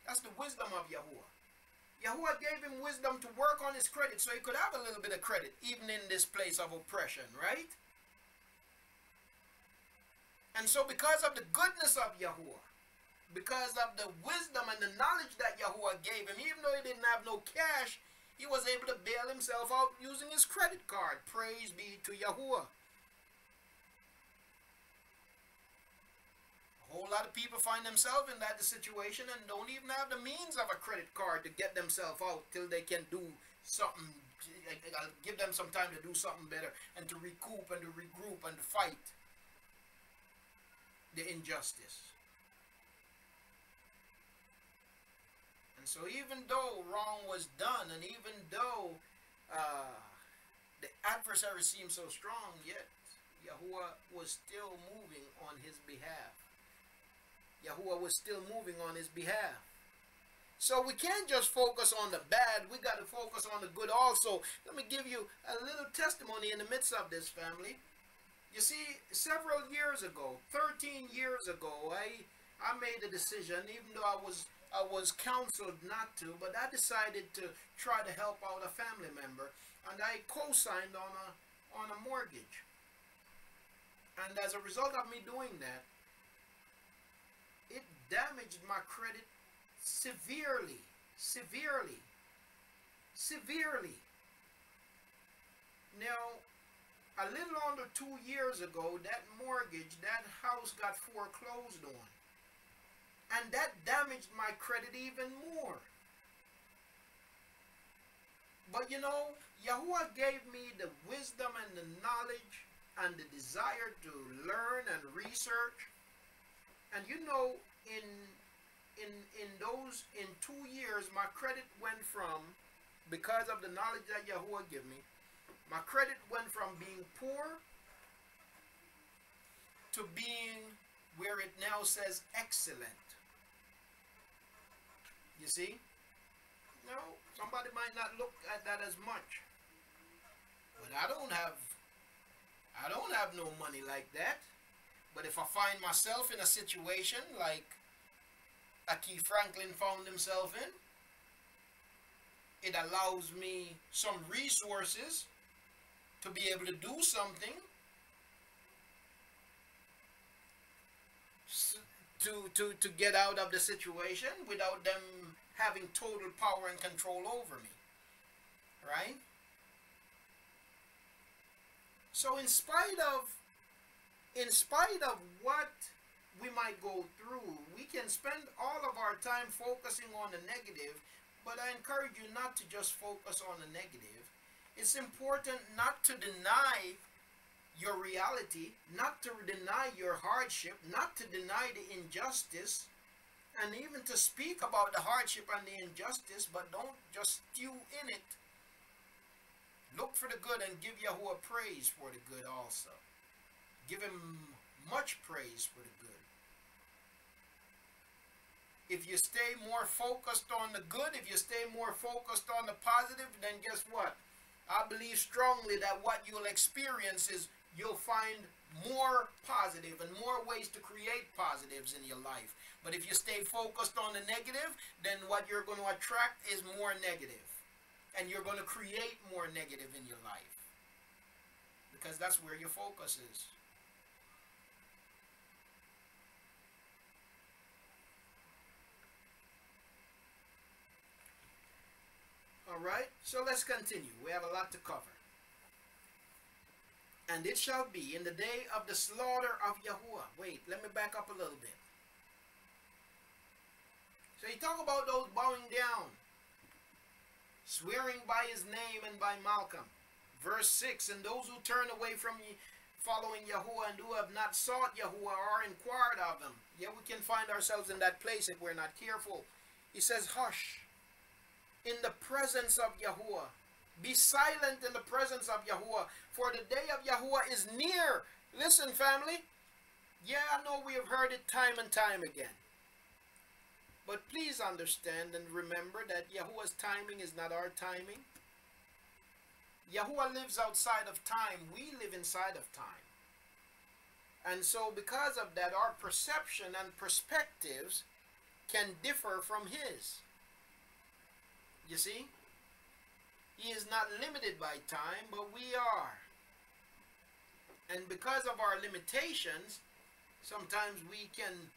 That's the wisdom of Yahuah. Yahuah gave him wisdom to work on his credit so he could have a little bit of credit even in this place of oppression, right? And so because of the goodness of Yahuah, because of the wisdom and the knowledge that Yahuah gave him, even though he didn't have no cash, he was able to bail himself out using his credit card. Praise be to Yahuah. A whole lot of people find themselves in that situation and don't even have the means of a credit card to get themselves out till they can do something, give them some time to do something better and to recoup and to regroup and to fight the injustice. And so even though wrong was done, and even though the adversary seemed so strong, yet Yahuah was still moving on his behalf. Yahuah was still moving on his behalf. So we can't just focus on the bad, we got to focus on the good also. Let me give you a little testimony in the midst of this, family. You see, several years ago, 13 years ago, I made a decision, even though I was counseled not to, but I decided to try to help out a family member, and I co-signed on a mortgage. And as a result of me doing that, it damaged my credit severely. Now, a little under 2 years ago, that mortgage, that house got foreclosed on. And that damaged my credit even more. But you know, Yahuah gave me the wisdom and the knowledge and the desire to learn and research. And you know, in 2 years, my credit went from, because of the knowledge that Yahuah gave me, my credit went from being poor to being where it now says excellent. You see? No, somebody might not look at that as much. But I don't have no money like that. But if I find myself in a situation like Keith Franklin found himself in, it allows me some resources to be able to do something to get out of the situation without them having total power and control over me, right? So in spite of what we might go through, we can spend all of our time focusing on the negative, but I encourage you not to just focus on the negative. It's important not to deny your reality, not to deny your hardship, not to deny the injustice, and even to speak about the hardship and the injustice, but don't just stew in it. Look for the good and give Yahuah praise for the good also. Give him much praise for the good. If you stay more focused on the good, if you stay more focused on the positive, then guess what? I believe strongly that what you'll experience is you'll find more positive and more ways to create positives in your life. But if you stay focused on the negative, then what you're going to attract is more negative. And you're going to create more negative in your life. Because that's where your focus is. Alright, so let's continue. We have a lot to cover. And it shall be in the day of the slaughter of Yahuah. Wait, let me back up a little bit. So you talk about those bowing down, swearing by his name and by Malcolm. Verse 6, and those who turn away from following Yahuah and who have not sought Yahuah or inquired of him. Yet we can find ourselves in that place if we're not careful. He says, hush. In the presence of Yahuah. Be silent in the presence of Yahuah, for the day of Yahuah is near. Listen, family. Yeah, I know we have heard it time and time again. But please understand and remember that Yahuah's timing is not our timing. Yahuah lives outside of time. We live inside of time. And so because of that, our perception and perspectives can differ from his. You see? He is not limited by time, but we are. And because of our limitations, Sometimes we can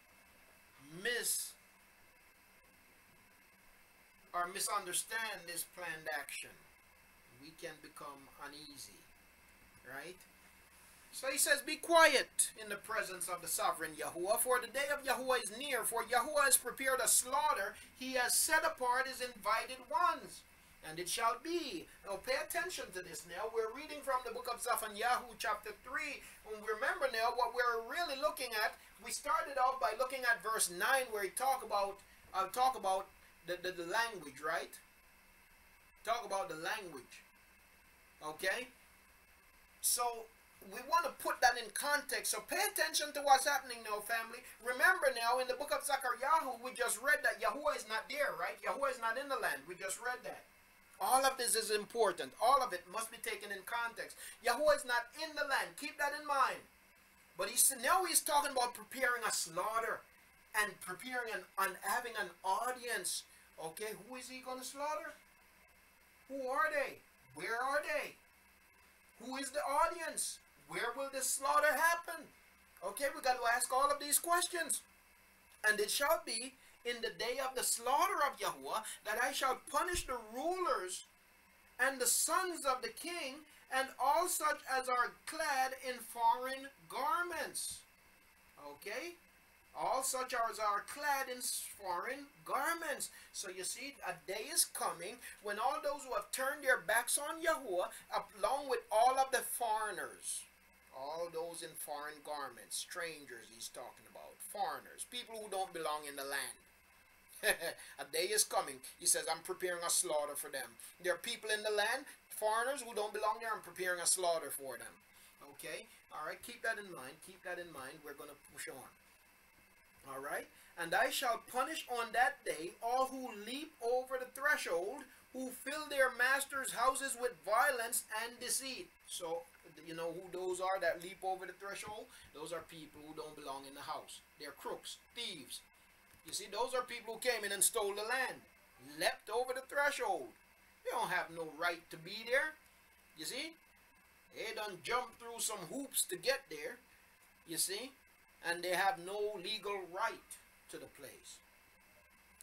misunderstand this planned action. We can become uneasy, right? So he says, be quiet in the presence of the sovereign Yahuah, for the day of Yahuah is near, for Yahuah has prepared a slaughter. He has set apart his invited ones. And it shall be. Now pay attention to this now. We're reading from the book of ZaphanYahu chapter 3. And remember now what we're really looking at. We started off by looking at verse 9 where he talk about the language, right? Talk about the language. Okay? So we want to put that in context. So pay attention to what's happening now, family. Remember now in the book of ZakarYahu we just read that Yahuah is not there, right? Yahuah is not in the land. We just read that. All of this is important. All of it must be taken in context. Yahuah is not in the land. Keep that in mind. But now he's talking about preparing a slaughter and preparing and having an audience. Okay, who is he going to slaughter? Who are they? Where are they? Who is the audience? Where will this slaughter happen? Okay, we got to ask all of these questions. And it shall be in the day of the slaughter of Yahuah that I shall punish the rulers and the sons of the king and all such as are clad in foreign garments. Okay? All such as are clad in foreign garments. So you see, a day is coming when all those who have turned their backs on Yahuah, along with all of the foreigners, all those in foreign garments, strangers he's talking about, foreigners, people who don't belong in the land. A day is coming. He says, I'm preparing a slaughter for them. There are people in the land, foreigners who don't belong there. I'm preparing a slaughter for them. Okay? All right, keep that in mind. Keep that in mind. We're going to push on. All right? And I shall punish on that day all who leap over the threshold, who fill their masters' houses with violence and deceit. So, you know who those are that leap over the threshold? Those are people who don't belong in the house. They're crooks, thieves. You see, those are people who came in and stole the land, leapt over the threshold. They don't have no right to be there. You see, they done jumped through some hoops to get there. You see, and they have no legal right to the place.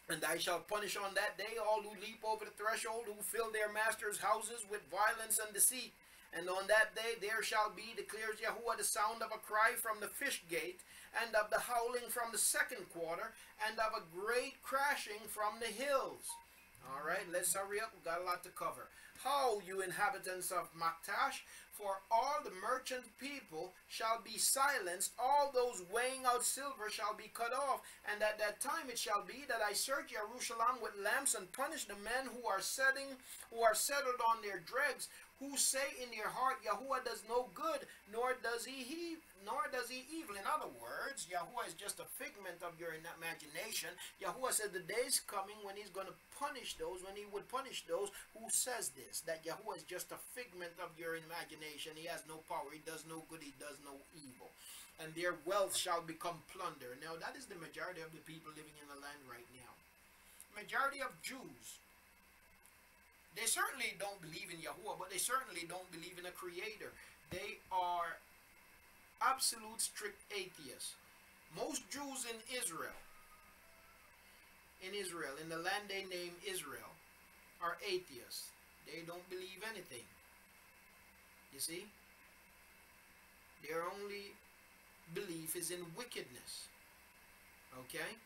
And I shall punish on that day all who leap over the threshold, who fill their masters' houses with violence and deceit. And on that day there shall be, declares Yahuah, the sound of a cry from the fish gate, and of the howling from the second quarter, and of a great crashing from the hills. All right, let's hurry up. We've got a lot to cover. How, you inhabitants of Maktash, for all the merchant people shall be silenced, all those weighing out silver shall be cut off, and at that time it shall be that I search Jerusalem with lamps and punish the men who are settled on their dregs, who say in their heart, Yahuah does no good, nor does he evil. In other words, Yahuah is just a figment of your imagination. Yahuah said the day is coming when he's going to punish those, when he would punish those who says this, that Yahuah is just a figment of your imagination. He has no power, he does no good, he does no evil. And their wealth shall become plunder. Now that is the majority of the people living in the land right now. Majority of Jews, they certainly don't believe in Yahuah, but they certainly don't believe in a creator. They are absolute strict atheists. Most Jews in Israel, in the land they name Israel, are atheists. They don't believe anything. You see? Their only belief is in wickedness. Okay?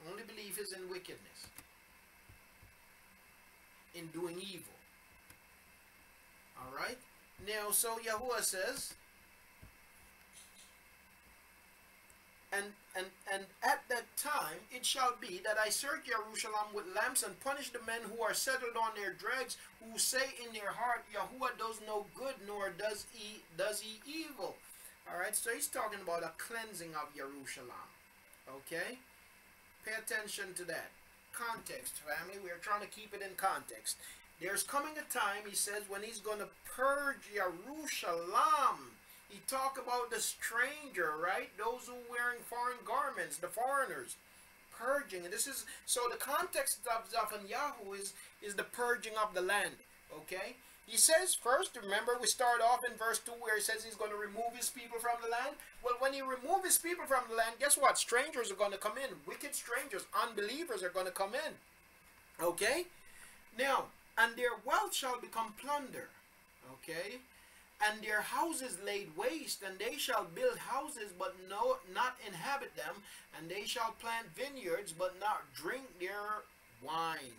Only belief is in wickedness. In doing evil. Alright? Now, so Yahuah says, and at that time it shall be that I search Jerusalem with lamps and punish the men who are settled on their dregs, who say in their heart, Yahuah does no good, nor does he evil. Alright, so he's talking about a cleansing of Jerusalem. Okay? Pay attention to that. Context, family. We're trying to keep it in context. There's coming a time, he says, when he's going to purge Jerusalem. He talk about the stranger, right? Those who are wearing foreign garments, the foreigners. Purging. And this is, so the context of ZaphanYahu is the purging of the land. Okay? He says first, remember we start off in verse 2 where he says he's going to remove his people from the land. Well, when he removes his people from the land, guess what? Strangers are going to come in. Wicked strangers, unbelievers are going to come in. Okay? Now, and their wealth shall become plunder. Okay? And their houses laid waste, and they shall build houses, but not inhabit them, and they shall plant vineyards, but not drink their wine.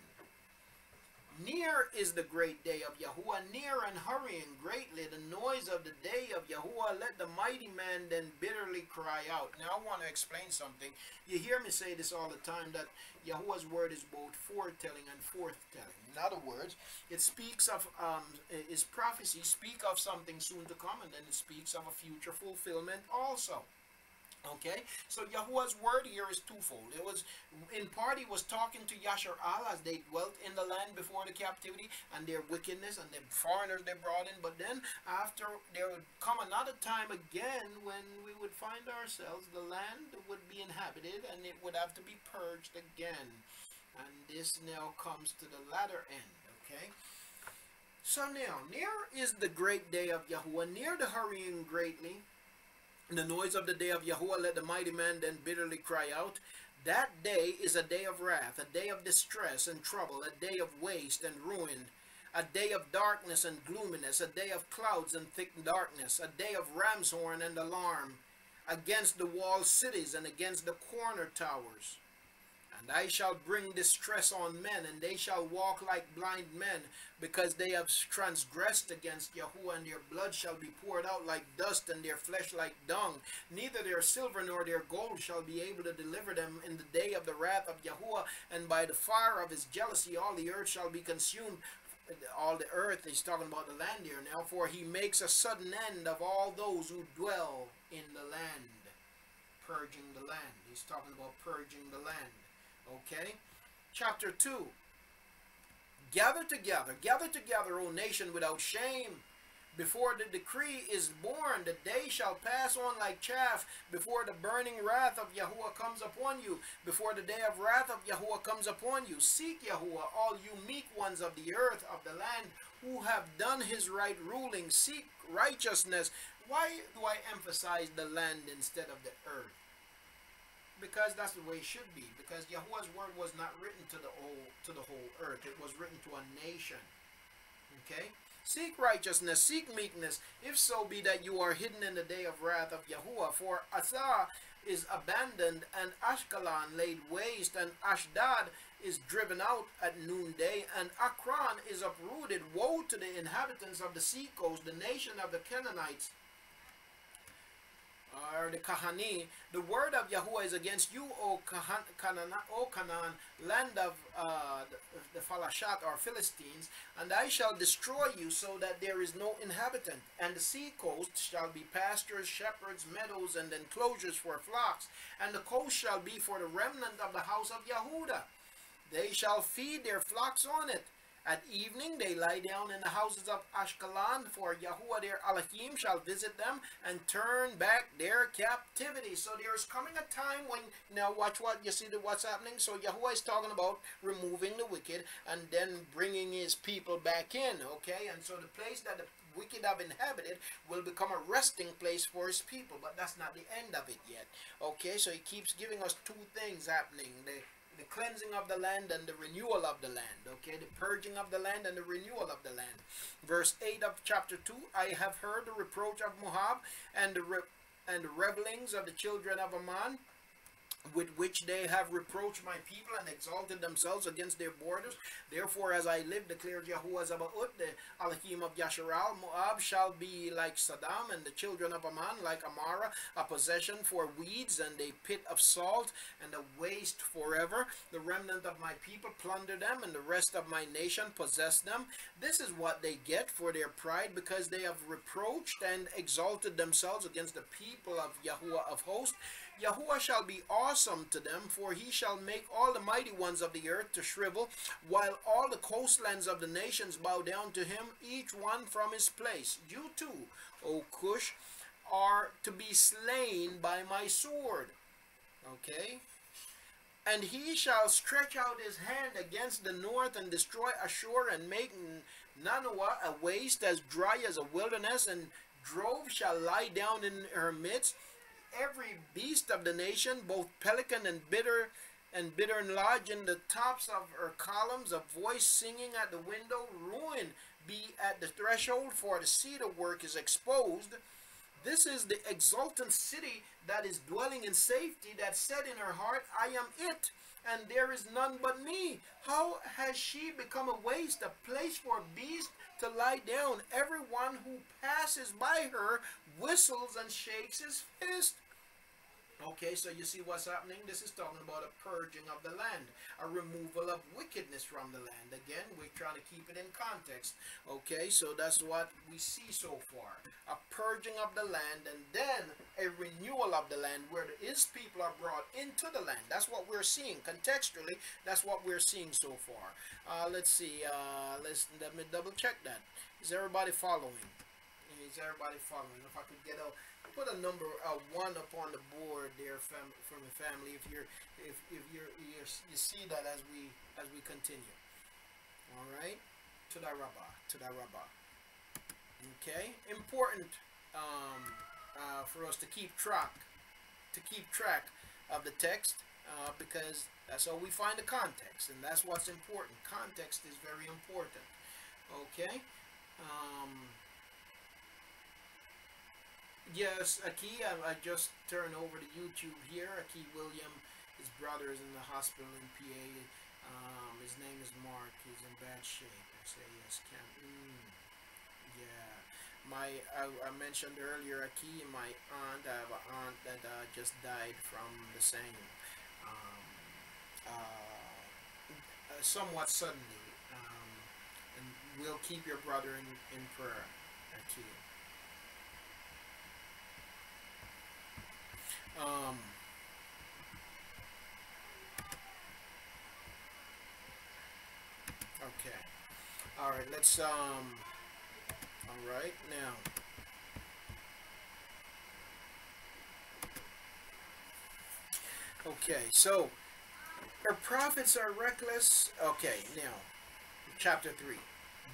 Near is the great day of Yahuah, near and hurrying greatly, the noise of the day of Yahuah. Let the mighty man then bitterly cry out. Now I want to explain something. You hear me say this all the time, that Yahuah's word is both foretelling and forthtelling. In other words, it speaks of, his prophecy speak of something soon to come, and then it speaks of a future fulfillment also. Okay, so Yahuah's word here is twofold. It was, in part, he was talking to Yasharal as they dwelt in the land before the captivity and their wickedness and the foreigners they brought in. But then after, there would come another time again when we would find ourselves, the land would be inhabited and it would have to be purged again. And this now comes to the latter end, okay? So now, near is the great day of Yahuah, near the hurrying greatly. The noise of the day of Yahuah, let the mighty man then bitterly cry out. That day is a day of wrath, a day of distress and trouble, a day of waste and ruin, a day of darkness and gloominess, a day of clouds and thick darkness, a day of ram's horn and alarm, against the walled cities and against the corner towers. And I shall bring distress on men, and they shall walk like blind men, because they have transgressed against Yahuah, and their blood shall be poured out like dust, and their flesh like dung. Neither their silver nor their gold shall be able to deliver them in the day of the wrath of Yahuah, and by the fire of his jealousy all the earth shall be consumed. All the earth, he's talking about the land here now, for he makes a sudden end of all those who dwell in the land. Purging the land. He's talking about purging the land. Okay, chapter 2. Gather together, O nation, without shame. Before the decree is born, the day shall pass on like chaff, before the burning wrath of Yahuah comes upon you, before the day of wrath of Yahuah comes upon you. Seek Yahuah, all you meek ones of the earth, of the land, who have done his right ruling. Seek righteousness. Why do I emphasize the land instead of the earth? Because that's the way it should be. Because Yahuah's word was not written to the whole earth. It was written to a nation. Okay? Seek righteousness, seek meekness, if so be that you are hidden in the day of wrath of Yahuah. For Asa is abandoned, and Ashkelon laid waste, and Ashdod is driven out at noonday, and Akron is uprooted. Woe to the inhabitants of the sea coast, the nation of the Canaanites, or the Kahani. The word of Yahuah is against you, O Canaan, land of the Phalashat or Philistines, and I shall destroy you so that there is no inhabitant. And the sea coast shall be pastures, shepherds, meadows, and enclosures for flocks, and the coast shall be for the remnant of the house of Yahudah. They shall feed their flocks on it. At evening they lie down in the houses of Ashkelon, for Yahuah their Elohim shall visit them and turn back their captivity. So there is coming a time when, now watch what you see, what's happening. So Yahuah is talking about removing the wicked and then bringing his people back in, okay? And so the place that the wicked have inhabited will become a resting place for his people, but that's not the end of it yet, okay? So he keeps giving us two things happening: the cleansing of the land and the renewal of the land, okay? The purging of the land and the renewal of the land. Verse 8 of chapter 2, I have heard the reproach of Moab and the revelings of the children of Ammon, with which they have reproached my people and exalted themselves against their borders. Therefore, as I live, declares Yahuah Zabaoth, the Elohim of Yasharal, Moab shall be like Saddam, and the children of Ammon like Amara, a possession for weeds, and a pit of salt, and a waste forever. The remnant of my people plunder them, and the rest of my nation possess them. This is what they get for their pride, because they have reproached and exalted themselves against the people of Yahuah of hosts. Yahuah shall be awesome to them, for he shall make all the mighty ones of the earth to shrivel, while all the coastlands of the nations bow down to him, each one from his place. You too, O Cush, are to be slain by my sword. Okay? And he shall stretch out his hand against the north and destroy Ashur and make Nanawa a waste as dry as a wilderness, and drove shall lie down in her midst. Every beast of the nation, both pelican and bittern lodge in the tops of her columns, a voice singing at the window, ruin be at the threshold, for the cedar work is exposed. This is the exultant city that is dwelling in safety, that said in her heart, I am it, and there is none but me. How has she become a waste, a place for beasts to lie down? Everyone who passes by her whistles and shakes his fist. Okay, so you see what's happening? This is talking about a purging of the land, a removal of wickedness from the land. Again, we're trying to keep it in context. Okay, so that's what we see so far. A purging of the land, and then a renewal of the land where his people are brought into the land. That's what we're seeing. Contextually, that's what we're seeing so far. Let's see. Let me double check that. Is everybody following? Is everybody following? If I could get a... Put a number 1 up on the board there, from the family. If you see that as we continue. All right, to the Rabbah. Okay, important for us to keep track of the text, because that's how we find the context, and that's what's important. Context is very important. Okay. Yes, Aki, I just turned over to YouTube here. Aki William, his brother is in the hospital in PA. His name is Mark. He's in bad shape. I say yes, Cam. Yeah. I mentioned earlier, Aki, my aunt. I have an aunt that just died from the same, somewhat suddenly. And we'll keep your brother in prayer, Aki. Okay. All right, let's all right, now okay, so her prophets are reckless. Okay, now chapter 3.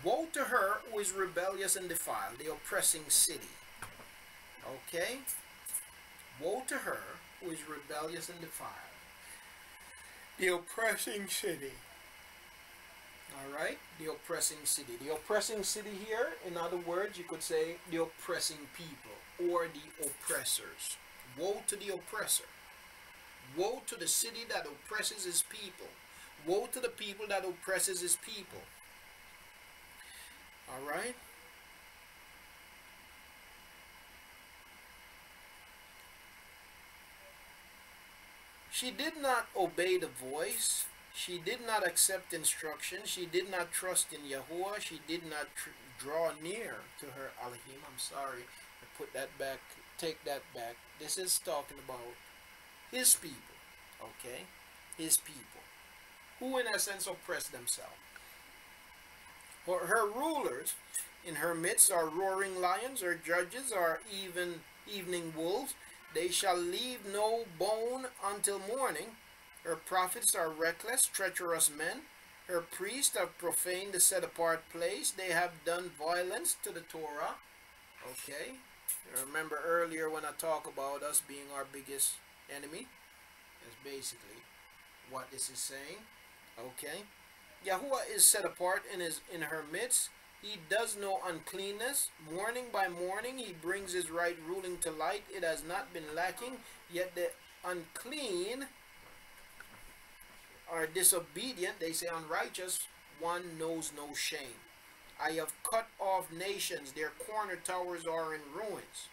Woe to her who is rebellious and defiled, the oppressing city. Okay. Woe to her who is rebellious and defiled, the oppressing city. Alright, the oppressing city. The oppressing city here, in other words, you could say the oppressing people or the oppressors. Woe to the oppressor. Woe to the city that oppresses his people. Woe to the people that oppresses his people. Alright. She did not obey the voice. She did not accept instruction. She did not trust in Yahuah. She did not draw near to her Elohim. I'm sorry. I put that back. Take that back. This is talking about his people. Okay? His people. Who in a sense oppress themselves. For her rulers in her midst are roaring lions. Her judges are evening wolves. They shall leave no bone until morning. Her prophets are reckless, treacherous men. Her priests have profaned the set-apart place. They have done violence to the Torah. Okay. Remember earlier when I talked about us being our biggest enemy? That's basically what this is saying. Okay. Yahuah is set apart in her midst. He does no uncleanness. Morning by morning he brings his right ruling to light. It has not been lacking. Yet the unclean are disobedient. They say unrighteous. One knows no shame. I have cut off nations. Their corner towers are in ruins.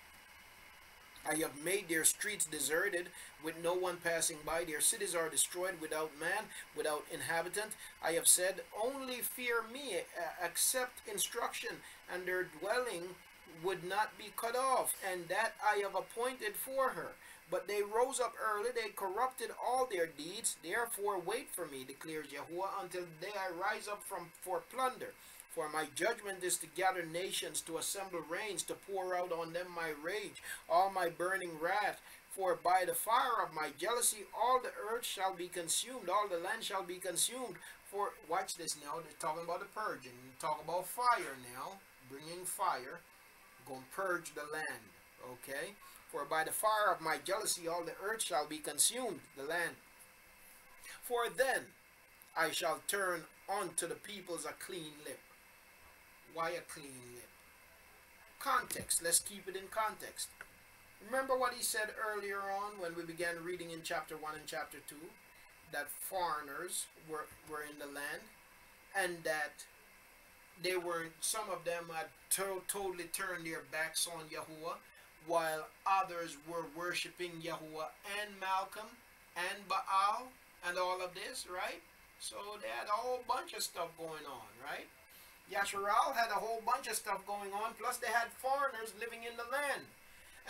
I have made their streets deserted, with no one passing by. Their cities are destroyed, without man, without inhabitant. I have said, only fear me, accept instruction, and their dwelling would not be cut off, and that I have appointed for her. But they rose up early, they corrupted all their deeds. Therefore wait for me, declares Yahuah, until the day I rise up for plunder. For my judgment is to gather nations, to assemble rains, to pour out on them my rage, all my burning wrath. For by the fire of my jealousy all the earth shall be consumed, all the land shall be consumed. For, watch this now, they're talking about the purging. Talk about fire now, bringing fire, going to purge the land, okay? For by the fire of my jealousy all the earth shall be consumed, the land. For then I shall turn unto the peoples a clean lip. Why a clean lip? Context, let's keep it in context. Remember what he said earlier on when we began reading in chapter 1 and chapter 2? That foreigners were in the land, and that they were, some of them had totally turned their backs on Yahuah, while others were worshiping Yahuah and Malcolm and Baal and all of this, right? So they had a whole bunch of stuff going on, right? Yasharal had a whole bunch of stuff going on, plus they had foreigners living in the land.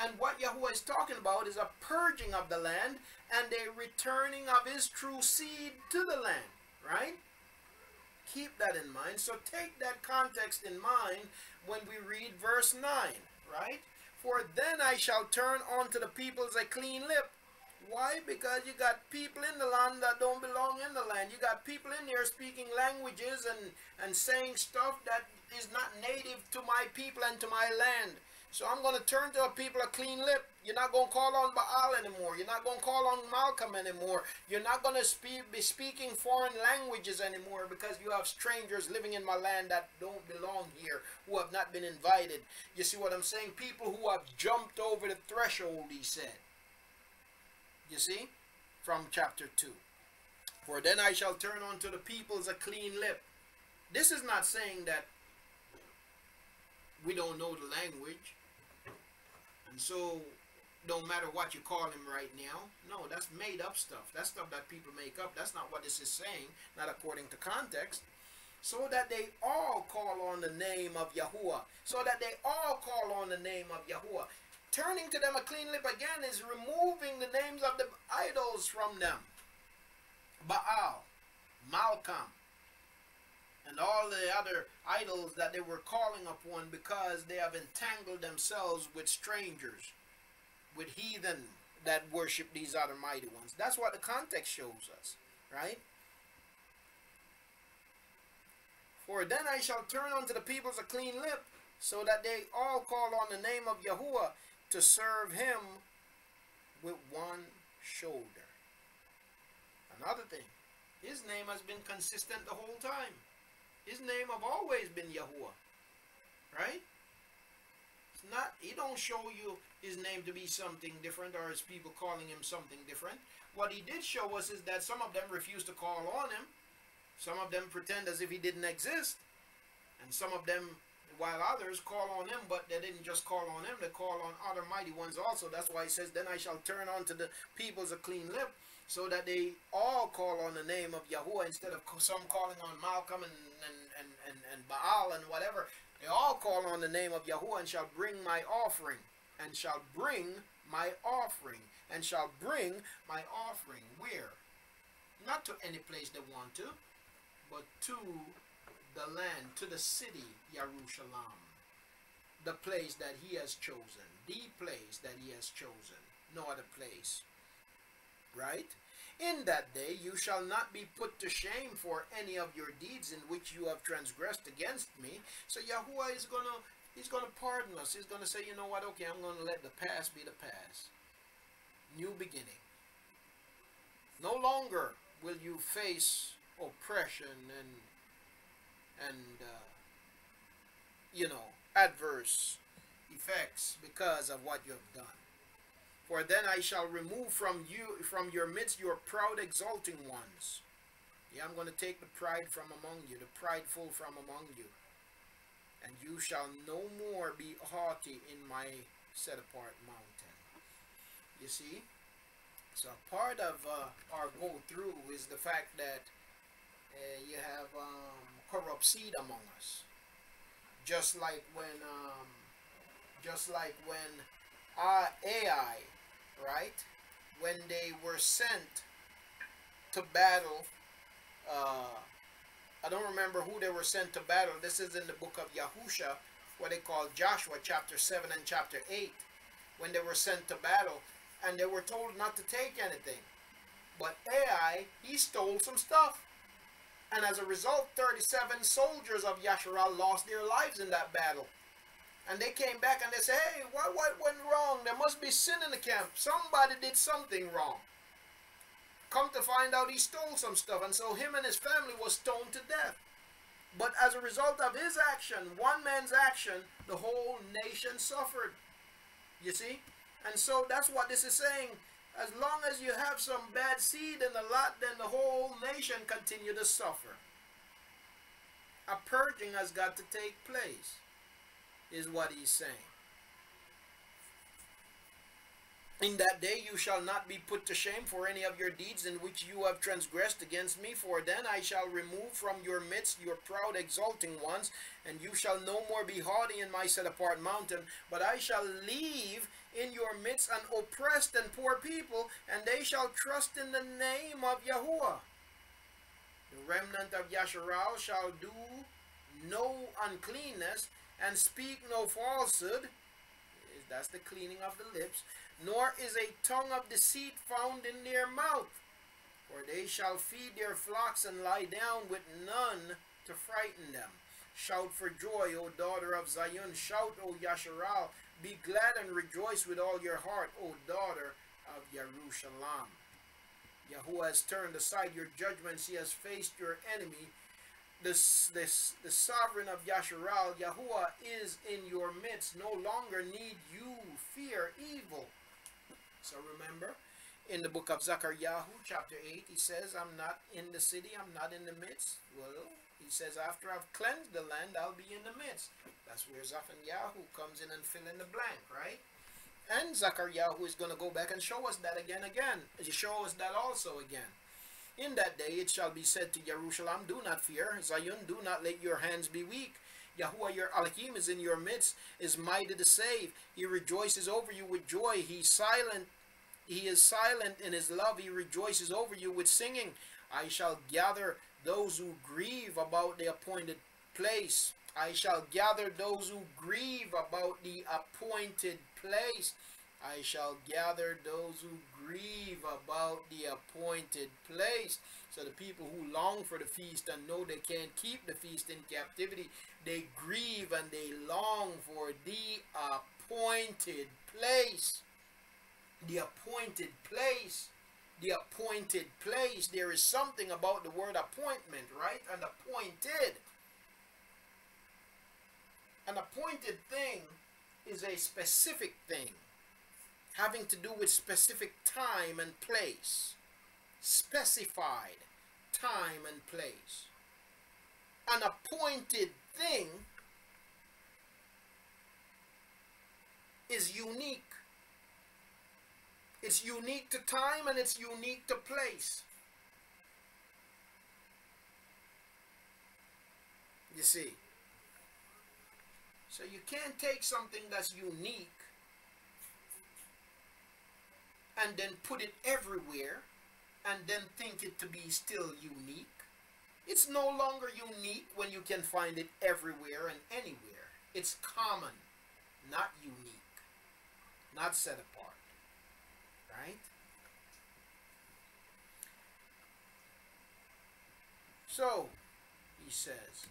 And what Yahuah is talking about is a purging of the land and a returning of his true seed to the land, right? Keep that in mind. So take that context in mind when we read verse 9, right? For then I shall turn unto the peoples a clean lip. Why? Because you got people in the land that don't belong in the land. You got people in there speaking languages and saying stuff that is not native to my people and to my land. So I'm going to turn to a people a clean lip. You're not going to call on Baal anymore. You're not going to call on Malcolm anymore. You're not going to be speaking foreign languages anymore, because you have strangers living in my land that don't belong here, who have not been invited. You see what I'm saying? People who have jumped over the threshold, he said. You see? From chapter 2. For then I shall turn unto the peoples a clean lip. This is not saying that we don't know the language, and so don't matter what you call him right now. No, that's made up stuff. That's stuff that people make up. That's not what this is saying, not according to context. So that they all call on the name of Yahuah. So that they all call on the name of Yahuah. Turning to them a clean lip again is removing the names of the idols from them. Baal, Malcolm, and all the other idols that they were calling upon, because they have entangled themselves with strangers, with heathen that worship these other mighty ones. That's what the context shows us, right? For then I shall turn unto the peoples a clean lip, so that they all call on the name of Yahuah, to serve him with one shoulder. Another thing, his name has been consistent the whole time. His name have always been Yahuah, right? It's not, he don't show you his name to be something different, or his people calling him something different. What he did show us is that some of them refused to call on him. Some of them pretend as if he didn't exist. And some of them, while others call on him, but they didn't just call on him, they call on other mighty ones also. That's why he says, then I shall turn unto the peoples a clean lip, so that they all call on the name of Yahuah, instead of some calling on Malcolm and Baal and whatever. They all call on the name of Yahuah, and shall bring my offering, and shall bring my offering, and shall bring my offering. Where? Not to any place they want to, but to the land, to the city, Yerushalayim, the place that he has chosen, the place that he has chosen, no other place, right? In that day you shall not be put to shame for any of your deeds in which you have transgressed against me. So Yahuah is he's gonna pardon us. He's gonna say, you know what, okay, I'm gonna let the past be the past. New beginning. No longer will you face oppression and you know, adverse effects because of what you have done. For then I shall remove from your midst your proud exalting ones. Yeah, I'm going to take the pride from among you, the prideful from among you. And you shall no more be haughty in my set apart mountain. You see? So part of our go through is the fact that you have corrupt seed among us. Just like when Ai, right, when they were sent to battle, I don't remember who they were sent to battle. This is in the book of Yahusha, what they call Joshua chapter 7 and chapter 8. When they were sent to battle, and they were told not to take anything. But Ai, he stole some stuff. And as a result, 37 soldiers of Yahusha lost their lives in that battle. And they came back and they said, hey, what went wrong? There must be sin in the camp. Somebody did something wrong. Come to find out, he stole some stuff. And so him and his family was stoned to death. But as a result of his action, one man's action, the whole nation suffered. You see? And so that's what this is saying. As long as you have some bad seed in the lot, then the whole nation continue to suffer. A purging has got to take place, is what he's saying. In that day you shall not be put to shame for any of your deeds in which you have transgressed against me, for then I shall remove from your midst your proud exulting ones, and you shall no more be haughty in my set apart mountain, but I shall leave in your midst an oppressed and poor people, and they shall trust in the name of Yahuah. The remnant of Yahusha shall do no uncleanness, and speak no falsehood. That's the cleaning of the lips. Nor is a tongue of deceit found in their mouth. For they shall feed their flocks and lie down with none to frighten them. Shout for joy, O daughter of Zion. Shout, O Yahusha. Be glad and rejoice with all your heart, O daughter of Jerusalem. Yahuah has turned aside your judgments. He has faced your enemy. The sovereign of Yahusha, Yahuah, is in your midst. No longer need you fear evil. So remember, in the book of ZakarYahu, chapter 8, he says, I'm not in the city, I'm not in the midst. Well, he says, after I've cleansed the land, I'll be in the midst. That's where ZaphanYahu comes in and fill in the blank, right? And ZakarYahu is going to go back and show us that again. He show us that also again. In that day it shall be said to Jerusalem, do not fear. Zion, do not let your hands be weak. Yahuah your Elohim is in your midst, is mighty to save. He rejoices over you with joy. He is silent in his love. He rejoices over you with singing. I shall gather those who grieve about the appointed place. I shall gather those who grieve about the appointed place. I shall gather those who grieve about the appointed place. So the people who long for the feast and know they can't keep the feast in captivity, they grieve and they long for the appointed place. The appointed place. The appointed place. There is something about the word appointment, right? And appointed. An appointed thing is a specific thing, having to do with specific time and place. Specified time and place. An appointed thing is unique. It's unique to time and it's unique to place. You see? So you can't take something that's unique and then put it everywhere and then think it to be still unique. It's no longer unique when you can find it everywhere and anywhere. It's common, not unique, not set apart. Right? So, he says,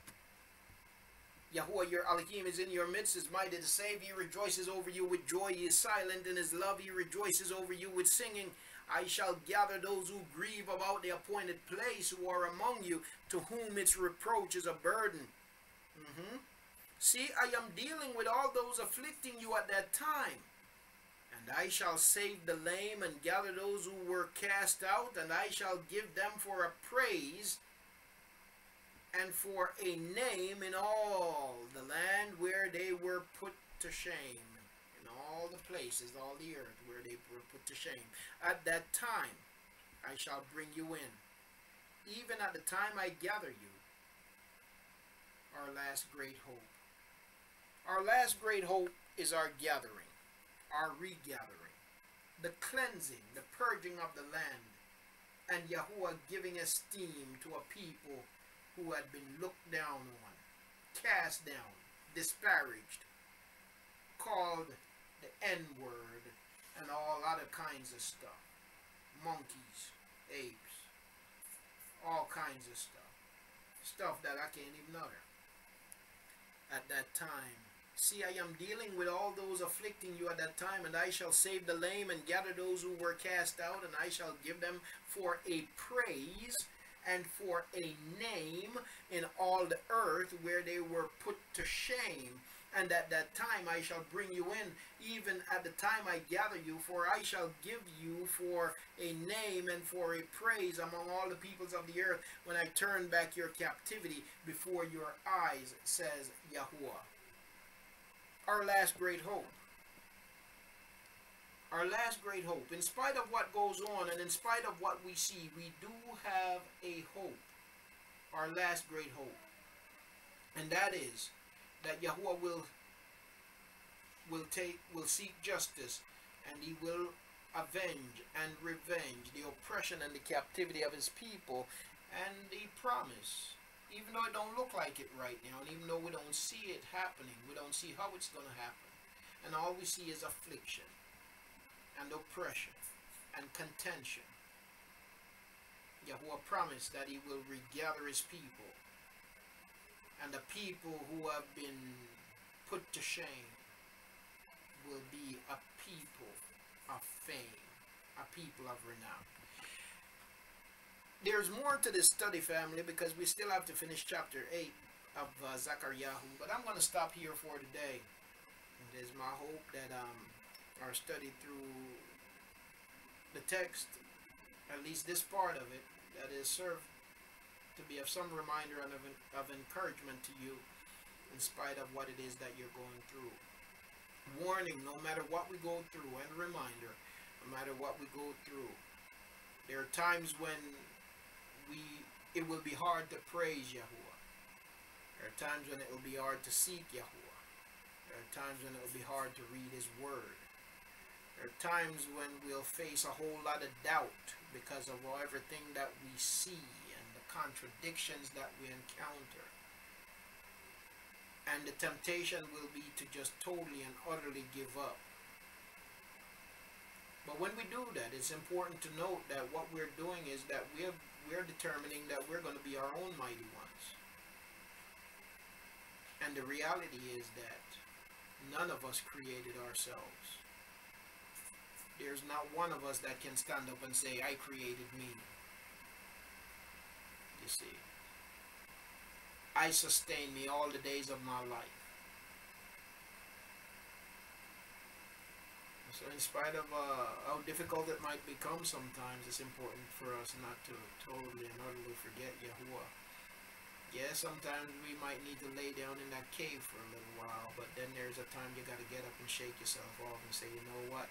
Yahuah your Elohim is in your midst, is mighty to save. He rejoices over you with joy. He is silent in his love. He rejoices over you with singing. I shall gather those who grieve about the appointed place, who are among you, to whom its reproach is a burden. See, I am dealing with all those afflicting you at that time. And I shall save the lame and gather those who were cast out, and I shall give them for a praise and for a name in all the land where they were put to shame. In all the places, all the earth where they were put to shame. At that time I shall bring you in, even at the time I gather you. Our last great hope. Our last great hope is our gathering. Our regathering, the cleansing, the purging of the land, and Yahuah giving esteem to a people who had been looked down on, cast down, disparaged, called the N-word, and all other kinds of stuff. Monkeys, apes, all kinds of stuff. Stuff that I can't even utter at that time. See, I am dealing with all those afflicting you at that time, and I shall save the lame and gather those who were cast out, and I shall give them for a praise and for a name in all the earth where they were put to shame. And at that time I shall bring you in, even at the time I gather you, for I shall give you for a name and for a praise among all the peoples of the earth, when I turn back your captivity before your eyes, says Yahuah. Our last great hope. Our last great hope. In spite of what goes on and in spite of what we see, we do have a hope. Our last great hope. And that is that Yahuah will seek justice, and he will avenge and revenge the oppression and the captivity of his people. And he promised, even though it don't look like it right now, and even though we don't see it happening, we don't see how it's going to happen, and all we see is affliction and oppression and contention, Yahuah promised that he will regather his people, and the people who have been put to shame will be a people of fame, a people of renown. There's more to this study, family, because we still have to finish chapter 8 of ZakarYahu, but I'm going to stop here for today. It is my hope that our study through the text, at least this part of it, that is served to be of some reminder and of encouragement to you in spite of what it is that you're going through. Warning, no matter what we go through, and a reminder, no matter what we go through, there are times when it will be hard to praise Yahuah. There are times when it will be hard to seek Yahuah. There are times when it will be hard to read his word. There are times when we'll face a whole lot of doubt because of everything that we see and the contradictions that we encounter. And the temptation will be to just totally and utterly give up. But when we do that, it's important to note that what we're doing is that we're determining that we're going to be our own mighty ones. And the reality is that none of us created ourselves. There's not one of us that can stand up and say, I created me. You see. I sustain me all the days of my life. So in spite of how difficult it might become sometimes, it's important for us not to totally and utterly forget Yahuah. Yeah, sometimes we might need to lay down in that cave for a little while, but then there's a time you got to get up and shake yourself off and say, you know what?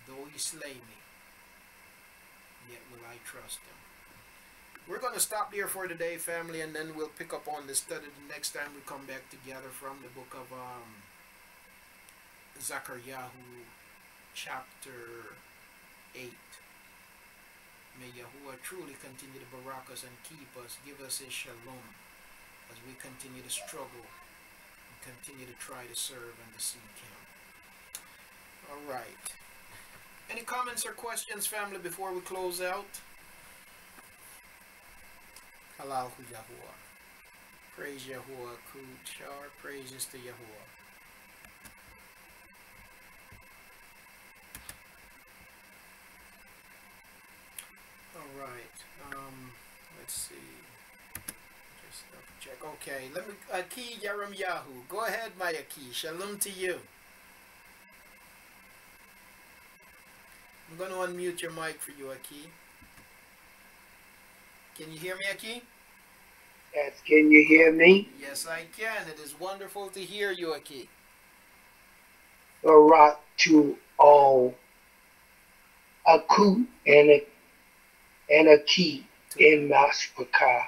Though he slay me, yet will I trust him. We're going to stop here for today, family, and then we'll pick up on this study the next time we come back together from the book of ZakarYahu, chapter 8. May Yahuah truly continue to barak us and keep us, give us his shalom as we continue to struggle and continue to try to serve and to seek him. All right. Any comments or questions, family, before we close out? Halal hu Yahuah. Praise Yahuah. Kuchar. Praises to Yahuah. All right. Let's see. Just check. Okay. Let me. Aki ZakarYahu. Go ahead, my Aki. Shalom to you. I'm going to unmute your mic for you, Aki. Can you hear me, Aki? Yes, can you hear me? Yes, I can. It is wonderful to hear you, Aki. Barak to all. Aku and a key in Maspaka.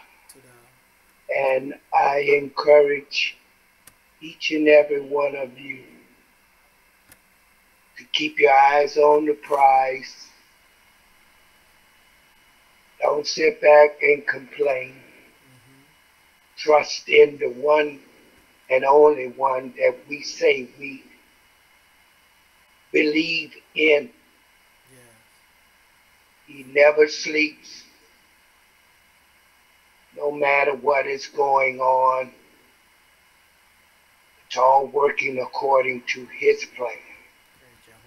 And I encourage each and every one of you to keep your eyes on the prize. Don't sit back and complain. Trust in the one and only one that we say we believe in. He never sleeps, no matter what is going on. It's all working according to his plan,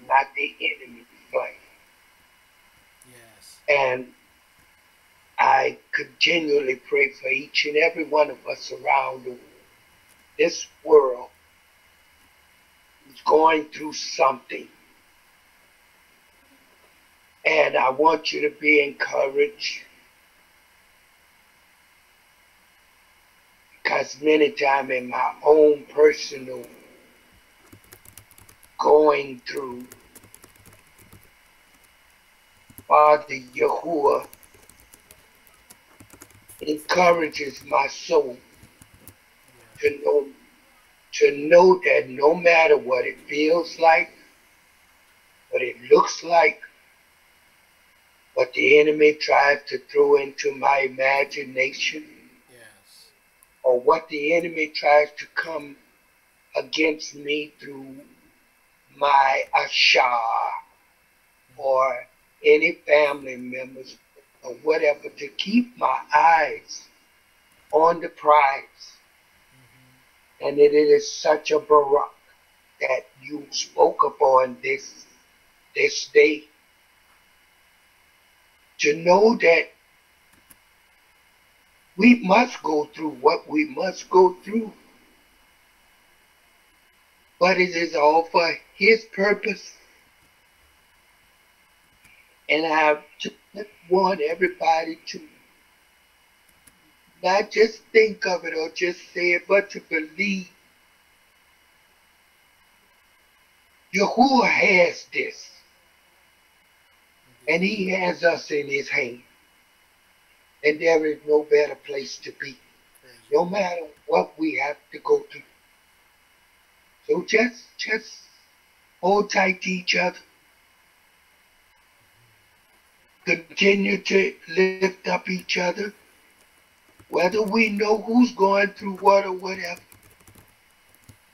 not the enemy's plan. And I continually pray for each and every one of us around this world who's going through something. And I want you to be encouraged, because many times in my own personal going through, Father Yahuah encourages my soul to know that no matter what it feels like, what it looks like, what the enemy tries to throw into my imagination, or what the enemy tries to come against me through my ashar or any family members or whatever, to keep my eyes on the prize. And it is such a barak that you spoke upon this day, to know that we must go through what we must go through, but it is all for his purpose. And I just want everybody to not just think of it or just say it, but to believe Yahuah has this, and he has us in his hand. And there is no better place to be, no matter what we have to go through. So just hold tight to each other. Continue to lift up each other, whether we know who's going through what or whatever.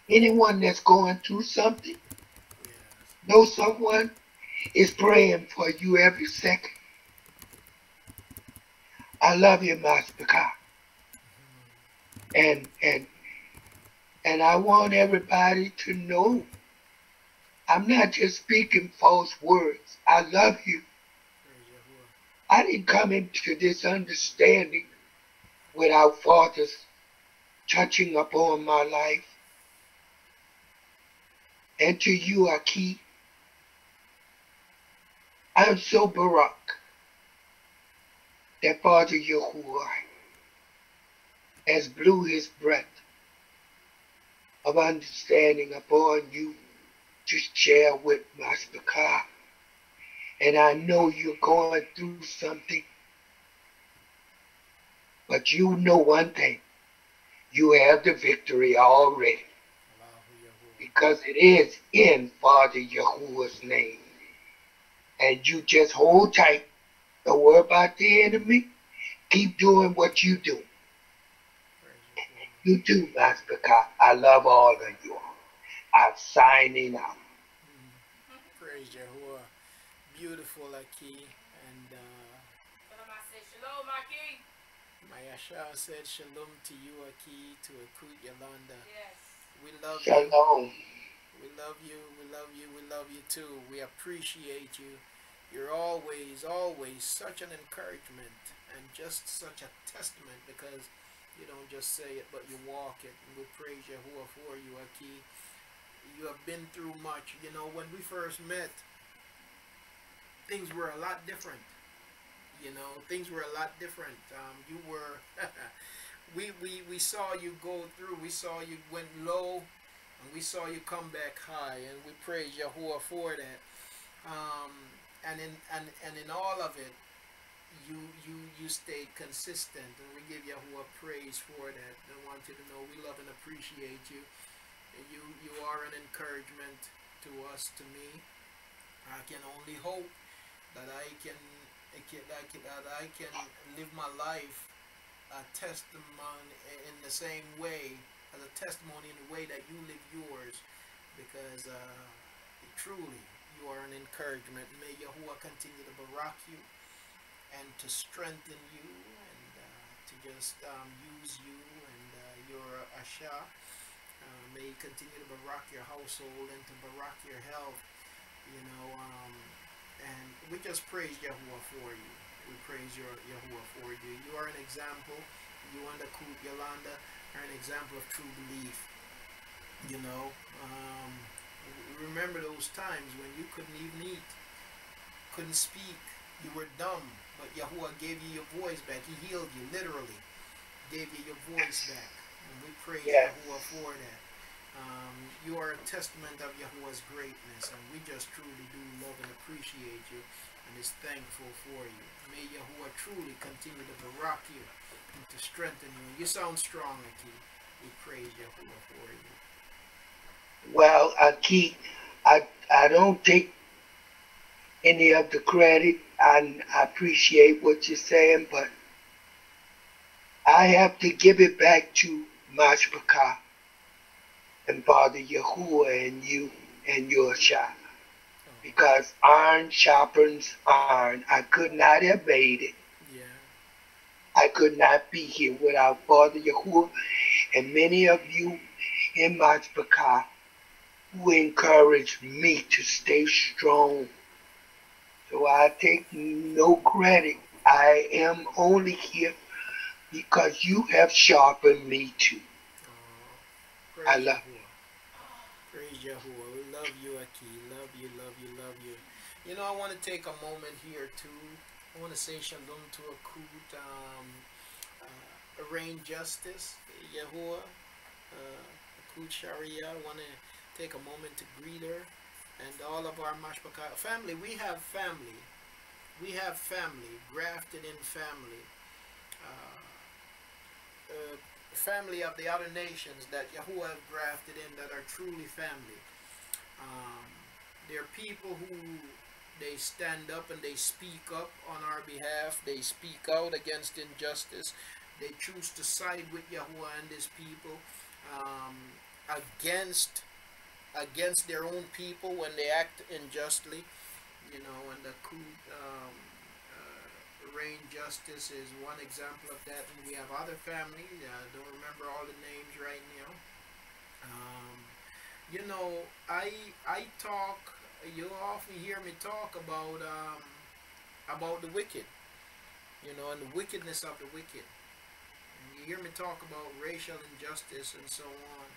Anyone that's going through something, know someone is praying for you every second. I love you, Master Ka. And I want everybody to know I'm not just speaking false words. I love you. I didn't come into this understanding without fathers touching upon my life. And to you, Aki, I'm so barak that Father Yahuah has blew his breath of understanding upon you to share with Master Ka. And I know you're going through something, but you know one thing, you have the victory already, because it is in Father Yahuah's name. And you just hold tight. Don't worry about the enemy. Keep doing what you do. You do, Master Ka. I love all of you. I'm signing out. Praise Yahuah. Beautiful, Aki. And Shalom, Aki. Mayasha said shalom to you, Aki, to Akut Yolanda. Yes. We love Shalom. you. We love you. We love you. We love you too. We appreciate you. You're always, always such an encouragement and just such a testament, because you don't just say it, but you walk it. And we praise Yahuah for you, Aki. You have been through much. You know, when we first met, things were a lot different. You know, things were a lot different. You were, we saw you go through. We saw you went low, and we saw you come back high. And we praise Yahuah for that. And in all of it, you stayed consistent, and we give Yahuah praise for that. I want you to know we love and appreciate you. You are an encouragement to us, to me. I can only hope that I can live my life a testimony in the same way, as a testimony in the way that you live yours, because truly You are an encouragement. May Yahuah continue to barak you and to strengthen you and to just use you and your Asha. May He continue to barak your household and to barak your health. You know, and we just praise Yahuah for you. We praise your Yahuah for you. You are an example. You and the Kut Yolanda are an example of true belief. You know, remember those times when you couldn't even eat, couldn't speak, you were dumb, but Yahuah gave you your voice back. He healed you, literally, gave you your voice back. And we praise Yahuah for that. You are a testament of Yahuah's greatness, and we just truly do love and appreciate you and is thankful for you. May Yahuah truly continue to barak you and to strengthen you. You sound strong, Aki. We praise Yahuah for you. Well, Aki, I don't take any of the credit, and I appreciate what you're saying, but I have to give it back to Mashpaka and Father Yahuah and you and Yahusha, because iron sharpens iron. I could not have made it. Yeah. I could not be here without Father Yahuah and many of you in Mashpaka who encouraged me to stay strong. So I take no credit. I am only here because you have sharpened me too. I love you. Praise Yahuah. We love you, Aki. Love you, love you, love you. You know, I want to take a moment here too. I want to say shalom to Akut, Arraign Justice, Yahuah, Akut Sharia. I want to take a moment to greet her and all of our Mashpaka family. We have family. We have family, grafted in family. Family of the other nations that Yahuah have grafted in that are truly family. They're people who they stand up and they speak up on our behalf. They speak out against injustice. They choose to side with Yahuah and his people against their own people when they act unjustly. You know, and the Arraign Justice is one example of that, and we have other families. I don't remember all the names right now. You know, I talk. You'll often hear me talk about the wicked. You know, and the wickedness of the wicked. And you hear me talk about racial injustice and so on.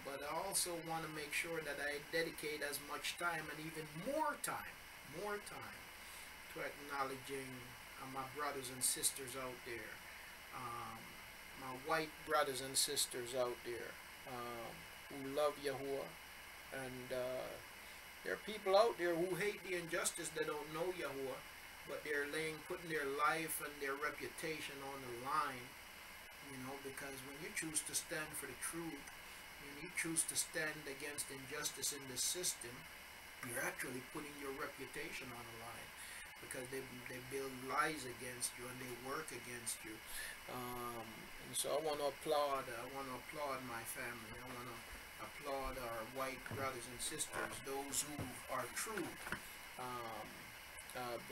But I also want to make sure that I dedicate as much time and even more time to acknowledging my brothers and sisters out there, my white brothers and sisters out there who love Yahuah, and there are people out there who hate the injustice. They don't know Yahuah, but they're putting their life and their reputation on the line, you know, because when you choose to stand for the truth, when you choose to stand against injustice in the system, you're actually putting your reputation on the line, because they build lies against you and they work against you. And so I want to applaud my family. I want to applaud our white brothers and sisters, those who are true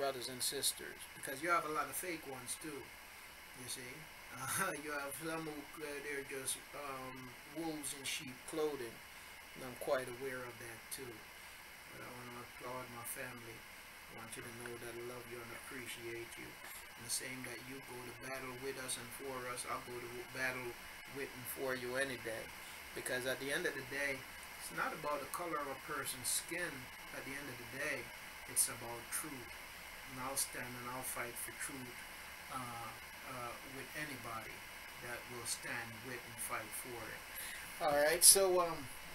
brothers and sisters, because you have a lot of fake ones too, you see. You have some who they're just wolves in sheep clothing, and I'm quite aware of that too. But I want to applaud my family. I want you to know that I love you and appreciate you. And the same that you go to battle with us and for us, I'll go to battle with and for you any day. Because at the end of the day, it's not about the color of a person's skin. At the end of the day, it's about truth. And I'll stand and I'll fight for truth with anybody that will stand with and fight for it. All right, so go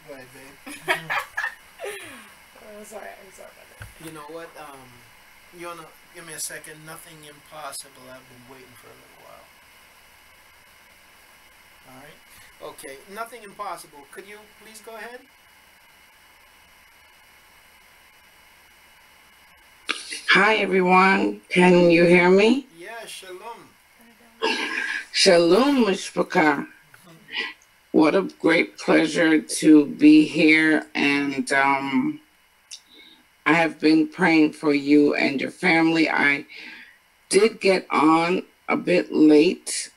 ahead, babe. I'm sorry about that. You know what? You wanna give me a second? Nothing impossible. I've been waiting for a little while. All right. Okay. Nothing impossible. Could you please go ahead? Hi everyone. Can you hear me? Yeah. Shalom. Shalom, Mishpaka. What a great pleasure to be here, and I have been praying for you and your family. I did get on a bit late,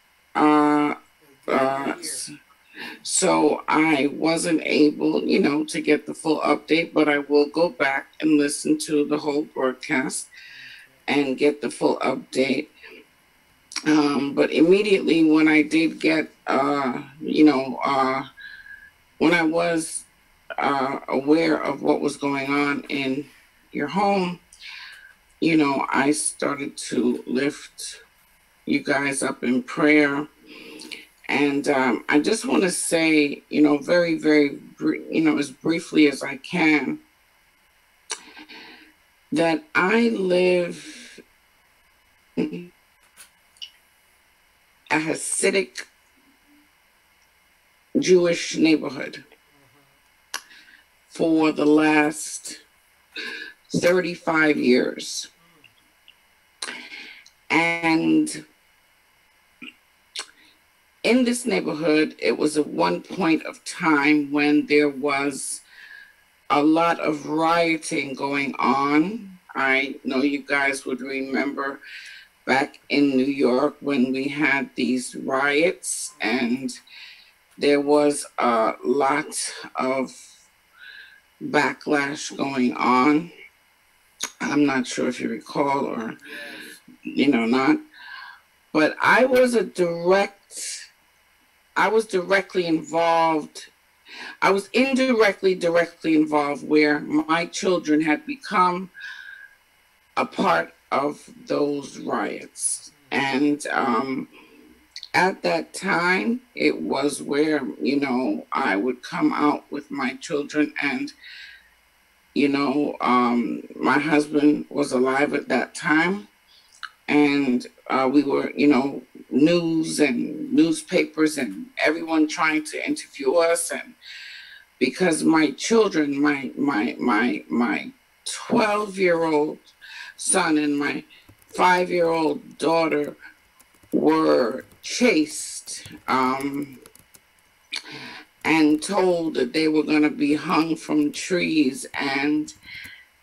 so I wasn't able, you know, to get the full update, but I will go back and listen to the whole broadcast and get the full update. But immediately when I did get, you know, when I was aware of what was going on in your home, you know, I started to lift you guys up in prayer. And I just want to say, you know, very, you know, as briefly as I can, that I live in a Hasidic Jewish neighborhood for the last 35 years. And in this neighborhood, it was at one point of time when there was a lot of rioting going on. I know you guys would remember back in New York when we had these riots, and there was a lot of backlash going on. I'm not sure if you recall or, you know, not. But I was directly involved. I was directly involved where my children had become a part of those riots. And at that time, it was where, you know, I would come out with my children, and, you know, my husband was alive at that time. And we were, you know, news and newspapers and everyone trying to interview us. And because my children, my 12-year-old son and my 5-year-old daughter were chased and told that they were going to be hung from trees, and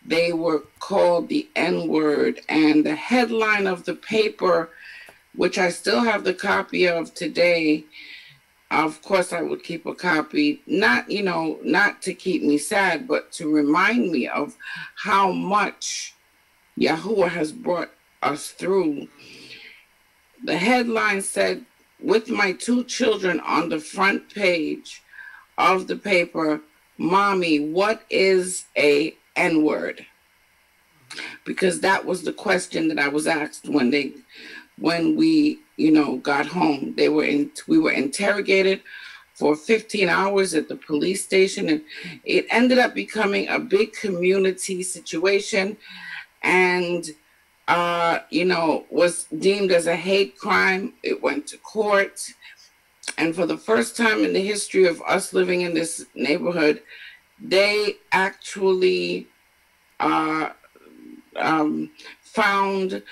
they were called the N-word. And the headline of the paper, which I still have the copy of today, of course I would keep a copy, not, you know, not to keep me sad, but to remind me of how much Yahuah has brought us through. The headline said, with my 2 children on the front page of the paper, "Mommy, what is a N-word?" Because that was the question that I was asked when we, you know, got home. We were interrogated for 15 hours at the police station, and it ended up becoming a big community situation, and you know, was deemed as a hate crime. It went to court, and for the first time in the history of us living in this neighborhood, they actually found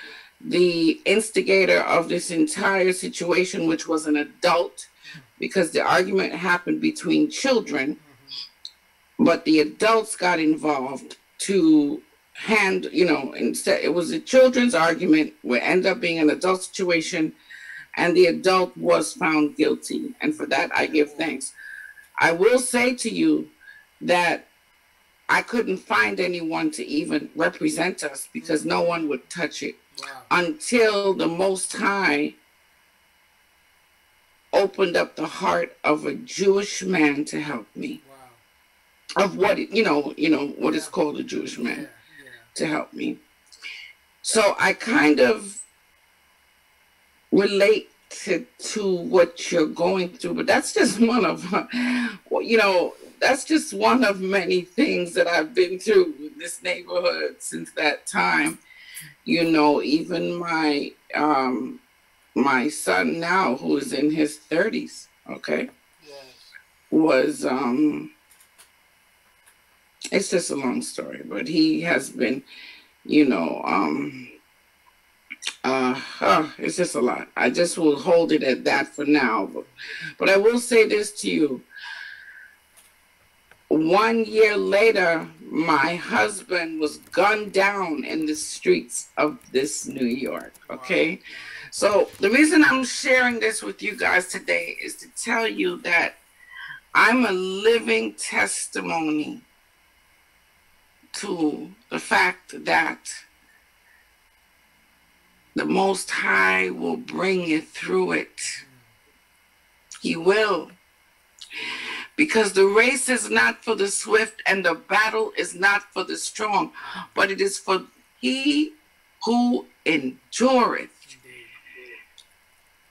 the instigator of this entire situation, which was an adult, because the argument happened between children, but the adults got involved to you know, instead it was a children's argument where ended up being an adult situation, and the adult was found guilty, and for that I give thanks. I will say to you that I couldn't find anyone to even represent us because no one would touch it until the Most High opened up the heart of a Jewish man to help me. Of what, you know what is called a Jewish man to help me. So I kind of relate to what you're going through, but that's just one of, you know, that's just one of many things that I've been through in this neighborhood since that time. You know, even my my son now, who is in his 30s, okay, was it's just a long story, but he has been, you know, it's just a lot. I just will hold it at that for now. But I will say this to you. 1 year later, my husband was gunned down in the streets of this New York, okay? So the reason I'm sharing this with you guys today is to tell you that I'm a living testimony to the fact that the Most High will bring you through it. He will. Because the race is not for the swift and the battle is not for the strong, but it is for he who endureth.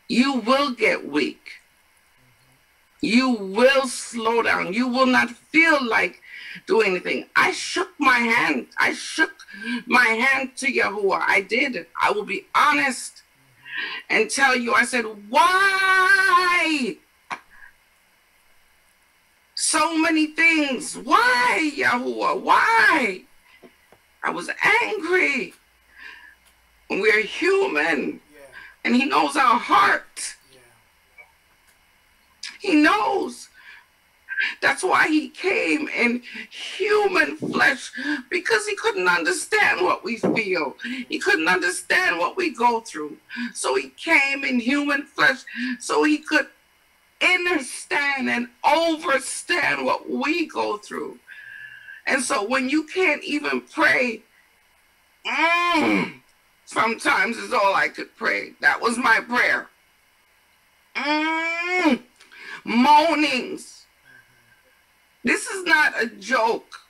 You will get weak. You will slow down. You will not feel like doing anything. I shook my hand. I shook my hand to Yahuah. I did. I will be honest and tell you, I said, why? So many things. Why, Yahuah? Why? I was angry. We're human. And he knows our heart. He knows. That's why he came in human flesh, because he couldn't understand what we feel. He couldn't understand what we go through. So he came in human flesh so he could understand and overstand what we go through. And so when you can't even pray, sometimes is all I could pray. That was my prayer. Moanings. This is not a joke.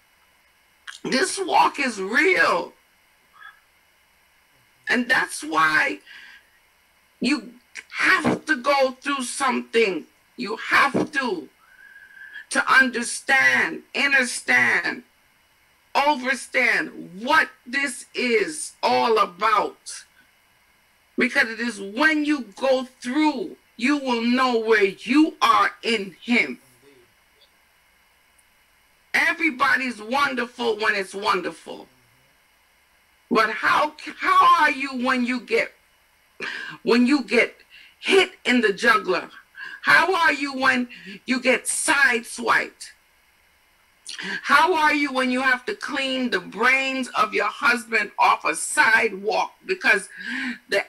This walk is real. And that's why you have to go through something. You have to understand, understand, overstand what this is all about. Because it is when you go through, you will know where you are in him. Everybody's wonderful when it's wonderful. But how are you when you get hit in the jugular? How are you when you get sideswiped? How are you when you have to clean the brains of your husband off a sidewalk because the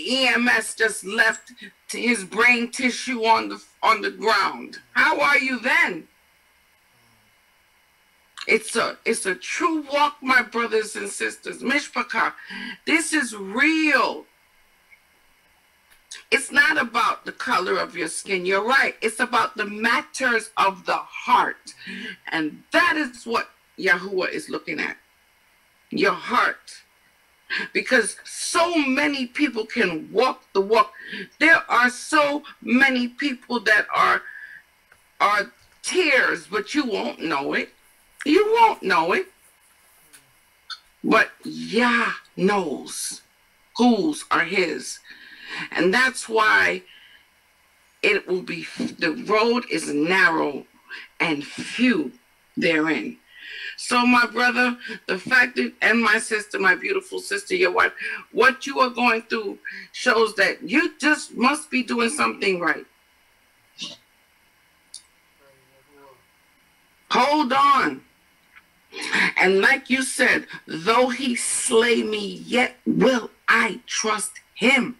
EMS just left his brain tissue on the ground? How are you then? It's a true walk, my brothers and sisters. Mishpachah, this is real. It's not about the color of your skin. You're right. It's about the matters of the heart. And that is what Yahuah is looking at. Your heart. Because so many people can walk the walk. There are so many people that are tears, but you won't know it. You won't know it. But Yah knows whose are his. And that's why it will be, the road is narrow and few therein. So my brother, the fact that, and my sister, my beautiful sister, your wife, what you are going through shows that you just must be doing something right. Hold on. And like you said, though he slay me, yet will I trust him.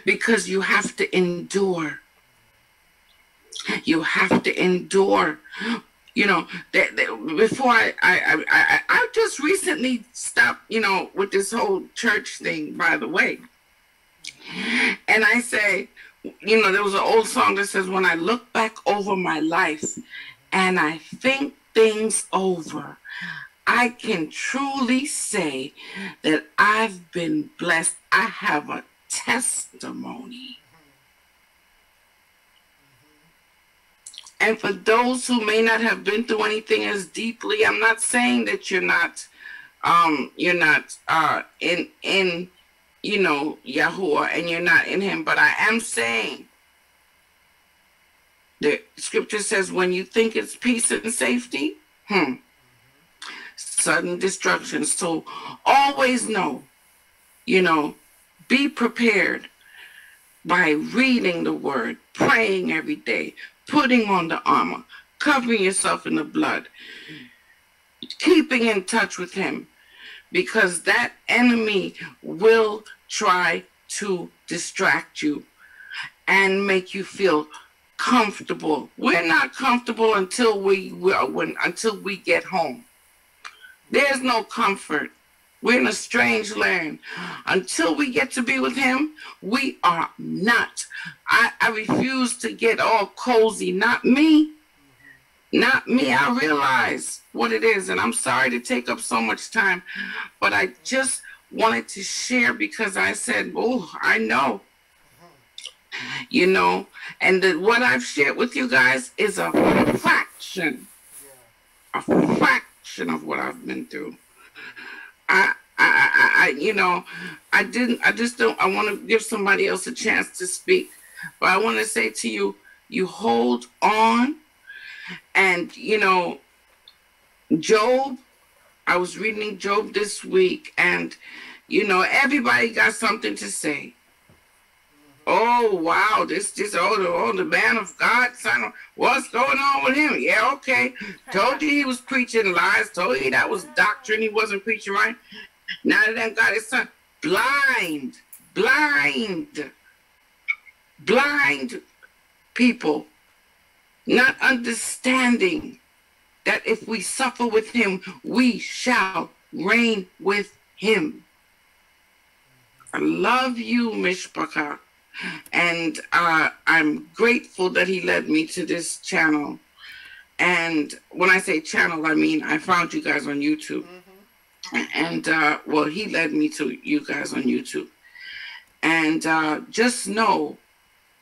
Because you have to endure. You have to endure. You know, before I just recently stopped, you know, with this whole church thing, by the way. And I say, you know, there was an old song that says, when I look back over my life and I think things over, I can truly say that I've been blessed. I have a testimony. And for those who may not have been through anything as deeply, I'm not saying that you're not in you know, Yahuah, and you're not in him, but I am saying the scripture says when you think it's peace and safety, sudden destruction. So always know, you know, be prepared. by reading the word, praying every day, putting on the armor, covering yourself in the blood, keeping in touch with him, because that enemy will try to distract you and make you feel comfortable. We're not comfortable until we get home. There's no comfort. We're in a strange land. Until we get to be with him, we are not. I refuse to get all cozy. Not me. Not me. I realize what it is, and I'm sorry to take up so much time, but I just wanted to share because I said, oh, I know. You know, and what I've shared with you guys is a fraction of what I've been through. You know, I want to give somebody else a chance to speak, but I want to say to you, you hold on. And, you know, Job, I was reading Job this week, and, you know, everybody got something to say. Oh, wow, the man of God, son, what's going on with him? Yeah, okay. Told you he was preaching lies. Told you that was doctrine. He wasn't preaching right. Now that God is son, blind people, not understanding that if we suffer with him, we shall reign with him. I love you, Mishpachah. And I'm grateful that he led me to this channel. And when I say channel, I mean I found you guys on YouTube. And, well, he led me to you guys on YouTube. And just know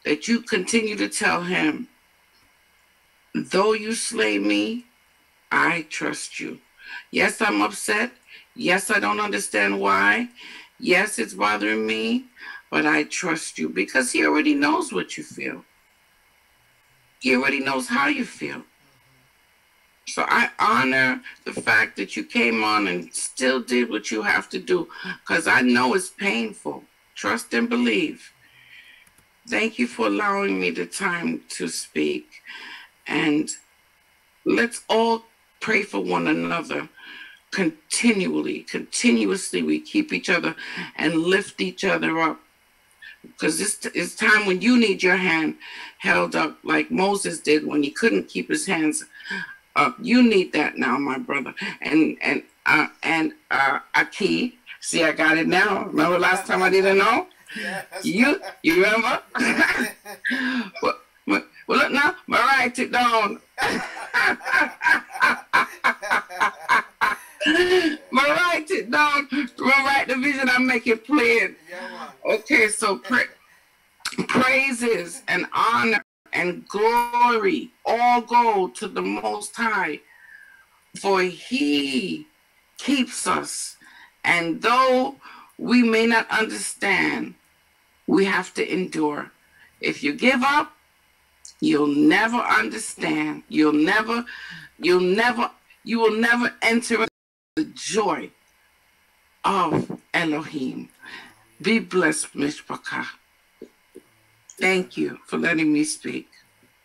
that you continue to tell him, though you slay me, I trust you. Yes, I'm upset. Yes, I don't understand why. Yes, it's bothering me. But I trust you because he already knows what you feel. He already knows how you feel. So I honor the fact that you came on and still did what you have to do, because I know it's painful. Trust and believe. Thank you for allowing me the time to speak. And let's all pray for one another continuously. We keep each other and lift each other up. Because this is time when you need your hand held up like Moses did when he couldn't keep his hands up. You need that now, my brother. And Aki, see, I got it now. Remember last time I didn't know? You remember? well, look now, I write it down. Write it down. Write the vision. I make it plain. Okay, so praises and honor and glory all go to the Most High, for he keeps us. And though we may not understand, we have to endure. If you give up, you'll never understand. You will never enter the joy of Elohim. Be blessed, Mishpachah. Thank you for letting me speak.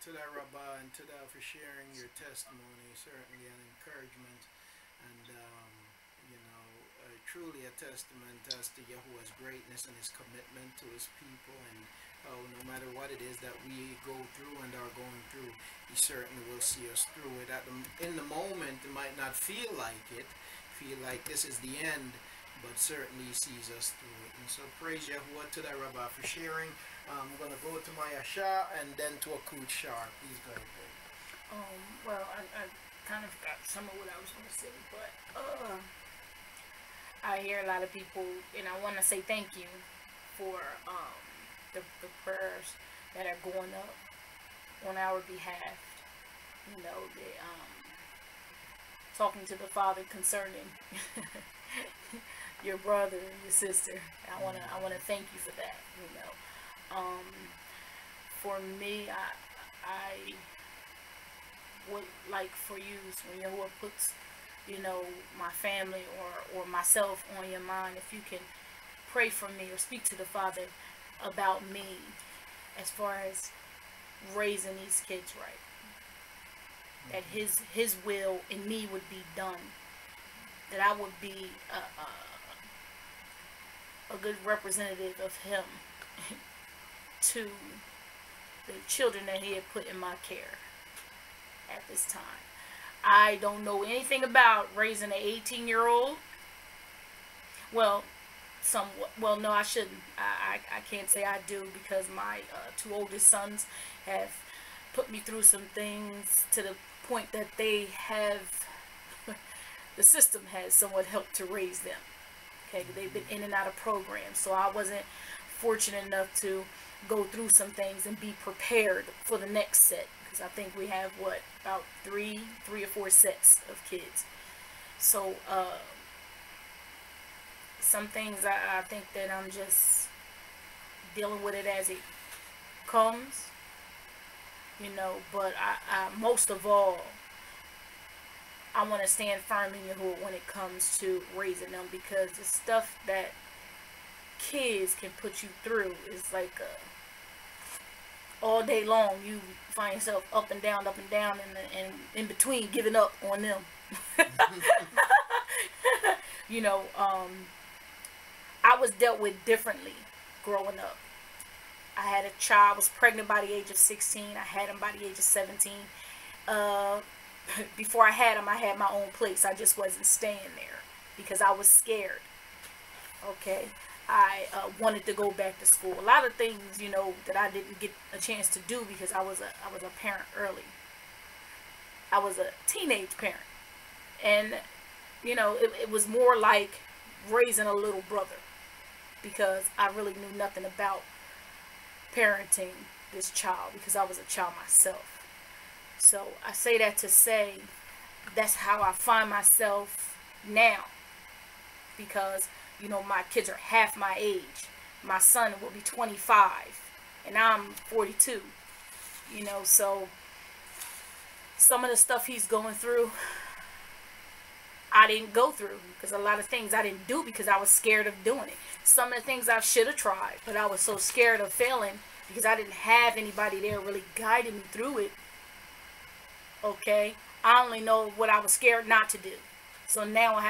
To that, Rabbah, and to that for sharing your testimony, certainly an encouragement, and you know, truly a testament as to Yahuah's greatness and his commitment to his people, and no matter what it is that we go through and are going through, he certainly will see us through it. In the moment, it might not feel like this is the end, but certainly he sees us through it. And so praise Yahuah. To that, Rabbah, for sharing. I'm going to go to my Asha and then to a Kud Shar. Please go ahead, babe. Well, I kind of got some of what I was going to say, but I hear a lot of people, and I want to say thank you for the prayers that are going up on our behalf. You know, talking to the Father concerning your brother and your sister. I wanna thank you for that. You know, for me, I would like for you, when Yahuah puts, you know, my family or myself on your mind, if you can pray for me or speak to the Father about me, as far as raising these kids right. That his will in me would be done. That I would be a good representative of him to the children that he had put in my care at this time. I don't know anything about raising an 18-year-old. Well, somewhat. Well, no, I shouldn't. I can't say I do, because my two oldest sons have put me through some things to the point that they have, the system has somewhat helped to raise them. Okay, they've been in and out of programs, so I wasn't fortunate enough to go through some things and be prepared for the next set, because I think we have what, about three or four sets of kids. So some things I think that I'm just dealing with it as it comes, you know. But I most of all, I want to stand firm in Yahuah when it comes to raising them, because the stuff that kids can put you through is like all day long you find yourself up and down, and in between giving up on them. You know, I was dealt with differently growing up. I had a child, I was pregnant by the age of 16. I had him by the age of 17. Before I had him, I had my own place. I just wasn't staying there because I was scared. Okay, I wanted to go back to school. A lot of things, you know, that I didn't get a chance to do because I was a parent early. I was a teenage parent, and you know, it was more like raising a little brother, because I really knew nothing about parenting this child, because I was a child myself. So I say that to say that's how I find myself now, because, you know, my kids are half my age. My son will be 25 and I'm 42, you know. So some of the stuff he's going through, I didn't go through, because a lot of things I didn't do because I was scared of doing it. Some of the things I should have tried, but I was so scared of failing because I didn't have anybody there really guiding me through it. Okay, I only know what I was scared not to do. So now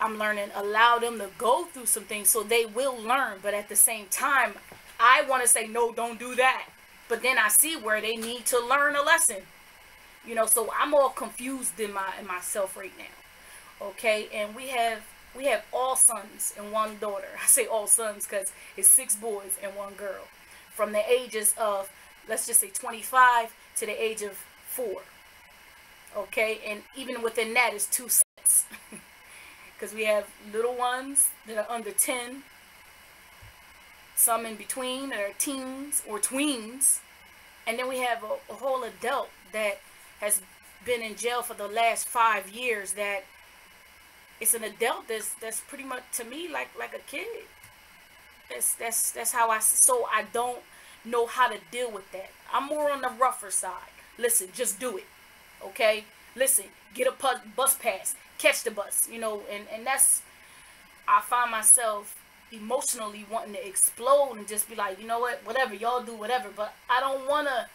I'm learning, allow them to go through some things so they will learn. But at the same time, I want to say, no, don't do that. But then I see where they need to learn a lesson. You know, so I'm all confused in myself right now. Okay, and we have all sons and one daughter. I say all sons because it's 6 boys and 1 girl. From the ages of, let's just say 25 to the age of 4. Okay, and even within that is 2 sets. Because we have little ones that are under 10. Some in between that are teens or tweens. And then we have a whole adult that has been in jail for the last 5 years, that it's an adult that's pretty much to me like a kid. That's how so I don't know how to deal with that. I'm more on the rougher side. Listen, just do it. Okay? Listen, get a bus pass, catch the bus, you know, and that's, I find myself emotionally wanting to explode and just be like, you know what, whatever, y'all do whatever, but I don't want to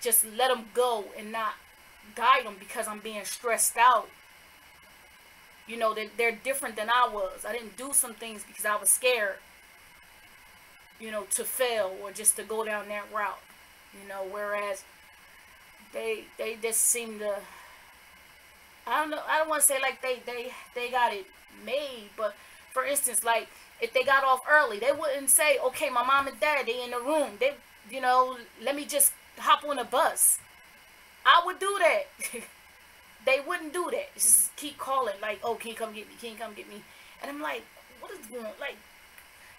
just let them go and not guide them because I'm being stressed out. You know, they're different than I was. I didn't do some things because I was scared, you know, to fail or just to go down that route, you know, whereas they just seem to, I don't know, I don't want to say like they got it made, but for instance, like if they got off early, they wouldn't say, okay, my mom and dad, they in the room, they, you know, let me just hop on a bus. I would do that. They wouldn't do that. Just keep calling, like, oh, can you come get me? Can you come get me? And I'm like, what is going on? Like,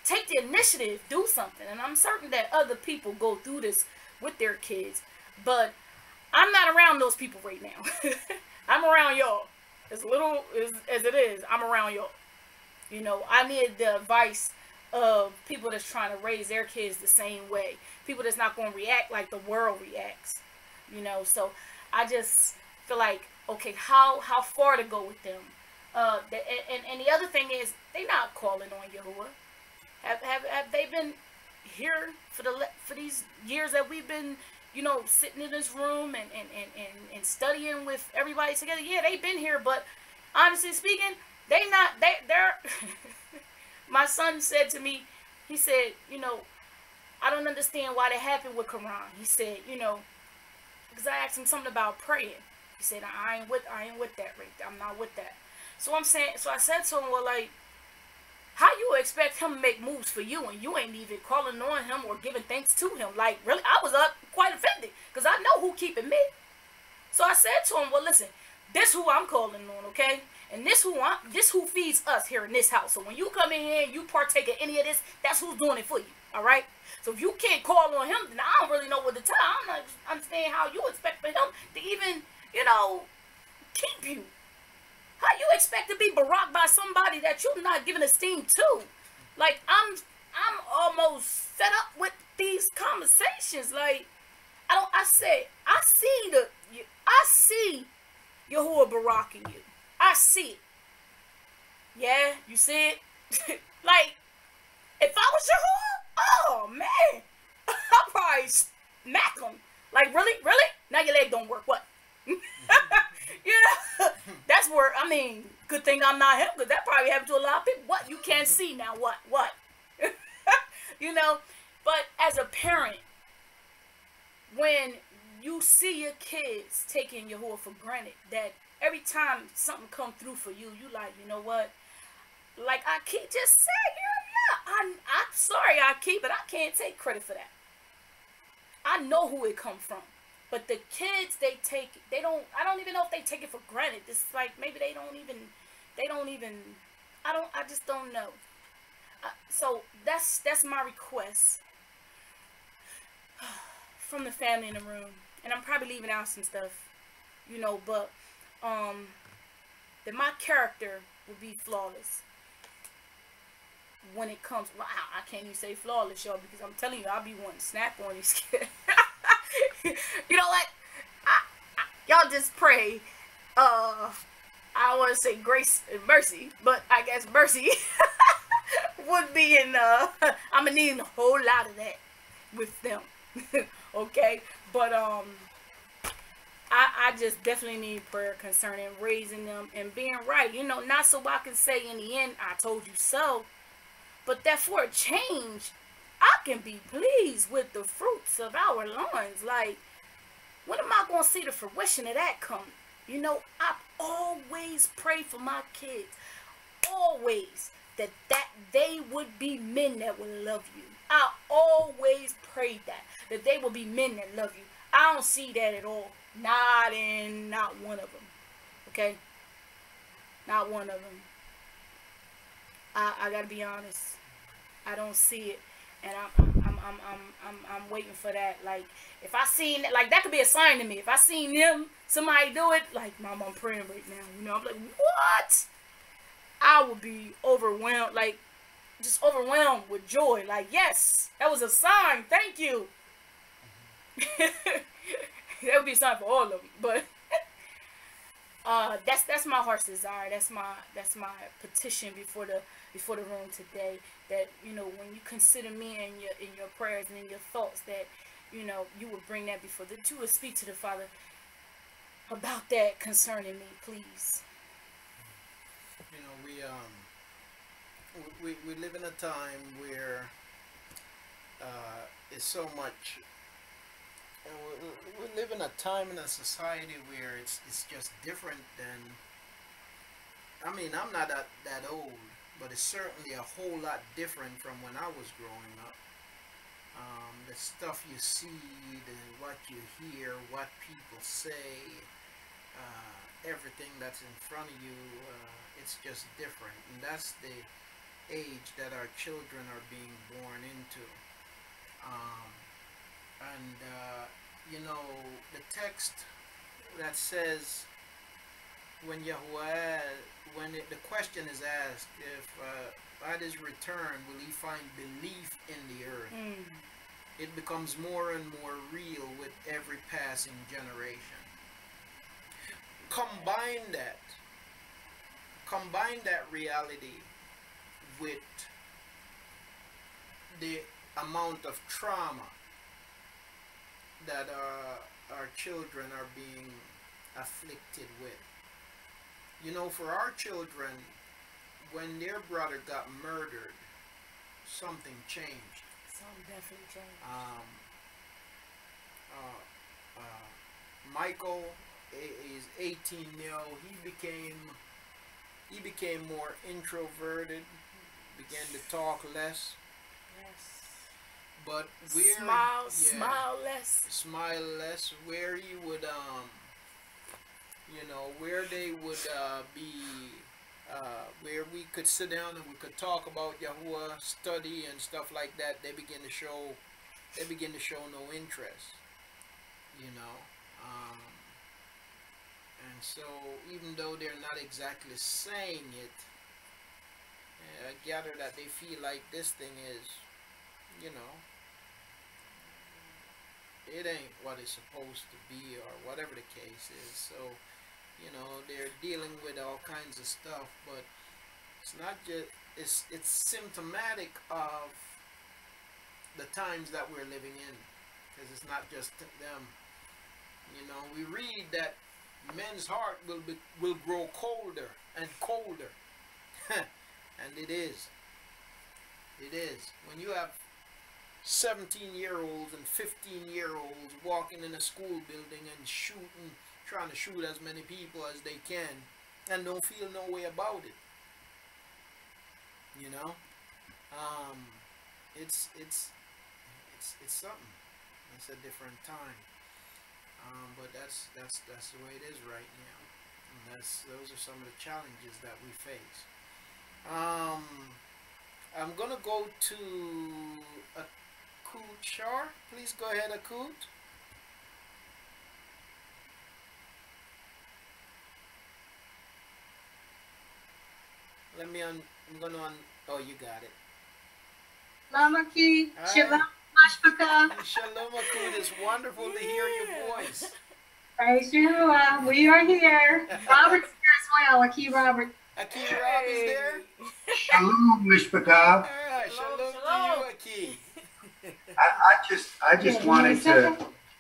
take the initiative, do something. And I'm certain that other people go through this with their kids, but I'm not around those people right now. I'm around y'all. As little as it is, I'm around y'all. You know, I need the advice of people that's trying to raise their kids the same way. People that's not going to react like the world reacts. You know, so I just feel like, okay, how far to go with them? And the other thing is, they not calling on Yahuah. Have they been here for these years that we've been, you know, sitting in this room and studying with everybody together. Yeah, they've been here, but honestly speaking, they're my son said to me, he said, you know, I don't understand why that happened with Quran. He said, you know, because I asked him something about praying. He said, I ain't with that right there. I'm not with that. So I said to him, well, like, how you expect him to make moves for you and you ain't even calling on him or giving thanks to him? Like, really, I was quite offended because I know who keeping me. So I said to him, well, listen, this who I'm calling on, okay? And this who feeds us here in this house. So when you come in here and you partake in any of this, that's who's doing it for you, all right? So if you can't call on him, then I don't really know what to tell. I don't understand how you expect for him to even, you know, keep you. How you expect to be baracked by somebody that you're not giving esteem to? Like, I'm almost fed up with these conversations. Like, I see Yahuah baracking you. I see it. Yeah, you see it? Like, if I was Yahuah, oh man, I'll probably smack him. Like, really? Now your leg don't work, what? Yeah, that's where, I mean, good thing I'm not him, because that probably happened to a lot of people. What? You can't see now, what? You know, but as a parent, when you see your kids taking Yahuah for granted, that every time something come through for you, you like, you know what? Like Akeem just said, I'm sorry, Akeem, but I can't take credit for that. I know who it come from. But the kids, I don't even know if they take it for granted. It's like, maybe I just don't know. So that's my request from the family in the room. And I'm probably leaving out some stuff, you know, but that my character will be flawless when it comes. Well, I can't even say flawless, y'all, because I'm telling you, I'll be wanting to snap on these kids. You know what? Y'all just pray. I don't want to say grace and mercy, but I guess mercy would be in. I'm gonna need a whole lot of that with them. Okay, but I just definitely need prayer concerning raising them and being right. You know, not so I can say in the end, I told you so, but that for a change, I can be pleased with the fruits of our loins. Like, when am I going to see the fruition of that come? You know, I always pray for my kids. Always. That they would be men that would love you. I always pray that they will be men that love you. I don't see that at all. Not one of them. Okay? Not one of them. I got to be honest. I don't see it. And I'm waiting for that. Like, if I seen that, like, that could be a sign to me. If I seen somebody do it, like, Mom, I'm praying right now. You know, I'm like, what? I would be overwhelmed, like, just overwhelmed with joy. Like, yes, that was a sign. Thank you. That would be a sign for all of them. But that's my heart's desire. That's my petition before the room today. That, you know, when you consider me in your prayers and in your thoughts, that, you know, you would bring that before, that you would speak to the Father about that concerning me, please. You know, we live in a time where it's so much. We live in a time in a society where it's just different than. I mean, I'm not that old, but it's certainly a whole lot different from when I was growing up. The stuff you see, what you hear, what people say, everything that's in front of you, it's just different. And that's the age that our children are being born into. You know, the text that says, when Yahuah, the question is asked, if at his return will he find belief in the earth, it becomes more and more real with every passing generation. Combine that reality with the amount of trauma that our children are being afflicted with. You know, for our children, when their brother got murdered, something changed. Something definitely changed. Michael is 18 now. He became more introverted, began to talk less. Yes. But where smile less. Smile less. Where he would you know, where they would be, where we could sit down and we could talk about Yahuah, study and stuff like that, they begin to show no interest, you know. And so even though they're not exactly saying it, I gather that they feel like this thing is, you know, it ain't what it's supposed to be, or whatever the case is. So, you know, they're dealing with all kinds of stuff, but it's not just, it's symptomatic of the times that we're living in, because it's not just them. You know, we read that men's heart will grow colder and colder. And it is. It is. When you have 17-year-olds and 15-year-olds walking in a school building and shooting, trying to shoot as many people as they can, and don't feel no way about it. You know? It's something. It's a different time. But that's the way it is right now. And those are some of the challenges that we face. I'm gonna go to Akut Shar. Please go ahead, Akut. I'm gonna oh, you got it. Shalom, Aki. Shalom, Mashpaka. Shalom, Akut. It's wonderful to hear your voice. Praise Yahuah. We are here. Robert's here as well. Aki Robert. Aki Rob is there. Shalom, Mishpaka. Shalom to you, Aki.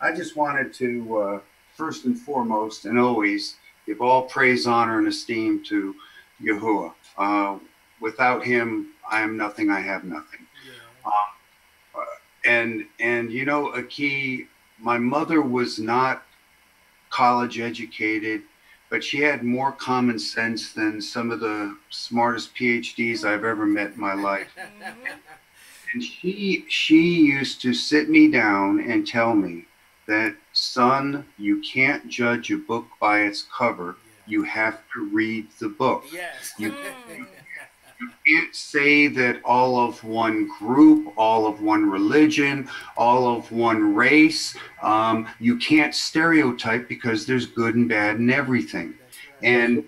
I just wanted to first and foremost and always give all praise, honor, and esteem to Yahuah. Without him, I am nothing. I have nothing. Yeah. And you know, Aki, my mother was not college educated, but she had more common sense than some of the smartest PhDs I've ever met in my life. And she used to sit me down and tell me that, son, you can't judge a book by its cover. You have to read the book. Yes. You can't say that all of one group, all of one religion, all of one race. You can't stereotype, because there's good and bad in everything. And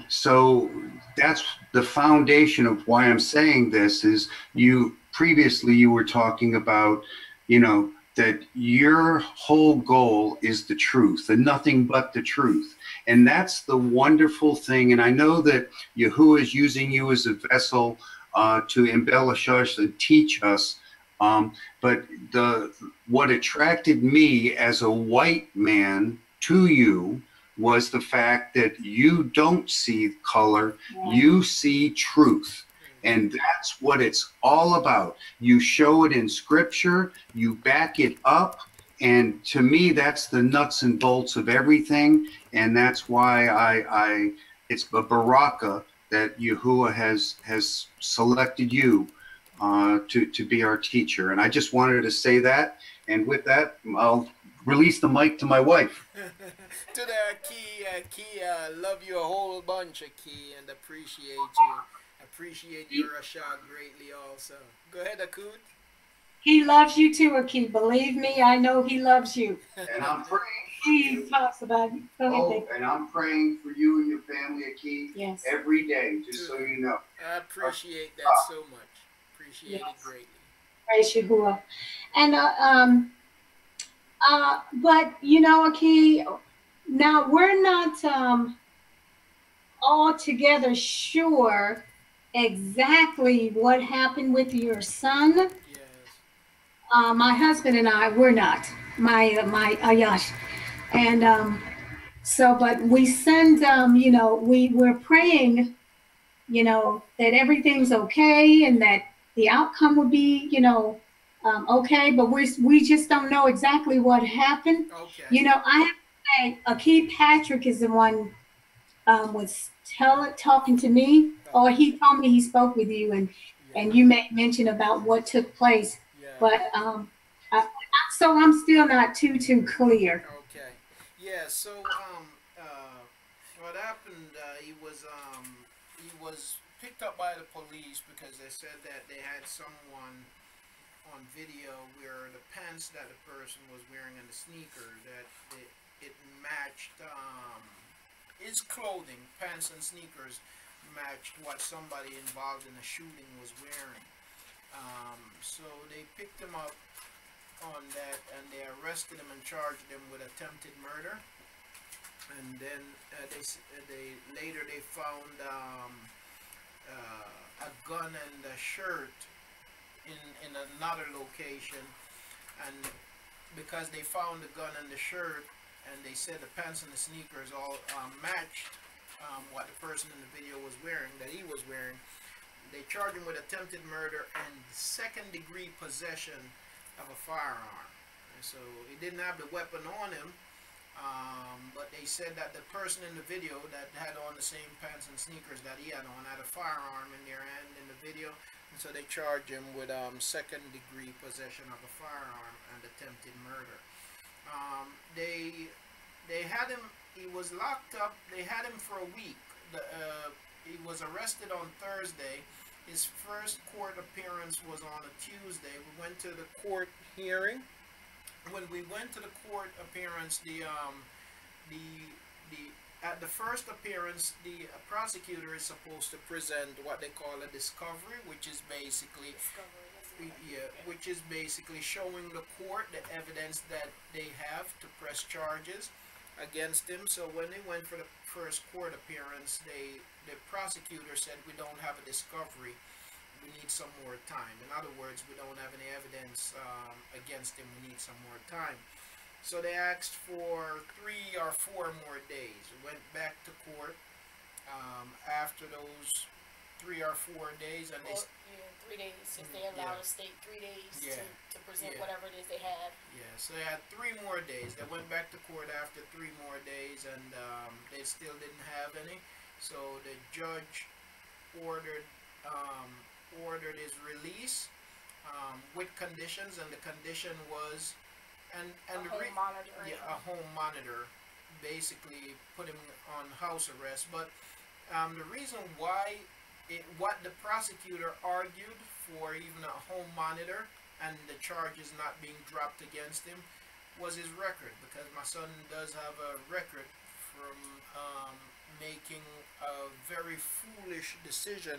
so that's the foundation of why I'm saying this. Is previously you were talking about, you know, that your whole goal is the truth and nothing but the truth. And that's the wonderful thing. And I know that Yahuah is using you as a vessel to embellish us and teach us. But what attracted me as a white man to you was the fact that you don't see color, you see truth. And that's what it's all about. You show it in Scripture, you back it up, and to me, that's the nuts and bolts of everything. And that's why it's a baraka that Yahuah has selected you to be our teacher. And I just wanted to say that. And with that, I'll release the mic to my wife. To the Aki, love you a whole bunch, Aki, and appreciate you. Appreciate your Rashad greatly also. Go ahead, Akut. He loves you too, Aki. Believe me, I know he loves you. And I'm praying. He talks about you. Go ahead, and I'm praying for you and your family, Aki, every day, just so you know. I appreciate that so much. Appreciate it greatly. Praise Yahuah. And but you know, Aki, now we're not altogether sure exactly what happened with your son. My husband and I, we're not. My Ayash. And so, but we send, you know, we're praying, you know, that everything's okay and that the outcome would be, you know, okay. But we just don't know exactly what happened. Okay. You know, I have to say, Akeem Patrick is the one was talking to me, or he told me he spoke with you, and you made mention about what took place. Yeah. But so I'm still not too clear. Okay. Yeah. So what happened? He was picked up by the police because they said that they had someone on video where the pants that the person was wearing and the sneaker that it matched. His clothing, pants and sneakers, matched what somebody involved in the shooting was wearing. So they picked him up on that, and they arrested him and charged him with attempted murder. And then they found a gun and a shirt in another location, and because they found the gun and the shirt, and they said the pants and the sneakers all matched what the person in the video was wearing, that he was wearing, they charged him with attempted murder and second-degree possession of a firearm. And so he didn't have the weapon on him, but they said that the person in the video that had on the same pants and sneakers that he had on had a firearm in their hand in the video, and so they charged him with second-degree possession of a firearm and attempted murder. They had him. He was locked up. They had him for a week. He was arrested on Thursday. His first court appearance was on a Tuesday. We went to the court hearing. When we went to the court appearance, at the first appearance, the prosecutor is supposed to present what they call a discovery, which is basically showing the court the evidence that they have to press charges against him. So when they went for the first court appearance, the prosecutor said, we don't have a discovery, we need some more time. In other words, we don't have any evidence against him, we need some more time. So they asked for 3 or 4 more days. We went back to court after those 3 or 4 days, and they 3 days, since they allowed the state 3 days to present whatever it is they had. Yeah, so they had 3 more days. They went back to court after 3 more days, and they still didn't have any. So the judge ordered his release with conditions, and the condition was a home monitor, basically put him on house arrest. But the reason why what the prosecutor argued for even a home monitor and the charges not being dropped against him was his record, because my son does have a record from making a very foolish decision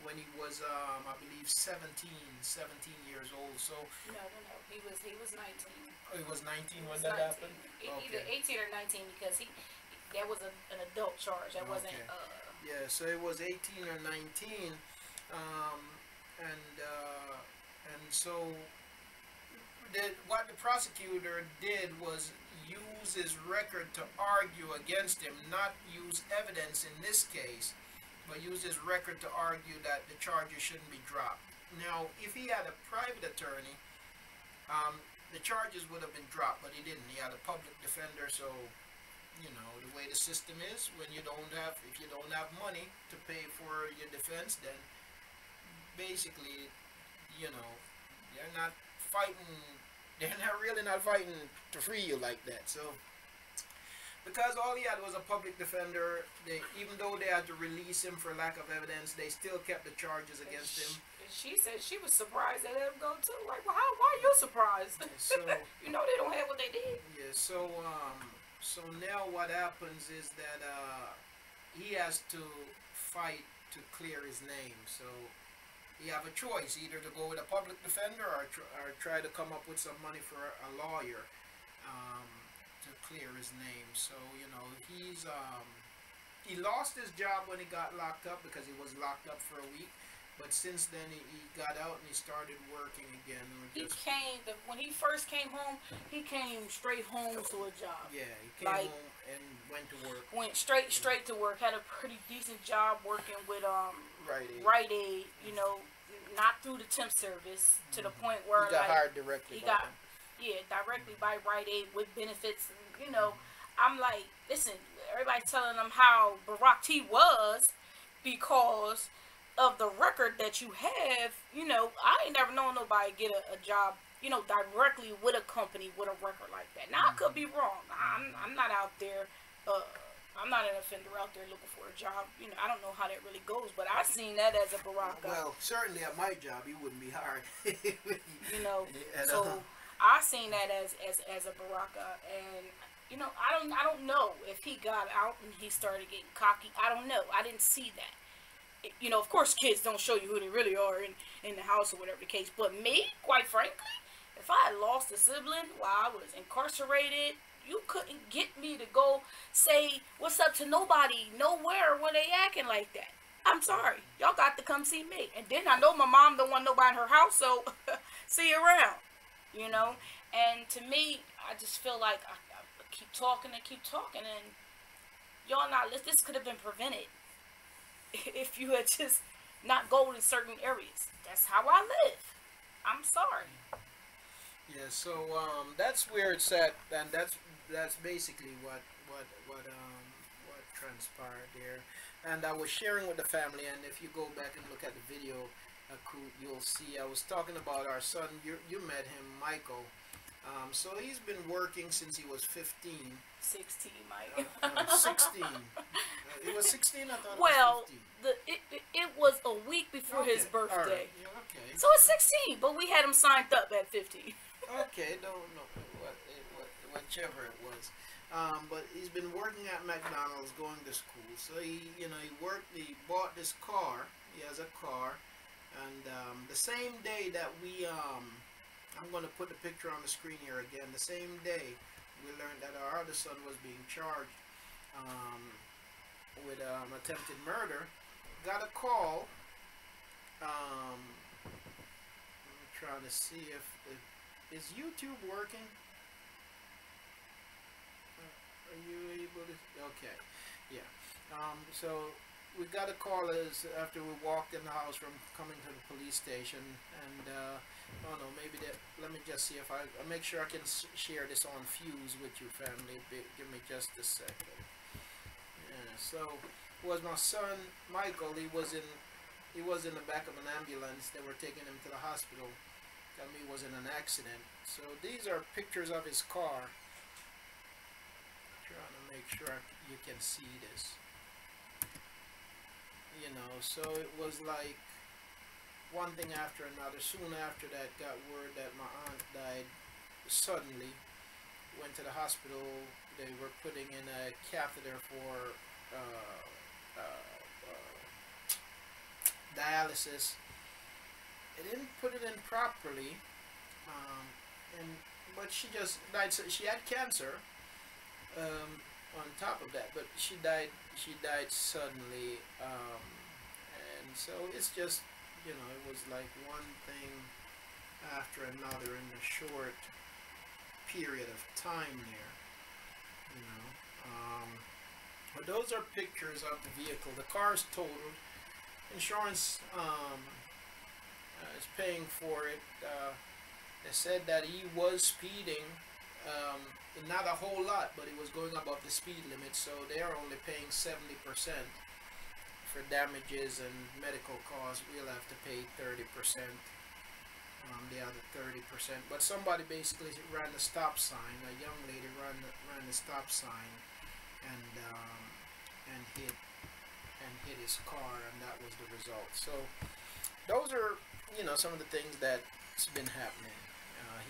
when he was I believe 17 years old. So no, he was 19. Oh, he was 19 when that happened? Either 18 or 19, because that was an adult charge. That wasn't yeah, so it was 18 or 19, and so what the prosecutor did was use his record to argue against him, not use evidence in this case, but use his record to argue that the charges shouldn't be dropped. Now, if he had a private attorney, the charges would have been dropped, but he didn't. He had a public defender, so you know, the way the system is, if you don't have money to pay for your defense, then basically, you know, they're not really not fighting to free you like that. So because all he had was a public defender, even though they had to release him for lack of evidence, they still kept the charges against him. She said she was surprised they let him go too. Like, well, why are you surprised? So you know they don't have what they did. Yeah. So now what happens is that he has to fight to clear his name. So you have a choice, either to go with a public defender or try to come up with some money for a lawyer to clear his name. So you know he lost his job when he got locked up, because he was locked up for a week. But since then, he got out and he started working again. When he first came home, he came straight home to a job. Yeah, he came home and went to work. Went straight to work. Had a pretty decent job working with Rite Aid. You know, not through the temp service to the point where he got hired directly. Directly by Rite Aid with benefits. You know, I'm like, listen, everybody's telling them how Barack T was because of the record that you have. You know, I ain't never known nobody get a job, you know, directly with a company with a record like that. Now, I could be wrong. I'm not out there, I'm not an offender out there looking for a job. You know, I don't know how that really goes, but I seen that as a Barack. Well, certainly at my job, you wouldn't be hired. You know, so I seen that as a Barack, and you know, I don't know if he got out and he started getting cocky. I don't know. I didn't see that. You know, of course, kids don't show you who they really are in the house or whatever the case. But me, quite frankly, if I had lost a sibling while I was incarcerated, you couldn't get me to go say what's up to nobody, nowhere when they acting like that. I'm sorry. Y'all got to come see me. And then I know my mom don't want nobody in her house, so see you around. You know? And to me, I just feel like I keep talking, and y'all not, this could have been prevented if you had just not go in certain areas. That's how I live. I'm sorry. Yeah, so that's where it's at, and that's basically what transpired there. And I was sharing with the family, and if you go back and look at the video, you'll see I was talking about our son. You met him, Michael. So he's been working since he was 15. 16, Mike. 16. It was 16, I thought. Well, it was 15. It was a week before his birthday. Right. Yeah, okay. So it's 16, but we had him signed up at 15. Okay, don't know whichever it was. But he's been working at McDonald's, going to school. So he he bought this car. He has a car, and the same day that I'm going to put the picture on the screen here again. The same day, we learned that our other son was being charged with attempted murder. Got a call. I'm trying to see if is YouTube working. Are you able to? Okay, yeah. So we got a call after we walked in the house from coming to the police station, and oh no, maybe that. Let me just see if I'll make sure I can share this on Fuse with you, family. Give me just a second. Yeah. So it was my son Michael. He was in the back of an ambulance. They were taking him to the hospital. Tell me he was in an accident. So these are pictures of his car. Trying to make sure you can see this. You know, so it was like one thing after another. Soon after that, got word that my aunt died suddenly. Went to the hospital. They were putting in a catheter for dialysis. They didn't put it in properly, but she just died. She had cancer. On top of that, but she died suddenly, and so it's just, you know, it was like one thing after another in a short period of time there, you know. But those are pictures of the vehicle. The car is totaled. Insurance is paying for it. They said that he was speeding. Not a whole lot, but he was going above the speed limit, so they are only paying 70% for damages and medical costs. We'll have to pay 30%, the other 30%. But somebody basically ran the stop sign. A young lady ran the stop sign and hit his car, and that was the result. So those are, you know, some of the things that's been happening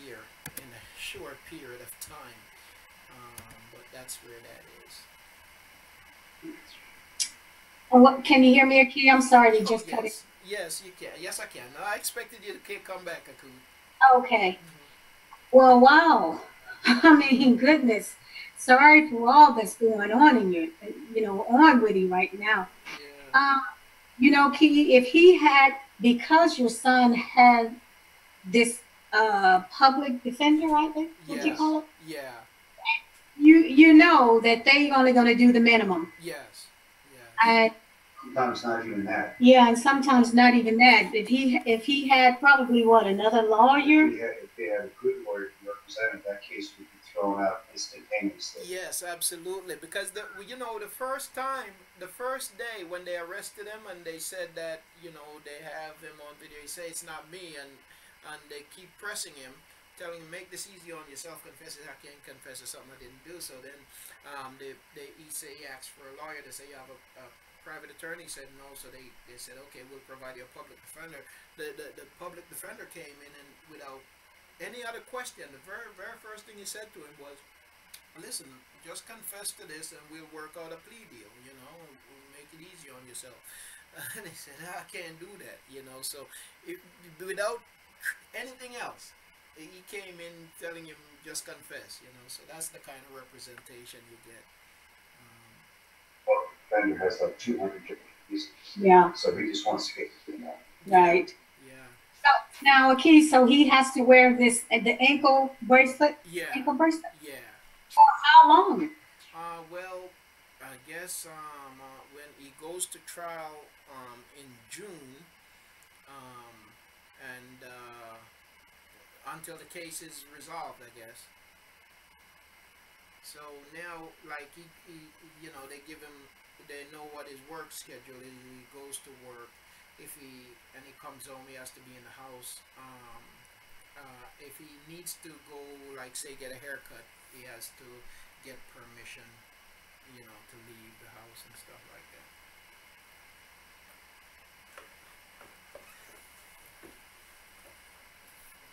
here in a short period of time. But that's where that is. What, can you hear me, Aki? I'm sorry, you just cut it. Yes, you can. Yes, I can. No, I expected you to come back, Aku. Okay. Well, wow. I mean, goodness. Sorry for all that's going on in you, you know, on with you right now. Yeah. You know, Key, if he had because your son had this public defender, right? What you call it? Yeah. You know that they're only going to do the minimum. Yes. And sometimes not even that. yeah, and sometimes not even that. If he had probably what, another lawyer? If they had a good lawyer to represent him, that case would be thrown out instantaneously. Yes, absolutely. Because the first day when they arrested him and they said that they have him on video, he said it's not me, and they keep pressing him, telling him make this easy on yourself, confess it. I can't confess it's something I didn't do. So then he asked for a lawyer. They say you have a private attorney. He said no. So they said okay, we'll provide you a public defender. The public defender came in and without any other question, the very first thing he said to him was, listen, just confess to this and we'll work out a plea deal, we'll make it easy on yourself. And he said, I can't do that, so without anything else, he came in telling him just confess, so that's the kind of representation you get. Well, the defender has like 200 different pieces. Yeah. So he just wants to get the thing out. Right. So now, okay, so he has to wear the ankle bracelet? Yeah. Ankle bracelet? Yeah. For how long? Well, I guess when he goes to trial in June, and until the case is resolved, I guess. So now, like they give him, they know what his work schedule is. He goes to work. If he comes home, he has to be in the house. If he needs to go, like say, get a haircut, he has to get permission, to leave the house and stuff like that.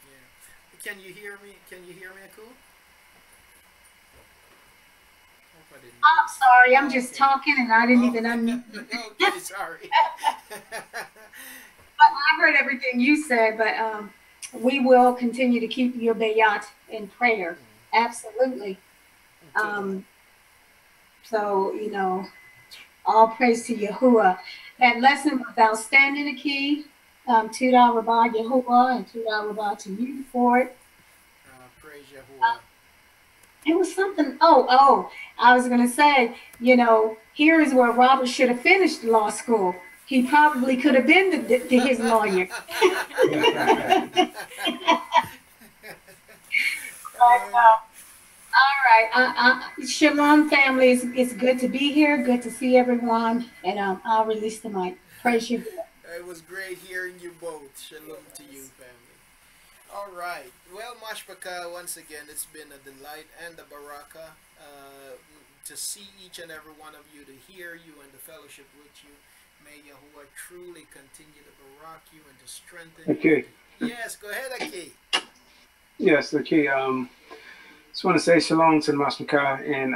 Yeah. Can you hear me? Can you hear me, Aku? I'm sorry, I'm just talking and I didn't even unmute. Okay, sorry. I heard everything you said, but we will continue to keep your bayat in prayer. Absolutely. So, all praise to Yahuah. That lesson was outstanding, Aki. $2 Rabbi Yahuah and $2 Rabbi to you for it. Praise Yahuah. It was something, I was going to say, here is where Robert should have finished law school. He probably could have been to his lawyer. All right. Shalom, family. It's good to be here. Good to see everyone. And I'll release the mic. Praise you. It was great hearing you both. Shalom to you, family. All right. Well, Mashpaka, once again, it's been a delight and a baraka to see each and every one of you, to hear you and to fellowship with you. May Yahuah truly continue to barak you and to strengthen you. Yes, go ahead, Aki. Yes, Aki. Just want to say shalom to the Mashpaka and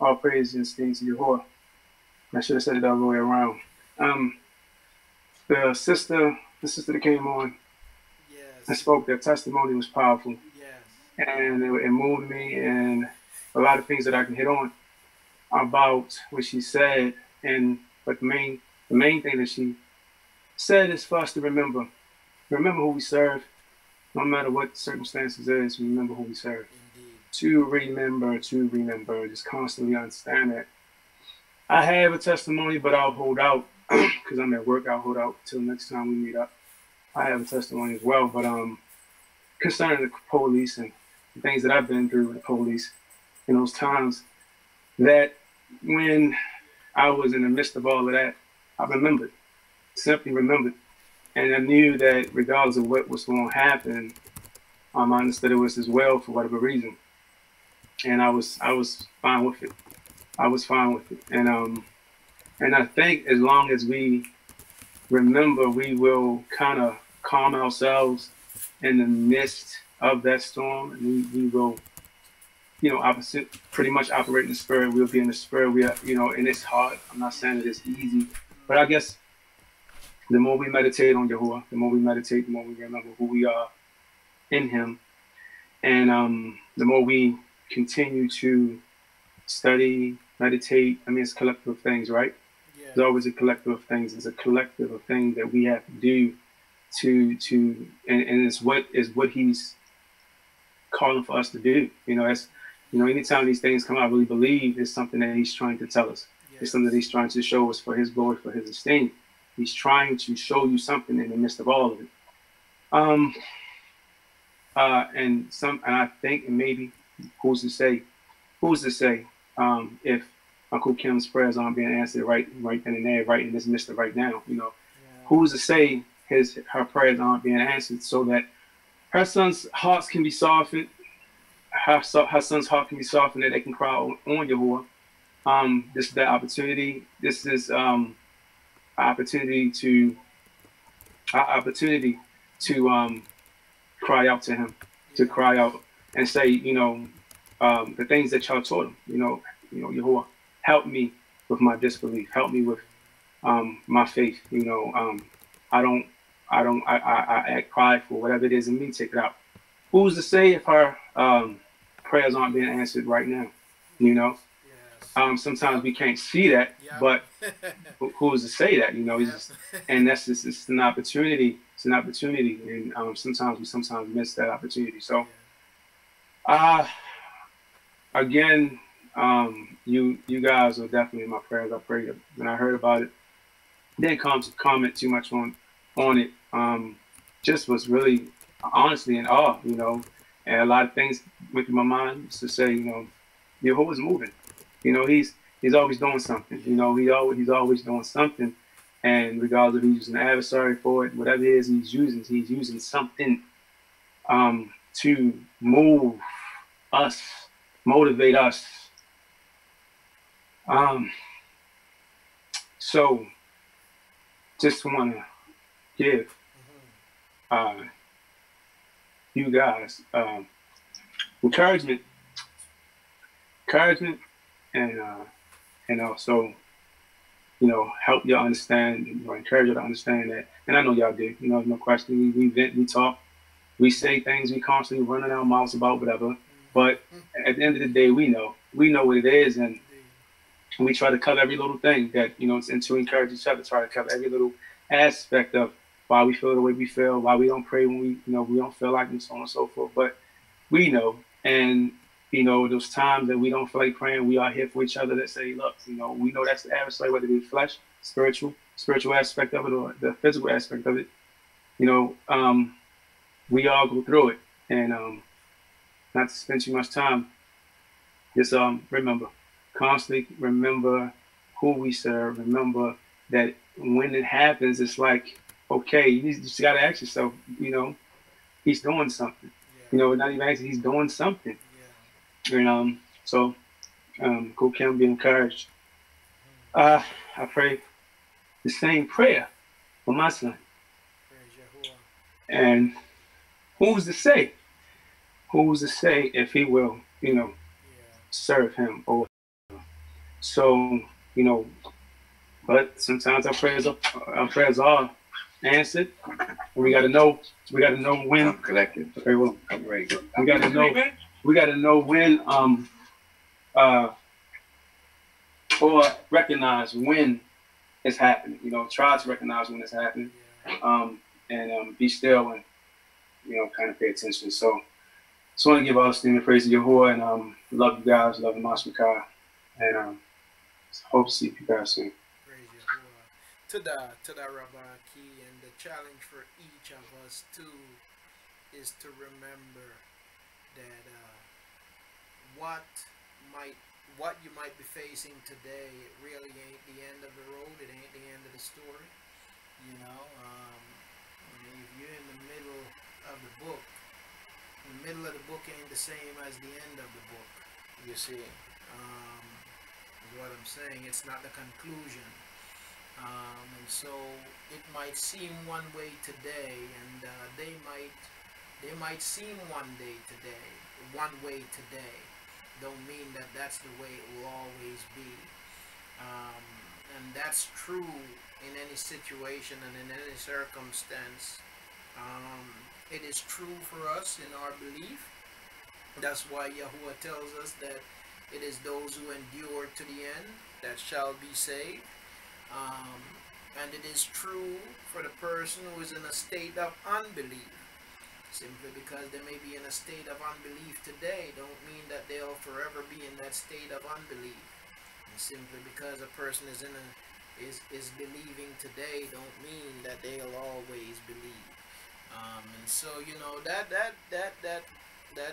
all praise and esteem to Yahuah. I should have said it the other way around. The sister that came on, and spoke, their testimony was powerful. Yes. And it moved me, and a lot of things that I can hit on about what she said. But the main thing that she said is for us to remember who we serve, no matter what the circumstances is. Remember who we serve. Indeed. To remember, just constantly understand that. I have a testimony, but I'll hold out because I'm at work. I'll hold out till next time we meet up. I have a testimony as well, but concerning the police and the things that I've been through with the police in those times, that when I was in the midst of all of that, I remembered, simply remembered. And I knew that regardless of what was going to happen, I understood it was as well for whatever reason. And I was fine with it. I was fine with it. And I think as long as we remember, we will kind of calm ourselves in the midst of that storm. And we will, opposite, pretty much operate in the spirit. We'll be in the spirit. We are, and it's hard. I'm not saying that it's easy, but I guess the more we meditate on Yahuah, the more we meditate, the more we remember who we are in Him, and the more we continue to study, meditate. I mean, it's collective things, right? Yeah. There's always a collective of things. There's a collective of things that we have to do and it's what he's calling for us to do. That's, anytime these things come out, I really believe it's something that he's trying to tell us. Yes. It's something that he's trying to show us for his glory, for his esteem. He's trying to show you something in the midst of all of it. And I think, and maybe, who's to say, if Uncle Kim's prayers aren't being answered right then and there, right in this midst of right now, who's to say her prayers aren't being answered so that her son's hearts can be softened, her son's heart can be softened, that they can cry on Yahuah. This is the opportunity. This is our opportunity to cry out to him, to cry out and say, the things that y'all taught him. Yahuah, help me with my disbelief. Help me with my faith. I act prideful, whatever it is in me, take it out. Who's to say if her prayers aren't being answered right now? Sometimes we can't see that, but who's to say that? And that's just, it's an opportunity. It's an opportunity, and sometimes we miss that opportunity. So, again, you guys are definitely in my prayers. I pray that when I heard about it, didn't comment too much on it. Just was really honestly in awe, and a lot of things went through my mind to say, Yahuah's moving. He's always doing something. He's always doing something, and regardless if he's using the adversary for it, whatever it is he's using something to move us, motivate us. So just want to give you guys encouragement, and also help y'all understand, encourage you to understand that. And I know y'all do. No question. We vent, we talk, we say things, we constantly running our mouths about whatever. But at the end of the day, we know what it is, and we try to cover every little thing that and to encourage each other, try to cover every little aspect of why we feel the way we feel, why we don't pray when we we don't feel like, and so on and so forth. But we know, and those times that we don't feel like praying, we are here for each other. That say, look, we know that's the adversary, whether it be flesh, spiritual aspect of it, or the physical aspect of it. We all go through it, and not to spend too much time. Just constantly remember who we serve. Remember that when it happens, it's like, okay, you just got to ask yourself, he's doing something. Not even asking, he's doing something. And so, Cool Kim, be encouraged. I pray the same prayer for my son. And who's to say if he will, serve him or so, but sometimes our prayers are answered. And we gotta know when collected. Okay, well, we gotta know when or recognize when it's happening. Try to recognize when it's happening. And be still and kind of pay attention. So just want to give all the esteem and praise to Yahuah, and love you guys, love the Mashmakah, and hope to see you guys soon. Praise Yahuah. To the Rabbi Key, and the challenge for each of us too is to remember that what you might be facing today, it really ain't the end of the road. It ain't the end of the story. If you're in the middle of the book, the middle of the book ain't the same as the end of the book. You see, is what I'm saying. It's not the conclusion. And so it might seem one way today, and they might seem one way today. Don't mean that that's the way it will always be. And that's true in any situation and in any circumstance. It is true for us in our belief. That's why Yahuah tells us that it is those who endure to the end that shall be saved. And it is true for the person who is in a state of unbelief. Simply because they may be in a state of unbelief today don't mean that they'll forever be in that state of unbelief. And simply because a person is is believing today don't mean that they'll always believe. And so that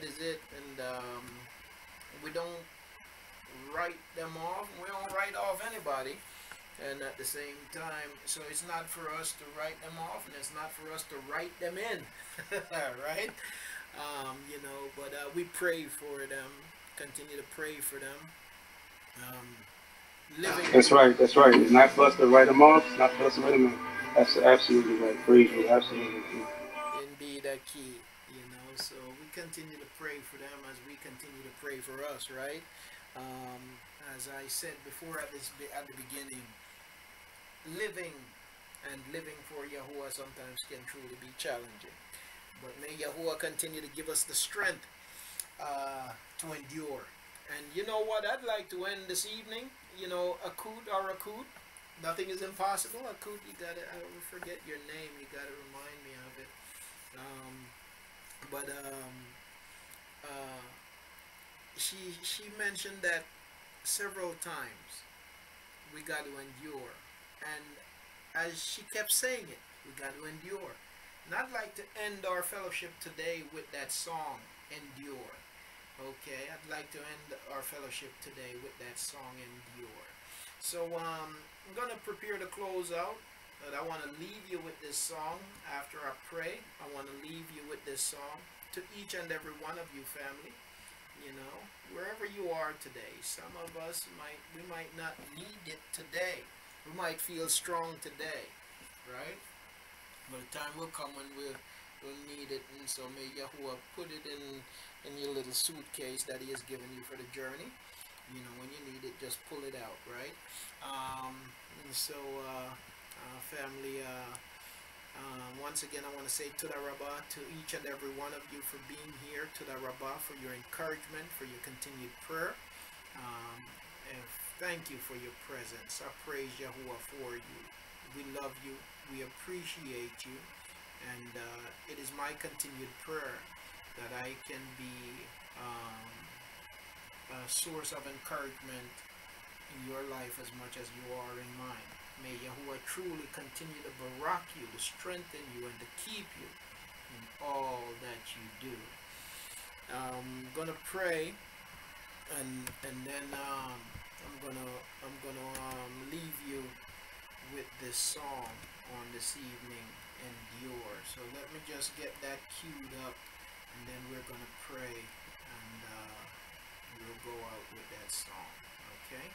is it. And we don't write them off. We don't write off anybody. And at the same time, so it's not for us to write them off, and it's not for us to write them in, right? But we pray for them, continue to pray for them. That's right. It's not for us to write them off. It's not for us to write them in. That's absolutely right. Praise you. Absolutely. Indeed, a key. So we continue to pray for them as we continue to pray for us, right? As I said before at the beginning, living for Yahuah sometimes can truly be challenging. But may Yahuah continue to give us the strength to endure. And you know what? I'd like to end this evening, Akut. Nothing is impossible. Akut, I will forget your name. You gotta remind me of it. She mentioned that several times we got to endure, and as she kept saying it, we got to endure. And I'd like to end our fellowship today with that song, Endure. Okay, I'd like to end our fellowship today with that song, Endure. So I'm gonna prepare to close out, but I want to leave you with this song after I pray. I want to leave you with this song to each and every one of you, family. Wherever you are today, some of us might not need it today. We might feel strong today, right? But the time will come when we'll need it, and so may Yahuah put it in your little suitcase that He has given you for the journey. When you need it, just pull it out, right? And so, family, once again, I want to say Toda Rabbah to each and every one of you for being here. Toda Rabbah for your encouragement, for your continued prayer. And thank you for your presence. I praise Yahuah for you. We love you. We appreciate you. And it is my continued prayer that I can be a source of encouragement in your life as much as you are in mine. May Yahuah truly continue to barak you, to strengthen you, and to keep you in all that you do. I'm gonna pray, and then I'm gonna leave you with this song on this evening, Endure. So let me just get that queued up, and then we're gonna pray, and we'll go out with that song. Okay?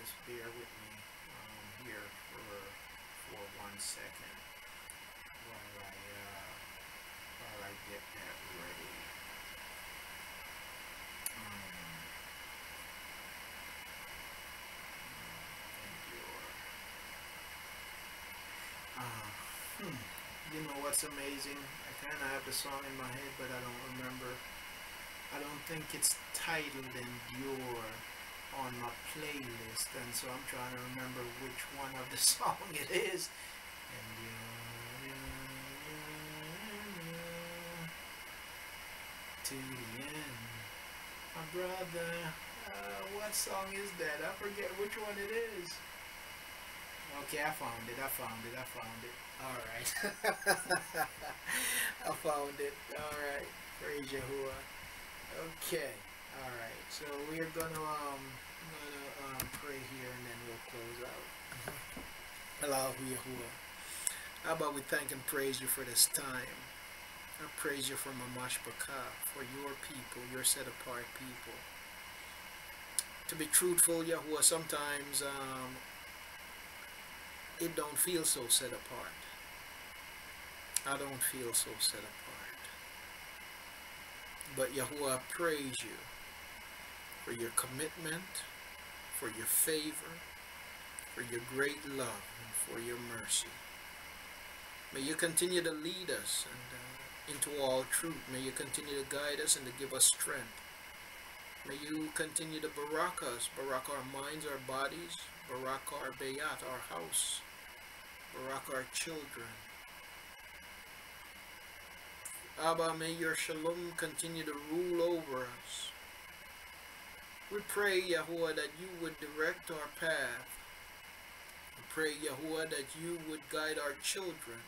Just bear with me here for 1 second while I get that ready. You know what's amazing? I kind of have the song in my head, but I don't remember. I don't think it's titled Endure on my playlist, and so I'm trying to remember which one of the song it is. To the end, my brother. What song is that? I forget which one it is. Okay, I found it. All right. I found it. All right. Praise Yahuah. Okay. All right. So we're gonna pray here, and then we'll close out. Allahu Yahuah. How about we thank and praise you for this time? I praise you for Mamash Baka, for your people, your set apart people. To be truthful, Yahuah, sometimes it don't feel so set apart. I don't feel so set apart. But Yahuah, I praise you for your commitment, for your favor, for your great love, and for your mercy. May you continue to lead us and into all truth. May you continue to guide us and to give us strength. May you continue to barak us, barak our minds, our bodies, barak our bayat, our house, barak our children. Abba, may your shalom continue to rule over us. We pray, Yahuah, that you would direct our path. We pray, Yahuah, that you would guide our children.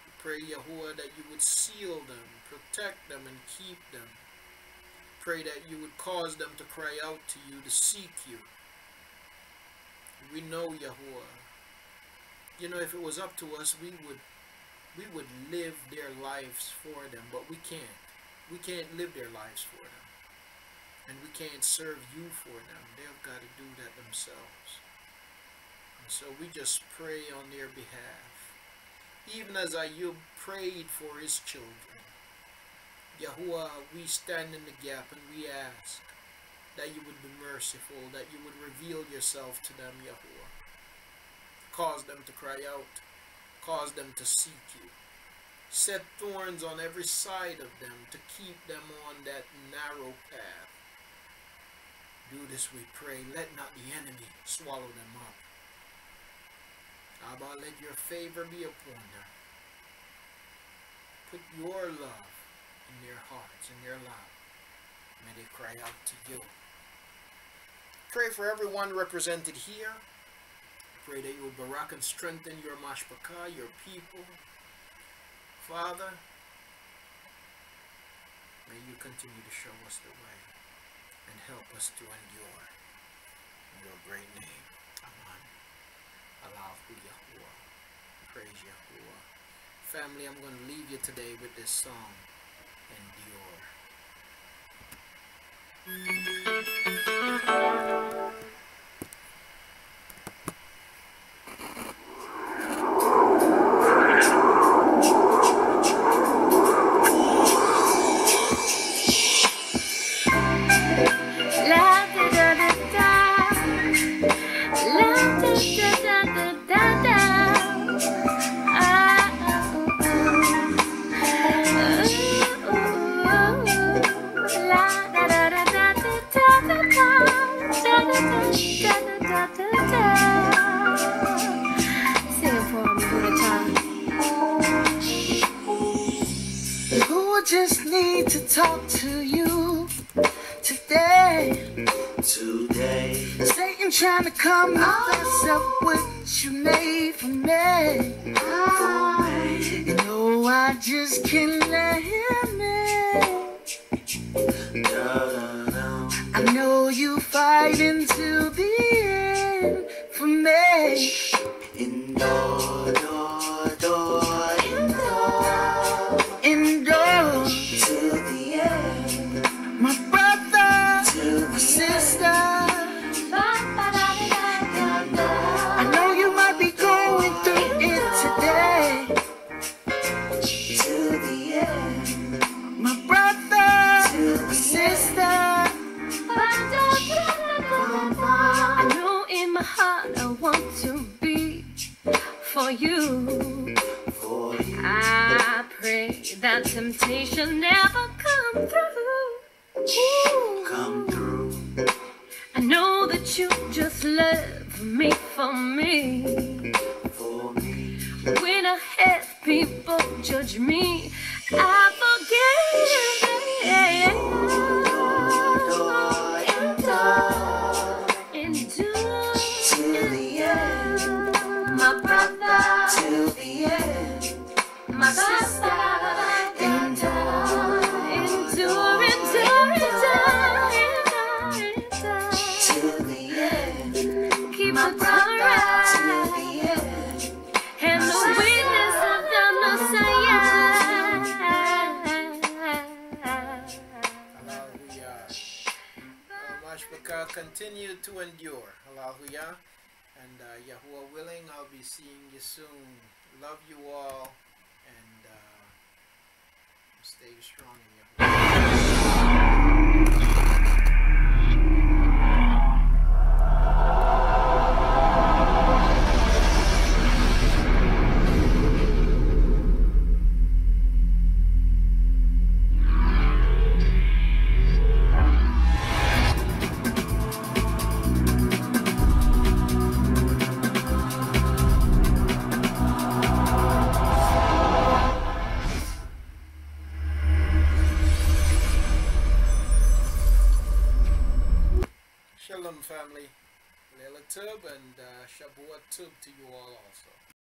We pray, Yahuah, that you would seal them, protect them, and keep them. Pray that you would cause them to cry out to you, to seek you. We know, Yahuah, you know, if it was up to us, we would live their lives for them, but we can't. We can't live their lives for them. And we can't serve you for them. They've got to do that themselves. And so we just pray on their behalf. Even as Ayub prayed for his children, Yahuah, we stand in the gap and we ask that you would be merciful, that you would reveal yourself to them, Yahuah. Cause them to cry out. Cause them to seek you. Set thorns on every side of them to keep them on that narrow path. Do this, we pray. Let not the enemy swallow them up. Abba, let your favor be upon them. Put your love in their hearts, in their lives. May they cry out to you. Pray for everyone represented here. Pray that you will barak and strengthen your mashpaka, your people. Father, may you continue to show us the way and help us to endure. In your great name. Amen. Allahu Yahuah. Praise Yahuah. Family, I'm going to leave you today with this song, Endure. Just need to talk to you today. Satan trying to come mess up what you made for me. You know I just can't let him in. I know you fight until the end for me. Endure to the end, my brother, my sister. I know you might be going through it today. To the end, my brother, my sister. I know in my heart I want to be for you. I pray that temptation never come through. Come through. I know that you just love me for me. For me. When I have people judge me, I forgive. Endure to the end, my brother. To the end. My sister, endure to the end. Keep my brother to the end, and the witness of the Messiah. Hallelujah. Mashpaka, continue to endure. Hallelujah. And Yahuah willing, I'll be seeing you soon. Love you all. And stay strong in your family. Lela Tub and Shabua Tub to you all also.